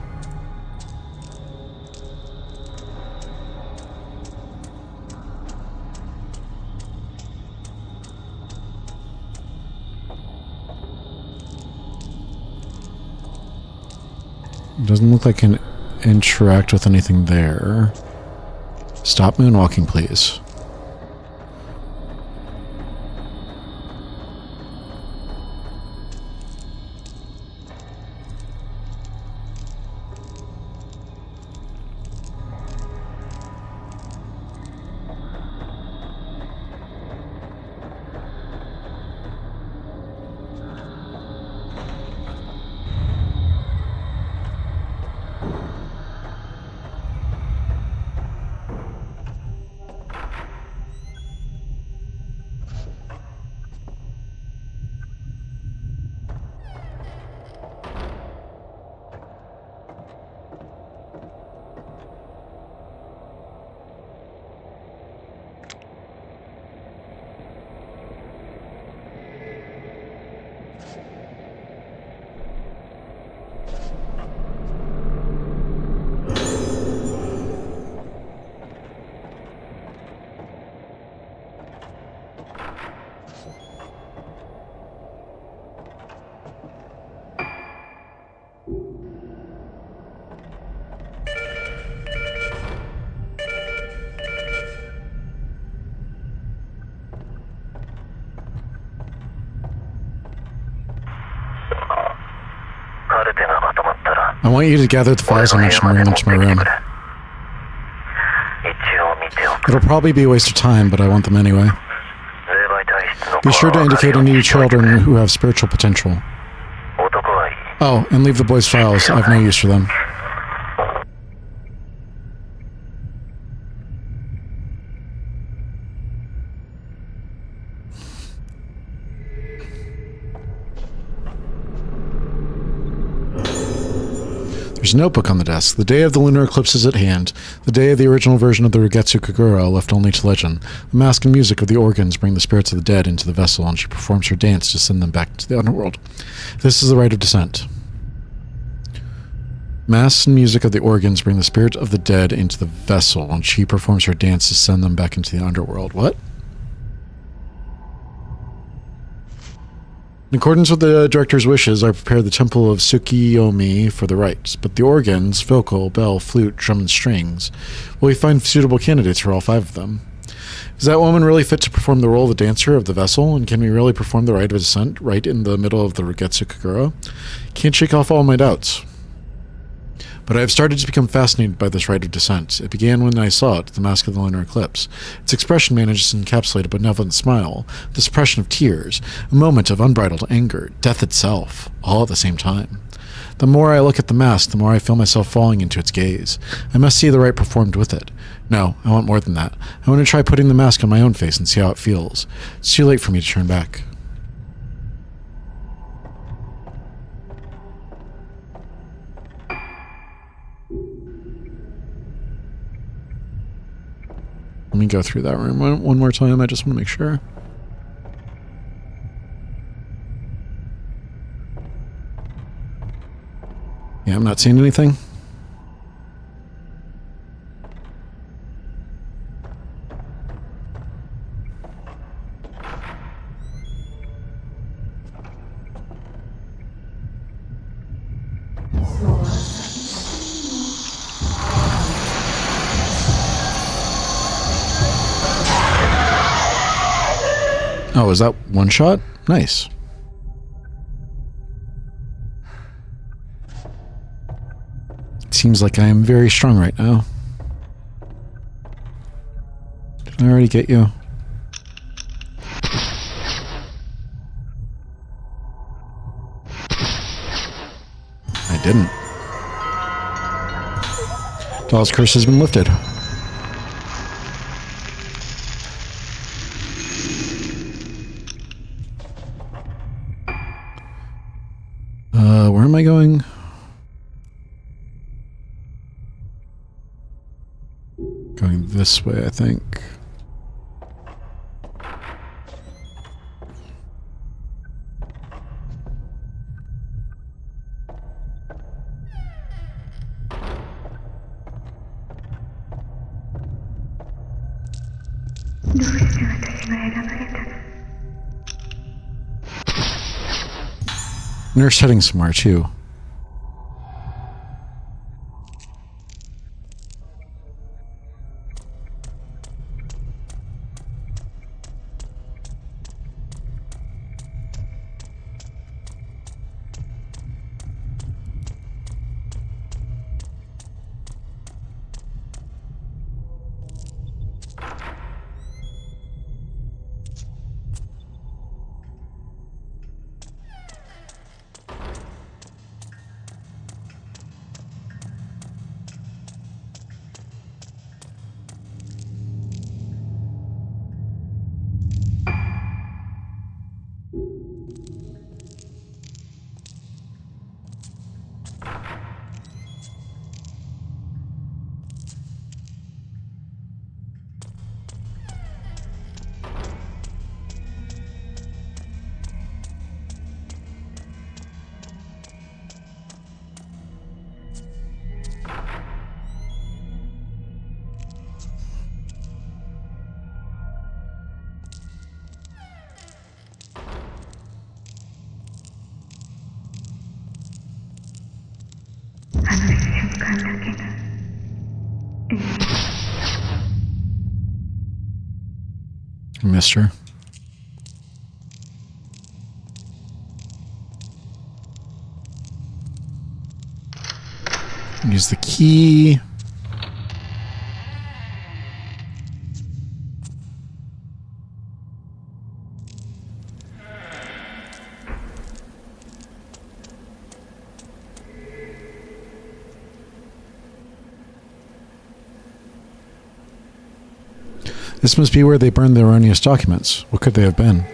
Doesn't look like I can interact with anything there. Stop moonwalking, please. I want you to gather the files I mentioned and bring them to my room. It'll probably be a waste of time, but I want them anyway. Be sure to indicate any children who have spiritual potential. Oh, and leave the boys' files. I have no use for them. There's a notebook on the desk. The day of the lunar eclipse is at hand. The day of the original version of the Rugetsu Kagura, left only to legend. The mask and music of the organs bring the spirits of the dead into the vessel, and she performs her dance to send them back to the underworld. This is the rite of descent. Mass and music of the organs bring the spirit of the dead into the vessel, and she performs her dance to send them back into the underworld. What? In accordance with the director's wishes, I prepared the temple of Tsukiyomi for the rites, but the organs, vocal, bell, flute, drum, and strings, will we find suitable candidates for all 5 of them? Is that woman really fit to perform the role of the dancer of the vessel, and can we really perform the rite of descent right in the middle of the Rugetsu Kagura? Can't shake off all my doubts. But I have started to become fascinated by this rite of descent. It began when I saw it, the Mask of the Lunar Eclipse. Its expression manages to encapsulate a benevolent smile, the suppression of tears, a moment of unbridled anger, death itself, all at the same time. The more I look at the mask, the more I feel myself falling into its gaze. I must see the rite performed with it. No, I want more than that. I want to try putting the mask on my own face and see how it feels. It's too late for me to turn back. Let me go through that room one more time. I just want to make sure. Yeah, I'm not seeing anything. Oh, is that one shot? Nice. It seems like I am very strong right now. Did I already get you? I didn't. Doll's curse has been lifted. Where am I going? Going this way, I think. Nurse heading somewhere, too. Mister. Use the key. This must be where they burned the erroneous documents. What could they have been?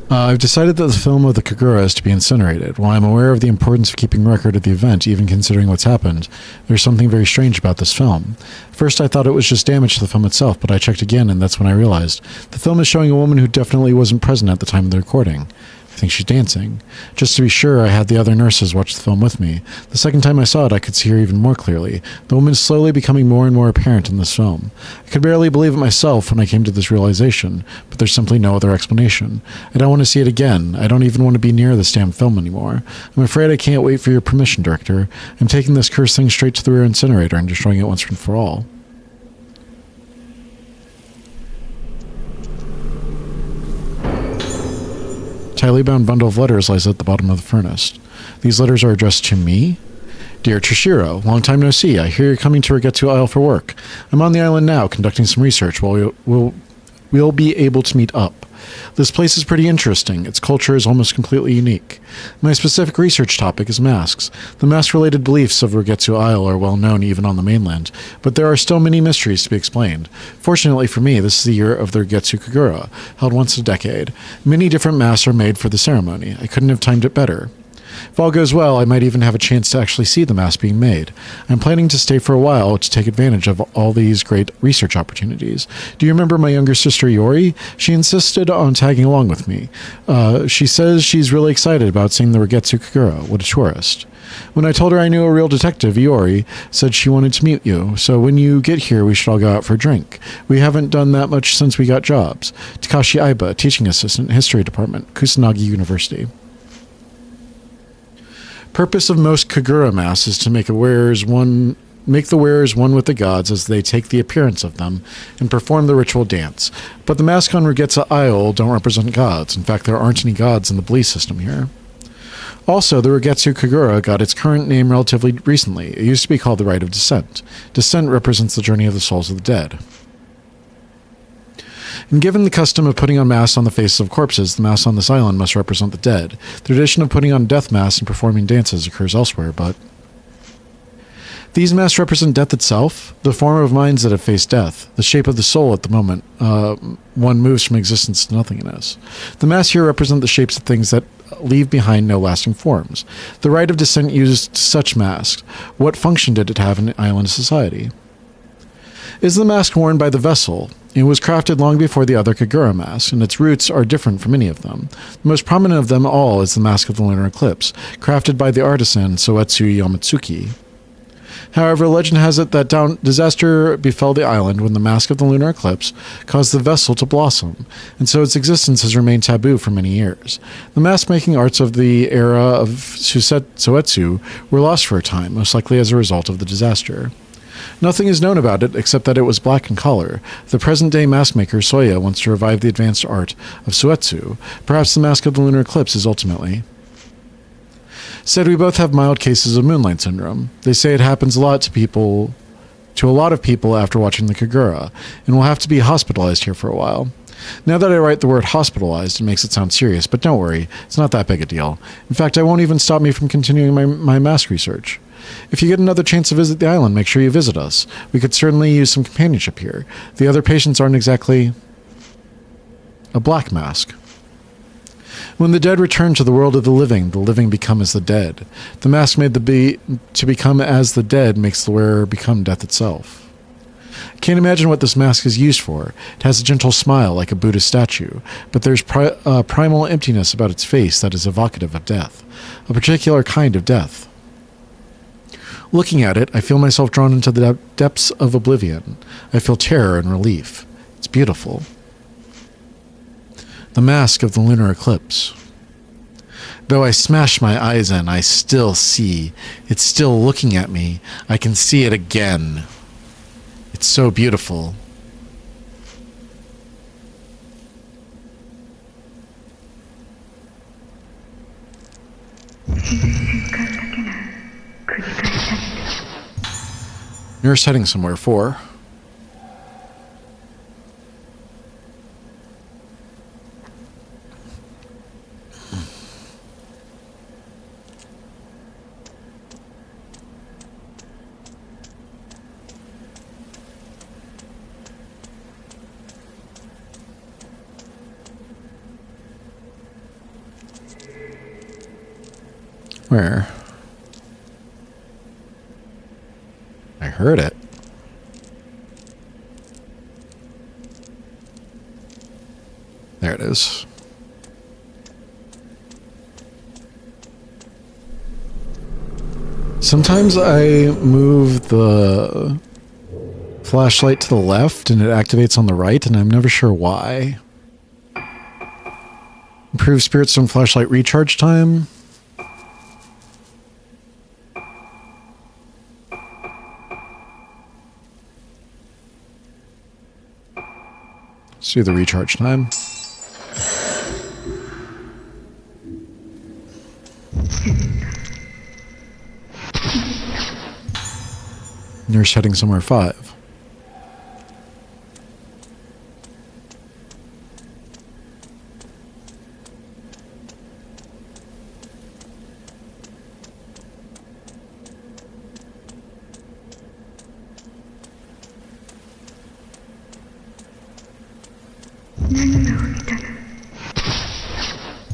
I've decided that the film of the Kagura is to be incinerated. While I'm aware of the importance of keeping record of the event, even considering what's happened, there's something very strange about this film. First, I thought it was just damage to the film itself, but I checked again, and that's when I realized the film is showing a woman who definitely wasn't present at the time of the recording. I think she's dancing. Just to be sure, I had the other nurses watch the film with me. The second time I saw it, I could see her even more clearly. The woman is slowly becoming more and more apparent in this film. I could barely believe it myself when I came to this realization, but there's simply no other explanation. I don't want to see it again. I don't even want to be near this damn film anymore. I'm afraid I can't wait for your permission, Director. I'm taking this cursed thing straight to the rear incinerator and destroying it once and for all. Tightly bound bundle of letters lies at the bottom of the furnace. These letters are addressed to me. Dear Trishiro, long time no see. I hear you're coming to Rigetsu Isle for work. I'm on the island now, conducting some research while we'll be able to meet up. This place is pretty interesting. Its culture is almost completely unique. My specific research topic is masks. The mask-related beliefs of Rigetsu Isle are well known even on the mainland, but there are still many mysteries to be explained. Fortunately for me, this is the year of the Rigetsu Kagura, held once a decade. Many different masks are made for the ceremony. I couldn't have timed it better. If all goes well, I might even have a chance to actually see the mask being made. I'm planning to stay for a while to take advantage of all these great research opportunities. Do you remember my younger sister Yori? She insisted on tagging along with me. She says she's really excited about seeing the Rigetsu Kagura. What a tourist. When I told her I knew a real detective, Yori said she wanted to meet you, so when you get here we should all go out for a drink. We haven't done that much since we got jobs. Takashi Aiba, teaching assistant, history department, Kusanagi University. Purpose of most Kagura masks is to make the wearers one with the gods as they take the appearance of them and perform the ritual dance. But the masks on Rigetsu Isle don't represent gods. In fact, there aren't any gods in the belief system here. Also, the Rigetsu Kagura got its current name relatively recently. It used to be called the Rite of Descent. Descent represents the journey of the souls of the dead. And given the custom of putting on masks on the faces of corpses, the masks on this island must represent the dead. The tradition of putting on death masks and performing dances occurs elsewhere, but... These masks represent death itself, the form of minds that have faced death, the shape of the soul at the moment one moves from existence to nothingness. The masks here represent the shapes of things that leave behind no lasting forms. The Rite of Descent used such masks. What function did it have in island society? Is the mask worn by the vessel? It was crafted long before the other Kagura masks, and its roots are different from any of them. The most prominent of them all is the Mask of the Lunar Eclipse, crafted by the artisan Soetsu Yamatsuki. However, legend has it that disaster befell the island when the Mask of the Lunar Eclipse caused the vessel to blossom, and so its existence has remained taboo for many years. The mask-making arts of the era of Soetsu were lost for a time, most likely as a result of the disaster. Nothing is known about it except that it was black in color. The present-day mask maker Soya wants to revive the advanced art of Soetsu. Perhaps the Mask of the Lunar Eclipse is ultimately. Said we both have mild cases of moonlight syndrome. They say it happens a lot of people after watching the Kagura, and will have to be hospitalized here for a while. Now that I write the word hospitalized, it makes it sound serious, but don't worry, it's not that big a deal. In fact, it won't even stop me from continuing my mask research. If you get another chance to visit the island, make sure you visit us. We could certainly use some companionship here. The other patients aren't exactly a black mask. When the dead return to the world of the living become as the dead. The mask made to become as the dead makes the wearer become death itself. I can't imagine what this mask is used for. It has a gentle smile like a Buddhist statue, but there's primal emptiness about its face that is evocative of death, a particular kind of death. Looking at it, I feel myself drawn into the depths of oblivion. I feel terror and relief. It's beautiful. The mask of the lunar eclipse. Though I smash my eyes in, I still see. It's still looking at me. I can see it again. It's so beautiful. Nurse heading somewhere. 4. Where? I heard it. There it is. Sometimes I move the flashlight to the left and it activates on the right, and I'm never sure why. Improve Spirit Stone flashlight recharge time. Let's do the recharge time. Nurse heading somewhere. 5.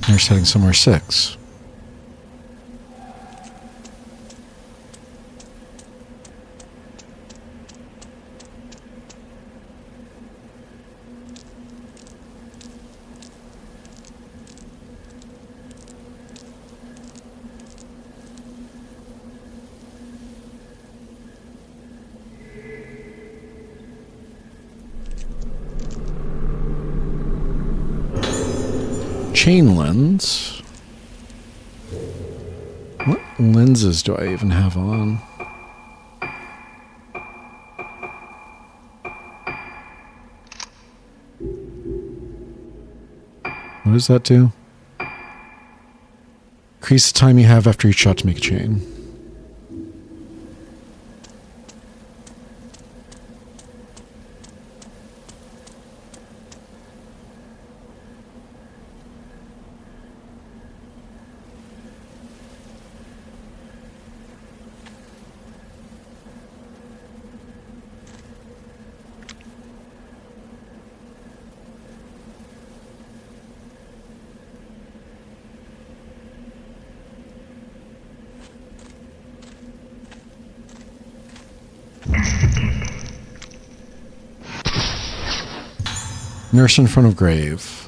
Nurse heading somewhere. 6. Chain lens. What lenses do I even have on? What does that do? Increase the time you have after each shot to make a chain. Nurse in front of grave.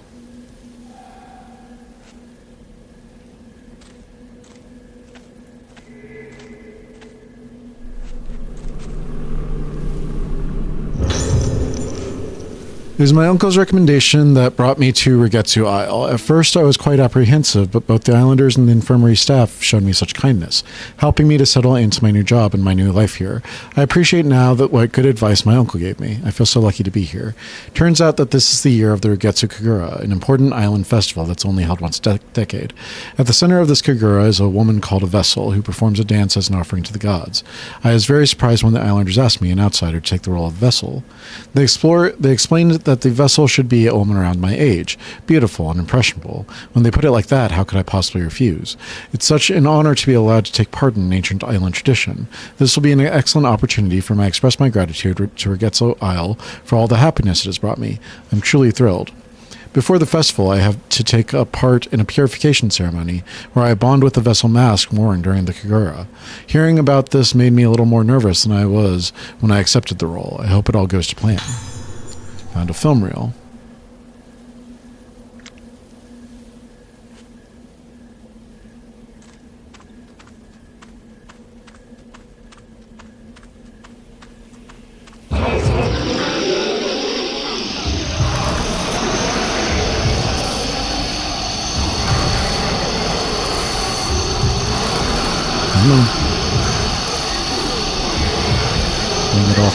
It was my uncle's recommendation that brought me to Rigetsu Isle. At first I was quite apprehensive, but both the islanders and the infirmary staff showed me such kindness, helping me to settle into my new job and my new life here. I appreciate now that what good advice my uncle gave me. I feel so lucky to be here. Turns out that this is the year of the Rigetsu Kagura, an important island festival that's only held once a decade. At the center of this Kagura is a woman called a vessel, who performs a dance as an offering to the gods. I was very surprised when the islanders asked me, an outsider, to take the role of vessel. They explained that the vessel should be a woman around my age, beautiful and impressionable. When they put it like that, how could I possibly refuse? It's such an honor to be allowed to take part in an ancient island tradition. This will be an excellent opportunity for me to express my gratitude to Rigetsu Isle for all the happiness it has brought me. I'm truly thrilled. Before the festival, I have to take a part in a purification ceremony, where I bond with the vessel mask worn during the Kagura. Hearing about this made me a little more nervous than I was when I accepted the role. I hope it all goes to plan. Found a film reel.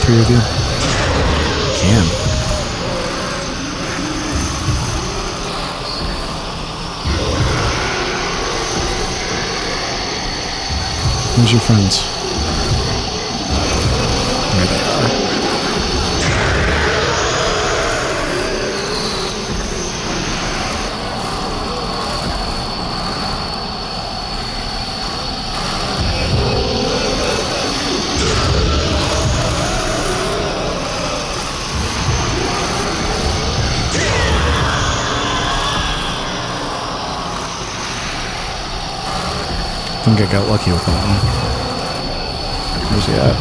3 of you? Can. Where's your friends? There they are. I think I got lucky with that one. Where's he at?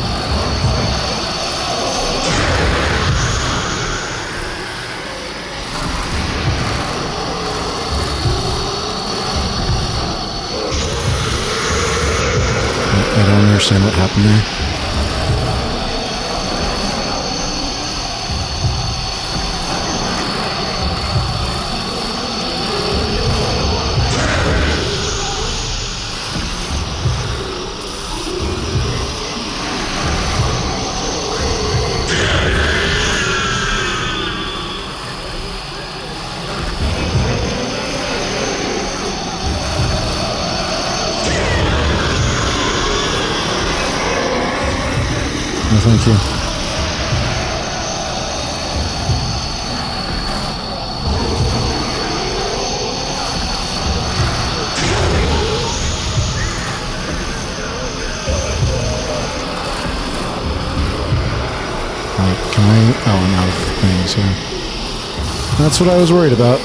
I don't understand what happened there. No, thank you. Can I? Oh, I'm out of things here. That's what I was worried about.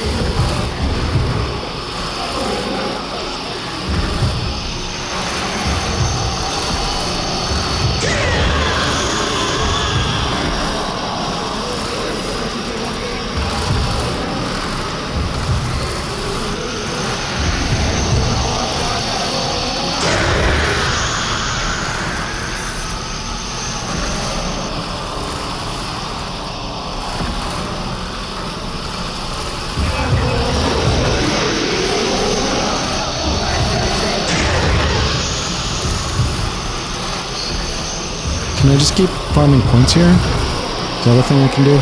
Can I just keep farming points here? Is that a thing I can do?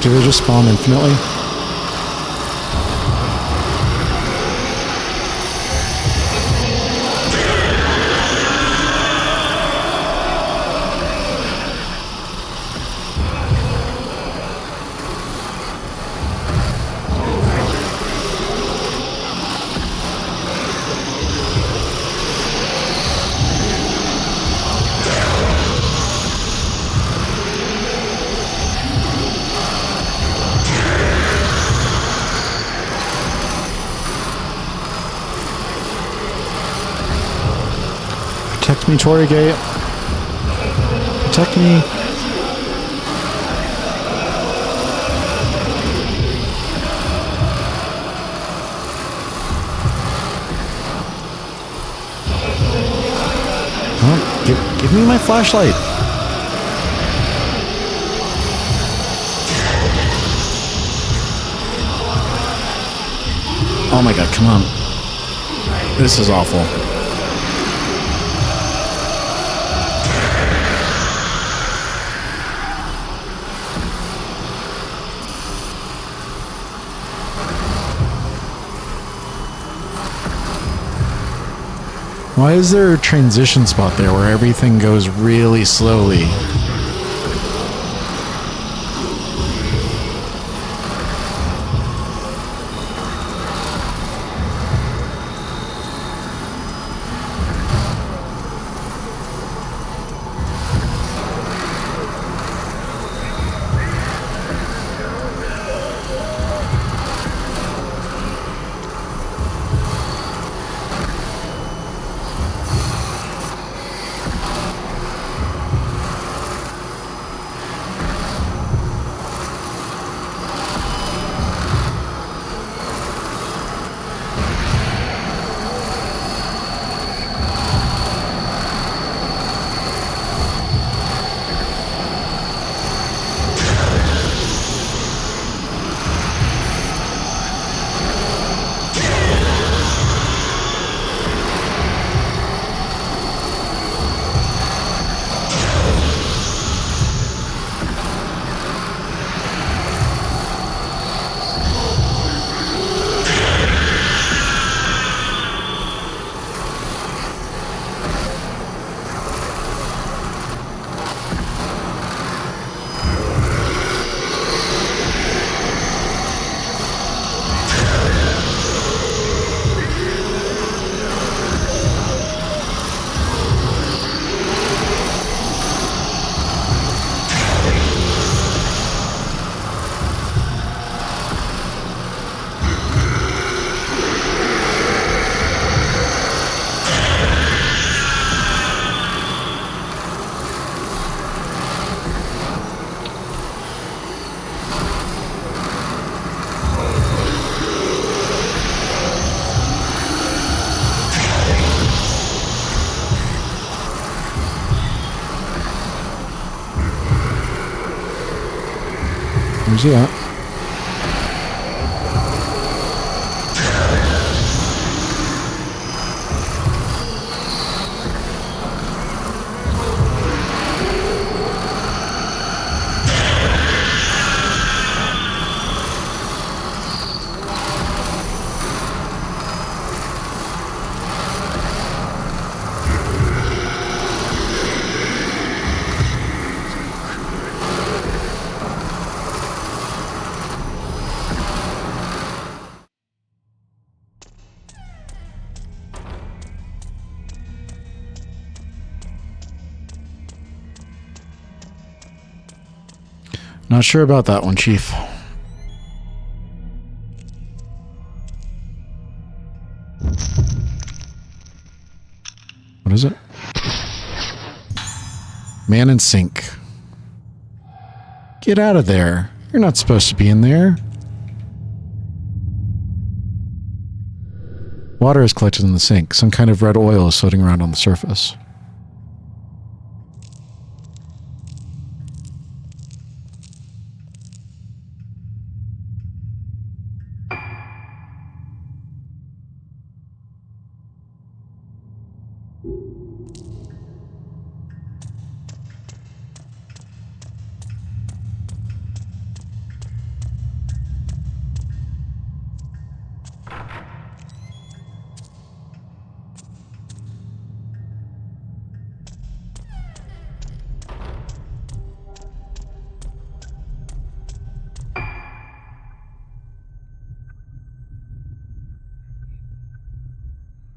Do they just spawn infinitely? Protect me, Torigate. Protect me. Oh, give me my flashlight. Oh my god, come on. This is awful. Why is there a transition spot there where everything goes really slowly? Where's he at? Not sure about that one, Chief. What is it? Man in sink. Get out of there. You're not supposed to be in there. Water is collected in the sink. Some kind of red oil is floating around on the surface.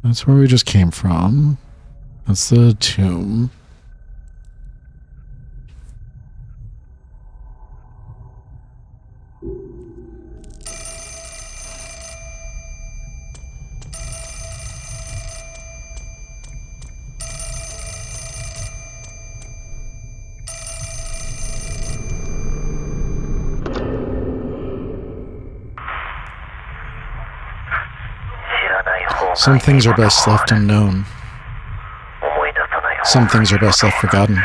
That's where we just came from. That's the tomb. Some things are best left unknown. Some things are best left forgotten.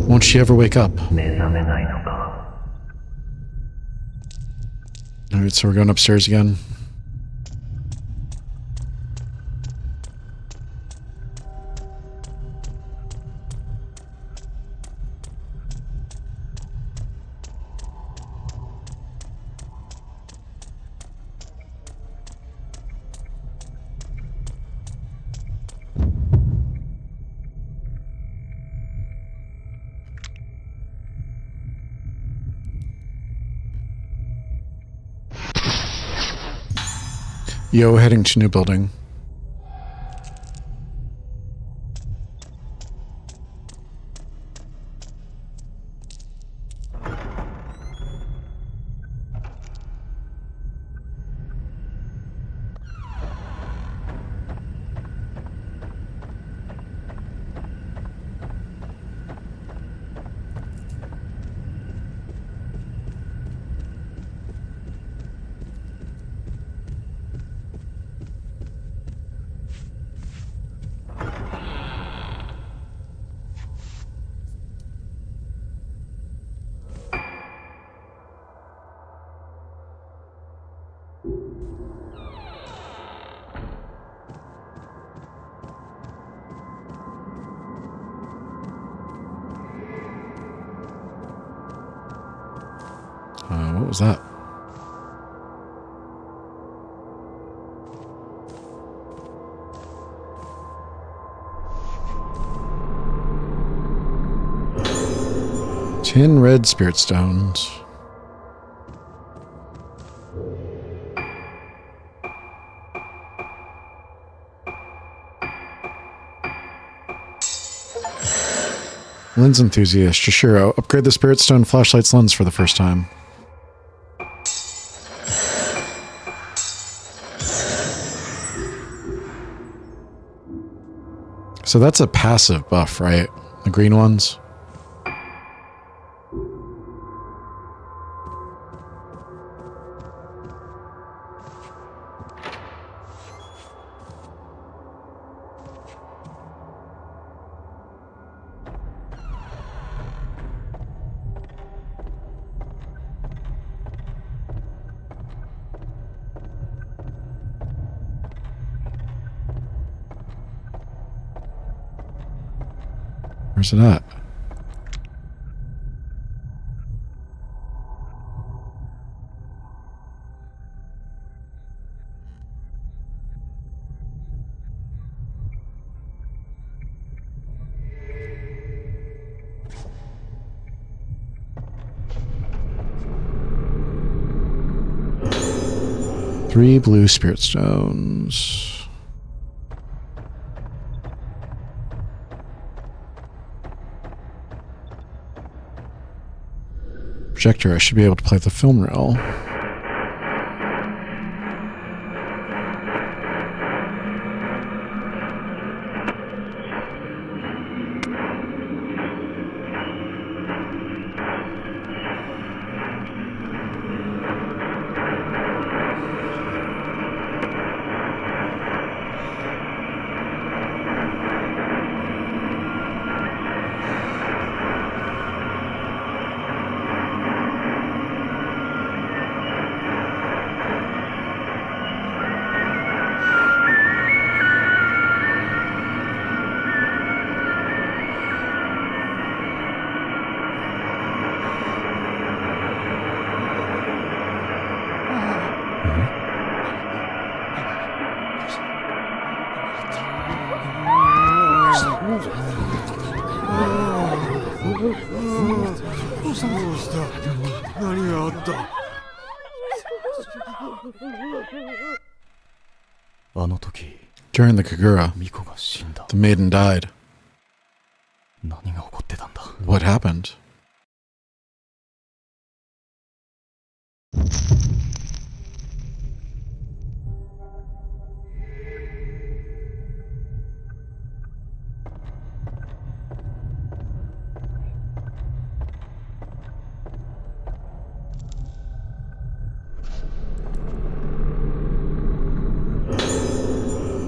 Won't she ever wake up? Alright, so we're going upstairs again. Yo, heading to new building. What was that? Ten red spirit stones. Lens enthusiast, Shishiro. Upgrade the spirit stone flashlight's lens for the first time. So that's a passive buff, right? The green ones? Where's it at? Three blue spirit stones. Projector, I should be able to play the film reel. During the Kagura, the maiden died. What happened?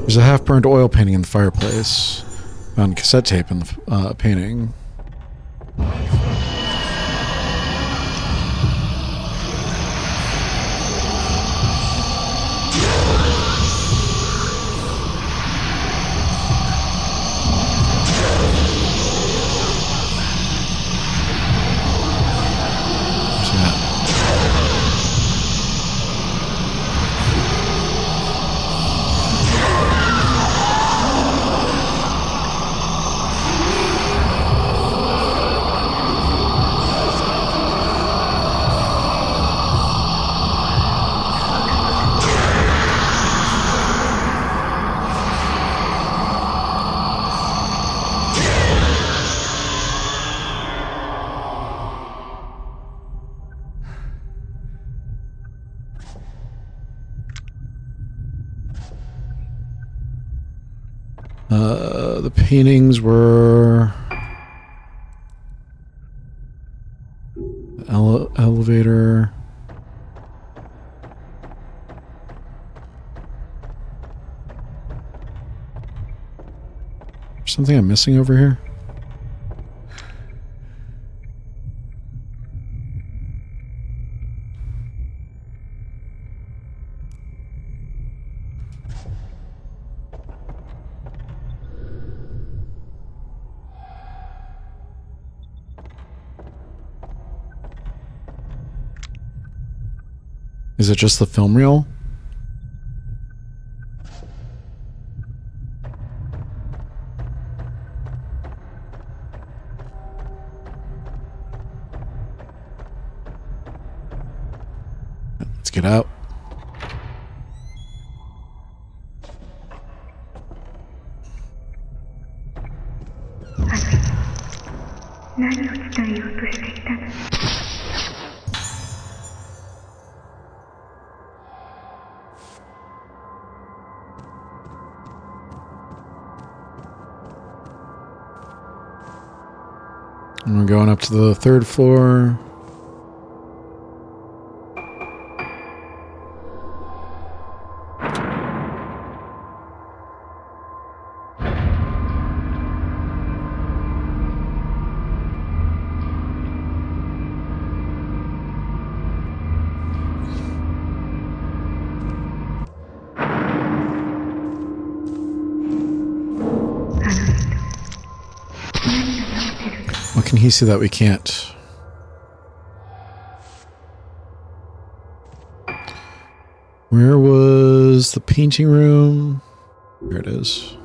There's a half-burned oil painting in the fireplace. Found cassette tape in the painting. The paintings were elevator. Something I'm missing over here? Is it just the film reel? Let's get out. And we're going up to the third floor. can he see that we can't? Where was the painting room? There it is.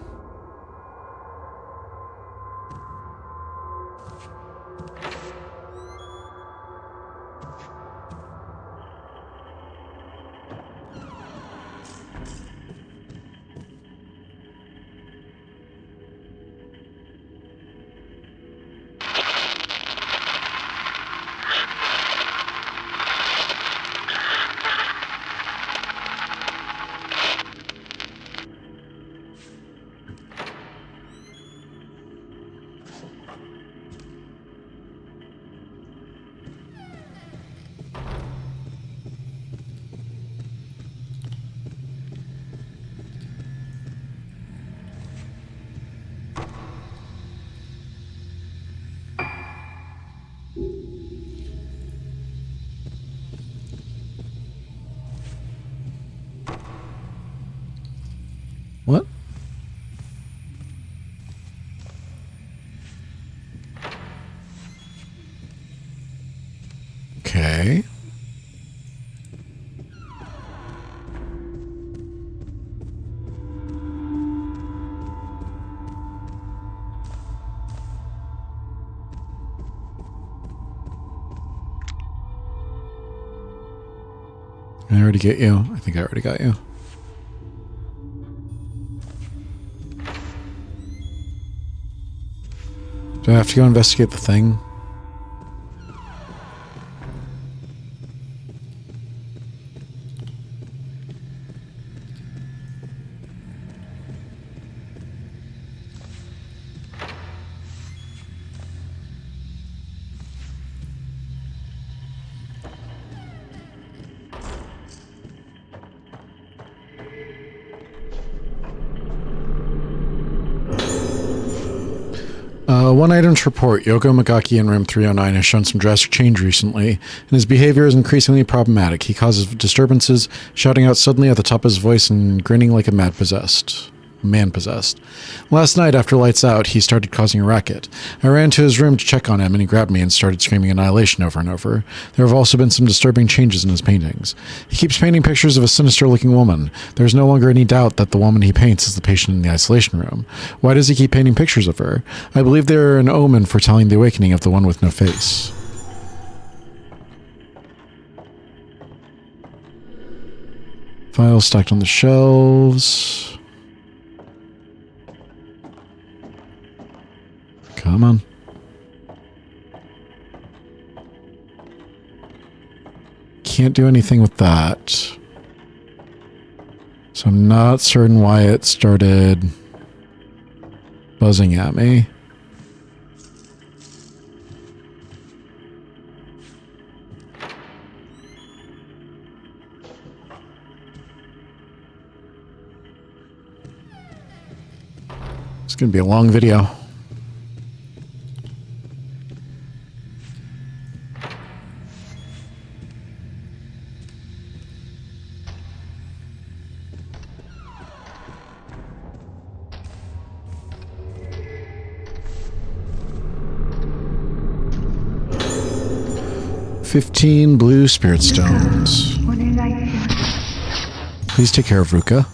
What? Okay. I already get you. I think I already got you. Do I have to go investigate the thing? One item to report. Yoko Magaki in room 309 has shown some drastic change recently, and his behavior is increasingly problematic. He causes disturbances, shouting out suddenly at the top of his voice and grinning like a man-possessed. Last night, after lights out, he started causing a racket. I ran to his room to check on him, and he grabbed me and started screaming annihilation over and over. There have also been some disturbing changes in his paintings. He keeps painting pictures of a sinister-looking woman. There is no longer any doubt that the woman he paints is the patient in the isolation room. Why does he keep painting pictures of her? I believe they are an omen foretelling the awakening of the one with no face. Files stacked on the shelves. Come on. Can't do anything with that. So I'm not certain why it started buzzing at me. It's going to be a long video. $15 blue spirit stones. Please take care of Ruka.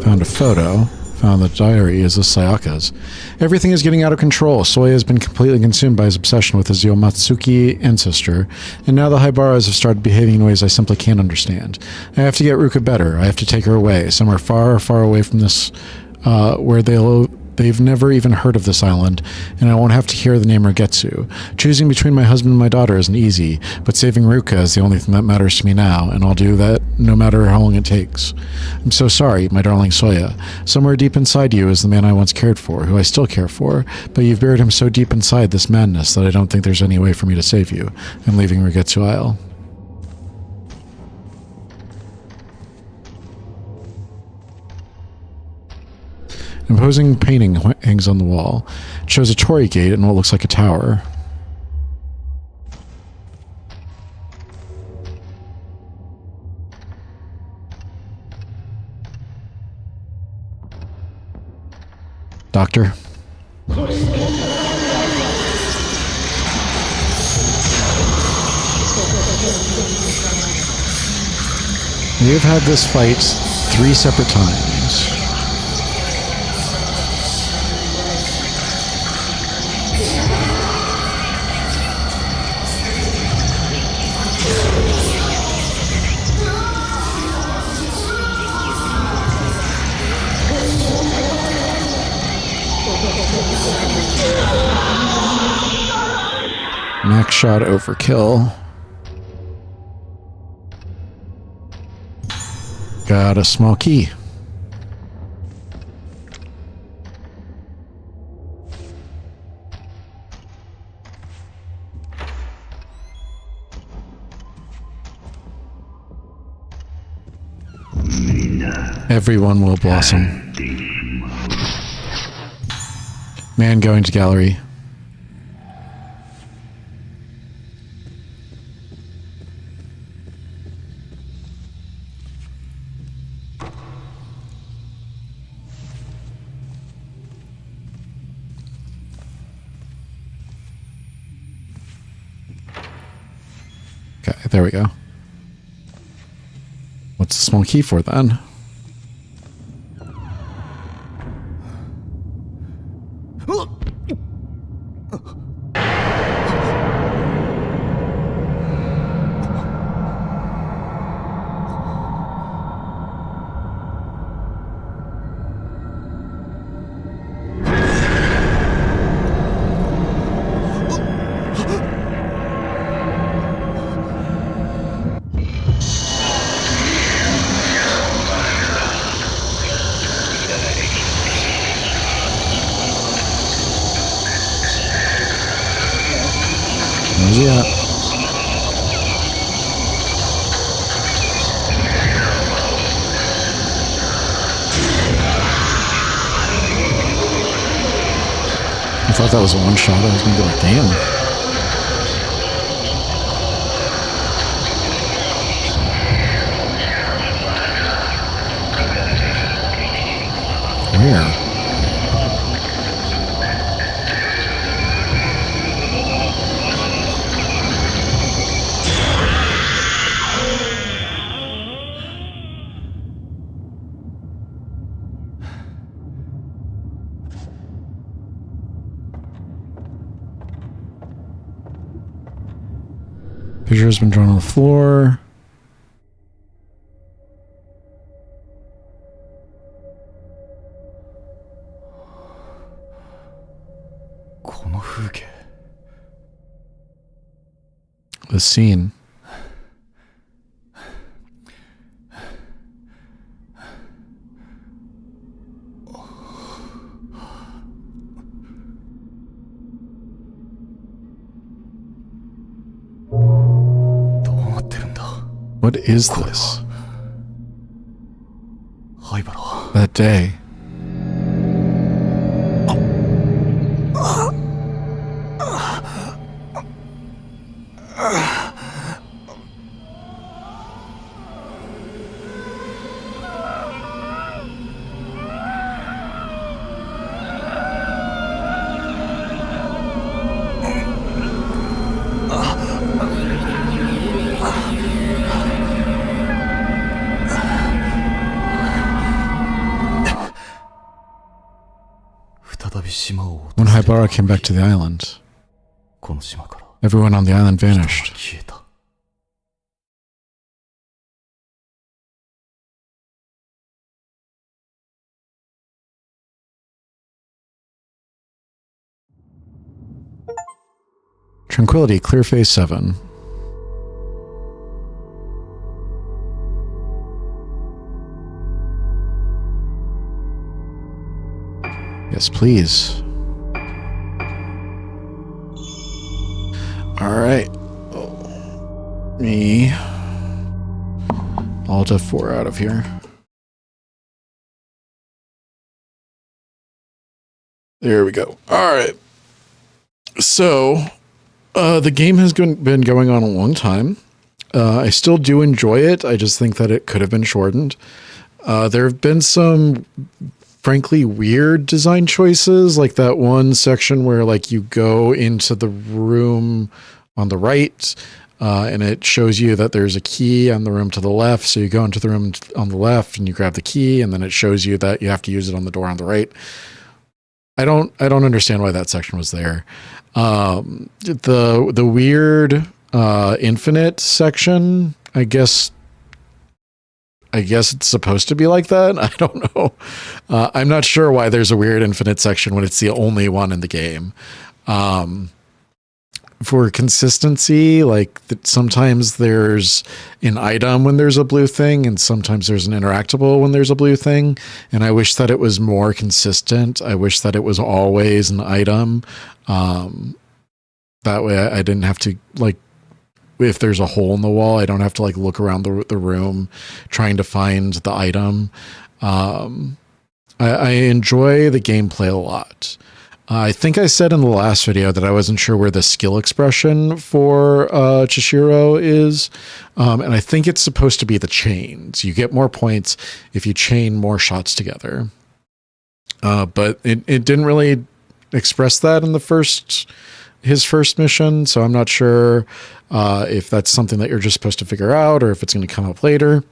Found a photo. Found the diary is a Sayaka's. Everything is getting out of control. Soya has been completely consumed by his obsession with his Yomatsuki ancestor, and now the Haibaras have started behaving in ways I simply can't understand. I have to get Ruka better. I have to take her away, somewhere far, far away from this, where they've never even heard of this island, and I won't have to hear the name Regetsu. Choosing between my husband and my daughter isn't easy, but saving Ruka is the only thing that matters to me now, and I'll do that no matter how long it takes. I'm so sorry, my darling Soya. Somewhere deep inside you is the man I once cared for, who I still care for, but you've buried him so deep inside this madness that I don't think there's any way for me to save you. I'm leaving Regetsu Isle. Imposing painting hangs on the wall. It shows a torii gate and what looks like a tower. Doctor? We have had this fight 3 separate times. Max shot overkill. Got a small key. Everyone will blossom. Man going to gallery. Okay, there we go. What's the small key for then? Yeah. I thought that was a one shot. I was gonna be like, damn. Where? Picture has been drawn on the floor. The scene. What is this? That day. When Haibara came back to the island, everyone on the island vanished. Tranquility, clear phase 7. Yes, please. Alright. Me. Alt F4 out of here. There we go. All right. So the game has been going on a long time. I still do enjoy it. I just think that it could have been shortened. There have been some frankly weird design choices, like that one section where like you go into the room on the right and it shows you that there's a key on the room to the left. So you go into the room on the left and you grab the key, and then it shows you that you have to use it on the door on the right. I don't understand why that section was there. The weird infinite section, I guess it's supposed to be like that. I don't know. I'm not sure why there's a weird infinite section when it's the only one in the game. For consistency, like sometimes there's an item when there's a blue thing, and sometimes there's an interactable when there's a blue thing. And I wish that it was more consistent. I wish that it was always an item. That way I didn't have to, like, if there's a hole in the wall, I don't have to like look around the room trying to find the item. I enjoy the gameplay a lot. I think I said in the last video that I wasn't sure where the skill expression for Chishiro is. And I think it's supposed to be the chains. You get more points if you chain more shots together. But it didn't really express that in his first mission. So I'm not sure if that's something that you're just supposed to figure out or if it's going to come up later.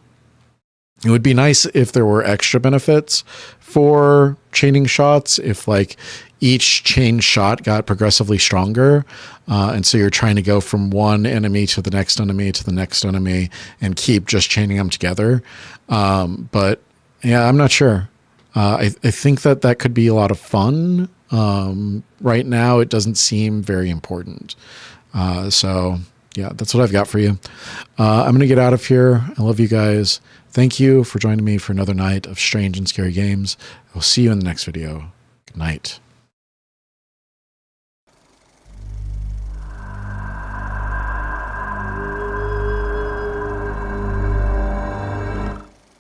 It would be nice if there were extra benefits for chaining shots, if like each chain shot got progressively stronger. And so you're trying to go from one enemy to the next enemy to the next enemy and keep just chaining them together. But yeah, I'm not sure. I think that could be a lot of fun. Right now, it doesn't seem very important. So yeah, that's what I've got for you. I'm going to get out of here. I love you guys. Thank you for joining me for another night of strange and scary games. I'll see you in the next video. Good night.